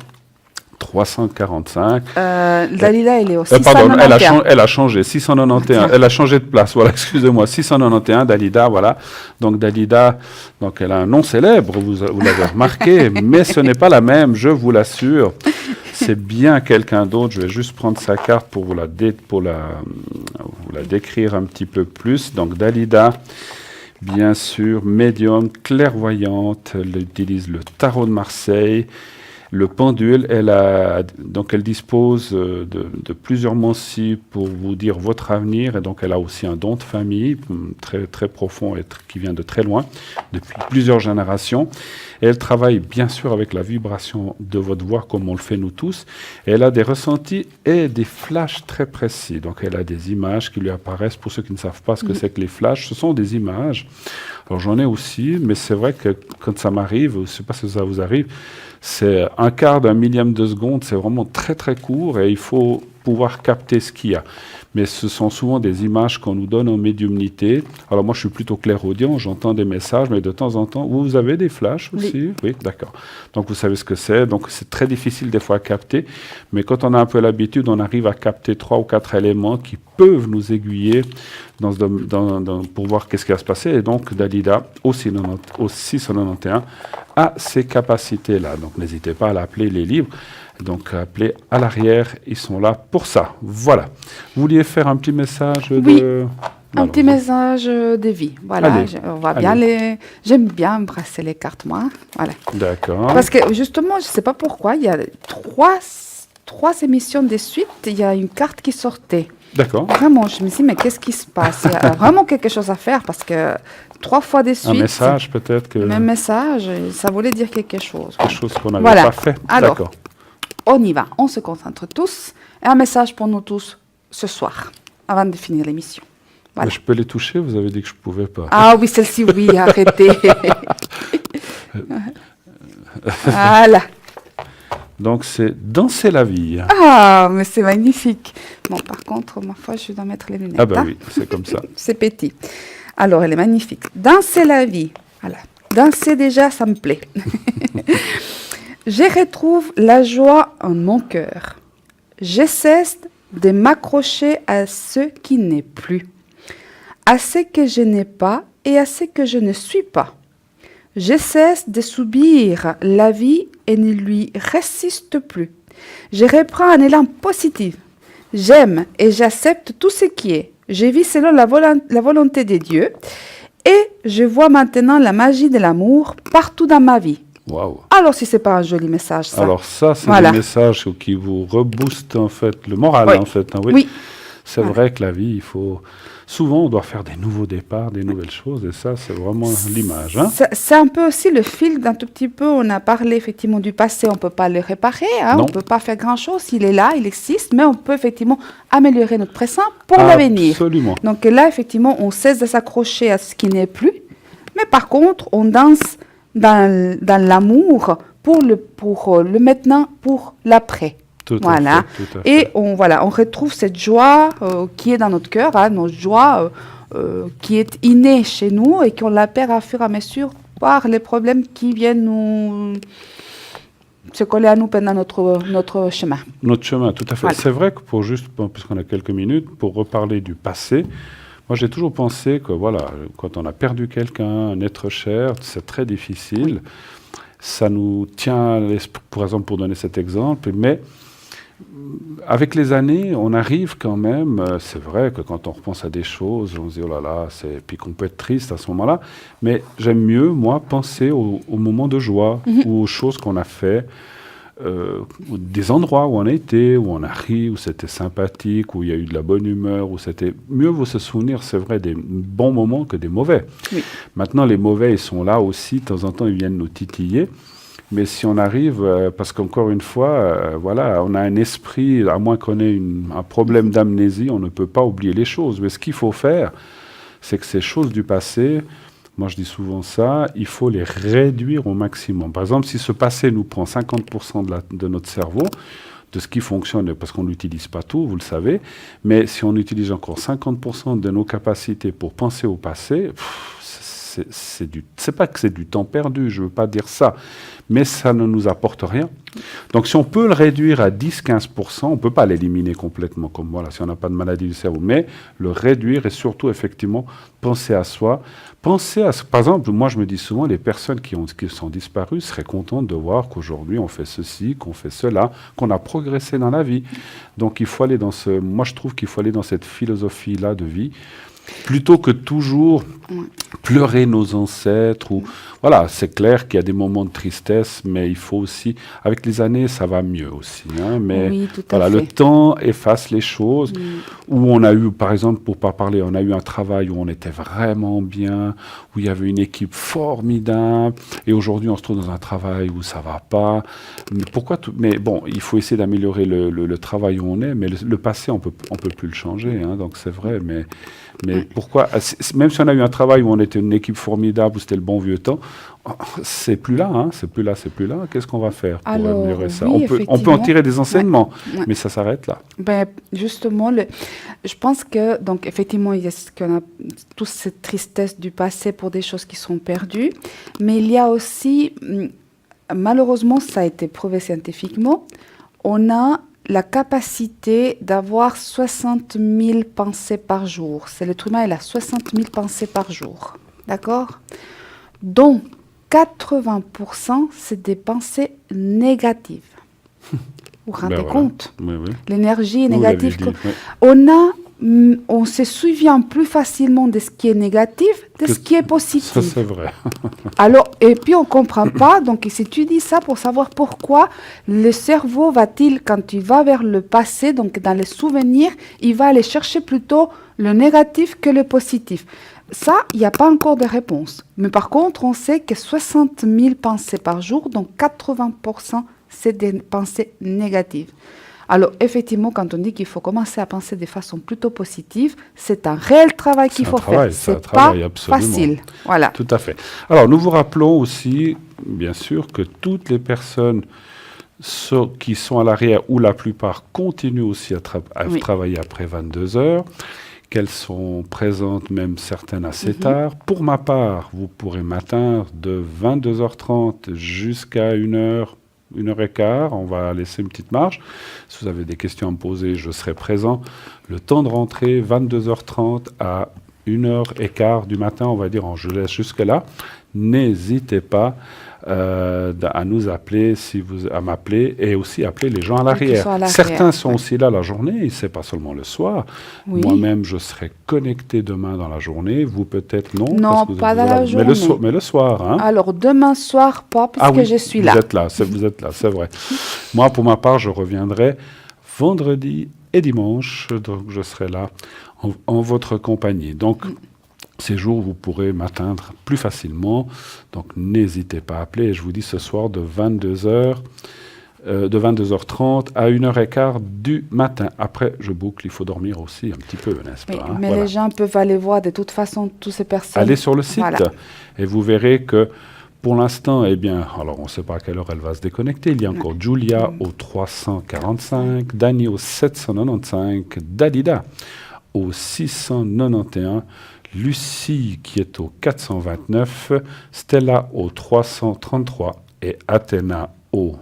345. Dalida, elle est au Pardon, 691. elle a changé, 691. Elle a changé de place, voilà, excusez-moi, 691, Dalida, voilà. Donc Dalida, donc elle a un nom célèbre, vous l'avez remarqué, mais ce n'est pas la même, je vous l'assure. C'est bien quelqu'un d'autre. Je vais juste prendre sa carte pour vous la décrire un petit peu plus. Donc Dalida, bien sûr, médium, clairvoyante, elle utilise le tarot de Marseille. Le pendule, elle dispose de plusieurs mots-ci pour vous dire votre avenir, et donc elle a aussi un don de famille très, très profond et qui vient de très loin, depuis plusieurs générations. Et elle travaille bien sûr avec la vibration de votre voix, comme on le fait nous tous. Et elle a des ressentis et des flashs très précis. Donc elle a des images qui lui apparaissent. Pour ceux qui ne savent pas ce que c'est que les flashs, ce sont des images. Alors j'en ai aussi, mais c'est vrai que quand ça m'arrive, je ne sais pas si ça vous arrive, c'est un quart d'un millième de seconde, c'est vraiment très très court et il faut pouvoir capter ce qu'il y a. Mais ce sont souvent des images qu'on nous donne en médiumnité. Alors moi je suis plutôt clairaudient, j'entends des messages, mais de temps en temps, vous avez des flashs aussi? Oui, d'accord. Donc vous savez ce que c'est, donc c'est très difficile des fois à capter, mais quand on a un peu l'habitude, on arrive à capter 3 ou 4 éléments qui peuvent nous aiguiller pour voir qu'est-ce qui va se passer. Et donc Dalida, au 691, a ces capacités-là. Donc n'hésitez pas à l'appeler, les livres. Donc appelez à l'arrière, ils sont là pour ça. Voilà. Vous vouliez faire un petit message de... Un petit message de vie. Voilà. Allez, On va bien J'aime bien brasser les cartes, moi. Voilà. D'accord. Parce que justement, je ne sais pas pourquoi, il y a trois émissions de suite, il y a une carte qui sortait. D'accord. Vraiment, je me dis, mais qu'est-ce qui se passe? Il y a vraiment quelque chose à faire parce que 3 fois de suite... Un message peut-être que... Le même message, ça voulait dire quelque chose. Quelque chose qu'on n'avait pas fait. Alors, d'accord. On y va, on se concentre tous. Et un message pour nous tous ce soir, avant de finir l'émission. Voilà. Je peux les toucher? Vous avez dit que je ne pouvais pas. Ah oui, celle-ci, oui, arrêtez. Voilà. Donc c'est Danser la vie. Ah, mais c'est magnifique. Bon, par contre, ma foi, je dois mettre les lunettes. Ah ben hein. oui, c'est comme ça. C'est petit. Alors, elle est magnifique. Danser la vie. Voilà. Danser déjà, ça me plaît. Je retrouve la joie en mon cœur. Je cesse de m'accrocher à ce qui n'est plus, à ce que je n'ai pas et à ce que je ne suis pas. Je cesse de subir la vie et ne lui résiste plus. Je reprends un élan positif. J'aime et j'accepte tout ce qui est. Je vis selon la volonté de Dieu et je vois maintenant la magie de l'amour partout dans ma vie. Waouh. Alors, si c'est pas un joli message, ça. Alors ça, c'est Voilà. des messages qui vous reboostent en fait le moral, Oui. en fait. Hein, oui. Oui. C'est vrai que la vie, souvent, on doit faire des nouveaux départs, des nouvelles choses, et ça, c'est vraiment l'image. Hein. C'est un peu aussi le fil d'un tout petit peu. On a parlé effectivement du passé, on ne peut pas le réparer, hein, on ne peut pas faire grand-chose. Il est là, il existe, mais on peut effectivement améliorer notre présent pour l'avenir. Absolument. Donc là, effectivement, on cesse de s'accrocher à ce qui n'est plus, mais par contre, on danse dans l'amour pour le maintenant, pour l'après. Voilà. Tout à fait. Et on retrouve cette joie qui est dans notre cœur, hein, notre joie qui est innée chez nous et qu'on la perd à fur et à mesure par les problèmes qui viennent nous se coller à nous pendant notre chemin. Notre chemin, tout à fait. Voilà. C'est vrai que puisqu'on a quelques minutes, pour reparler du passé, moi j'ai toujours pensé que voilà, quand on a perdu quelqu'un, un être cher, c'est très difficile. Ça nous tient, par exemple, pour donner cet exemple, mais avec les années, on arrive quand même, c'est vrai que quand on repense à des choses, on se dit, oh là là, puis qu'on peut être triste à ce moment-là, mais j'aime mieux, moi, penser au moment de joie, ou aux choses qu'on a fait, des endroits où on a été, où on a ri, où c'était sympathique, où il y a eu de la bonne humeur, où c'était... Mieux vaut se souvenir, c'est vrai, des bons moments que des mauvais. Oui. Maintenant, les mauvais, ils sont là aussi, de temps en temps, ils viennent nous titiller. Mais si on arrive, parce qu'encore une fois, voilà, on a un esprit, à moins qu'on ait un problème d'amnésie, on ne peut pas oublier les choses. Mais ce qu'il faut faire, c'est que ces choses du passé, moi je dis souvent ça, il faut les réduire au maximum. Par exemple, si ce passé nous prend 50% de notre cerveau, de ce qui fonctionne, parce qu'on n'utilise pas tout, vous le savez, mais si on utilise encore 50% de nos capacités pour penser au passé, c'est pas que c'est du temps perdu, je veux pas dire ça, mais ça ne nous apporte rien. Donc si on peut le réduire à 10-15%, on peut pas l'éliminer complètement, comme voilà, si on n'a pas de maladie du cerveau, mais le réduire et surtout effectivement penser à soi, par exemple, moi je me dis souvent, les personnes qui sont disparues seraient contentes de voir qu'aujourd'hui on fait ceci, qu'on fait cela, qu'on a progressé dans la vie. Donc il faut aller moi je trouve qu'il faut aller dans cette philosophie-là de vie, plutôt que toujours pleurer nos ancêtres. Voilà, c'est clair qu'il y a des moments de tristesse, mais il faut aussi, avec les années, ça va mieux aussi. Hein, mais oui, tout à fait. Le temps efface les choses. Où on a eu, par exemple, pour ne pas parler, on a eu un travail où on était vraiment bien, où il y avait une équipe formidable, et aujourd'hui on se trouve dans un travail où ça ne va pas. Mais bon, il faut essayer d'améliorer le travail où on est, mais le passé, on peut plus le changer. Hein, donc c'est vrai, mais pourquoi, même si on a eu un travail où on était une équipe formidable, où c'était le bon vieux temps, c'est plus là, hein, c'est plus là. Qu'est-ce qu'on va faire pour améliorer ça? Oui, on peut en tirer des enseignements, mais ça s'arrête là. Ben, justement, je pense que, donc, effectivement, il y a toute cette tristesse du passé pour des choses qui sont perdues, mais il y a aussi, malheureusement, ça a été prouvé scientifiquement, on a la capacité d'avoir 60 000 pensées par jour. L'être humain, il a 60 000 pensées par jour. D'accord? Dont 80%, c'est des pensées négatives. Vous vous rendez compte? Oui. L'énergie est Vous négative. l'avez dit, oui. On se souvient plus facilement de ce qui est négatif de ce qui est positif. Ça, c'est vrai. Alors, et puis on ne comprend pas, donc il s'étudie ça pour savoir pourquoi le cerveau va-t-il, quand il va vers le passé, donc dans les souvenirs, il va aller chercher plutôt le négatif que le positif. Ça, il n'y a pas encore de réponse. Mais par contre, on sait que 60 000 pensées par jour, donc 80%, c'est des pensées négatives. Alors, effectivement, quand on dit qu'il faut commencer à penser de façon plutôt positive, c'est un réel travail qu'il faut faire. C'est pas facile. Voilà. Tout à fait. Alors, nous vous rappelons aussi, bien sûr, que toutes les personnes qui sont à l'arrière, ou la plupart, continuent aussi à travailler après 22 heures, qu'elles sont présentes, même certaines assez tard. Pour ma part, vous pourrez m'atteindre de 22h30 jusqu'à 1h, 1h15, on va laisser une petite marge. Si vous avez des questions à me poser, je serai présent. Le temps de rentrée, 22h30 à 1h15 du matin, on va dire, je laisse jusque là. N'hésitez pas à nous appeler, à m'appeler, et aussi appeler les gens à l'arrière. Certains sont aussi là la journée, c'est pas seulement le soir. Oui. Moi-même, je serai connecté demain dans la journée. Vous peut-être non. Non, pas dans la journée. Mais le soir. Hein. Alors demain soir, pas, puisque je suis là. Vous êtes là, c'est vrai. Moi, pour ma part, je reviendrai vendredi et dimanche. Donc, je serai là en votre compagnie. Donc, ces jours, vous pourrez m'atteindre plus facilement. Donc, n'hésitez pas à appeler. Et je vous dis ce soir de 22h30 à 1h15 du matin. Après, je boucle. Il faut dormir aussi un petit peu, n'est-ce Oui, pas, hein? mais Voilà. les gens peuvent aller voir de toute façon toutes ces personnes. Allez sur le site Voilà. et vous verrez que pour l'instant, eh bien, alors on ne sait pas à quelle heure elle va se déconnecter. Il y a encore Julia au 345, Dani au 795, Dalida au 691, Lucie qui est au 429, Stella au 333 et Athéna au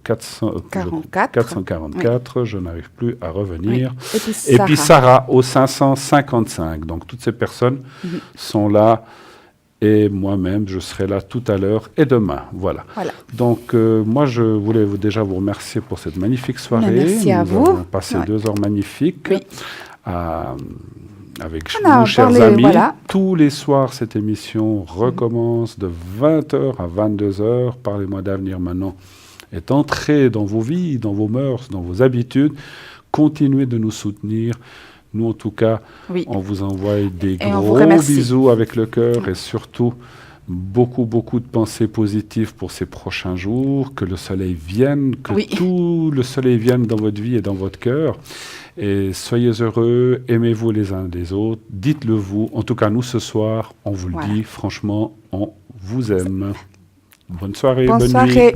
444. Je n'arrive plus à revenir. Oui. Et puis Sarah au 555. Donc toutes ces personnes sont là. Et moi-même, je serai là tout à l'heure et demain. Voilà. Donc, moi, je voulais déjà vous remercier pour cette magnifique soirée. Merci à vous. Nous avons passé 2 heures magnifiques avec On a vous, chers parlé, amis. voilà. Tous les soirs, cette émission recommence de 20h à 22h. Parlez-moi d'avenir maintenant est entrée dans vos vies, dans vos mœurs, dans vos habitudes. Continuez de nous soutenir. Nous, en tout cas, on vous envoie des gros bisous avec le cœur et surtout beaucoup, beaucoup de pensées positives pour ces prochains jours. Que le soleil vienne, que tout le soleil vienne dans votre vie et dans votre cœur. Et soyez heureux, aimez-vous les uns des autres, dites-le vous. En tout cas, nous, ce soir, on vous le dit, franchement, on vous aime. Bonne soirée, bonne nuit.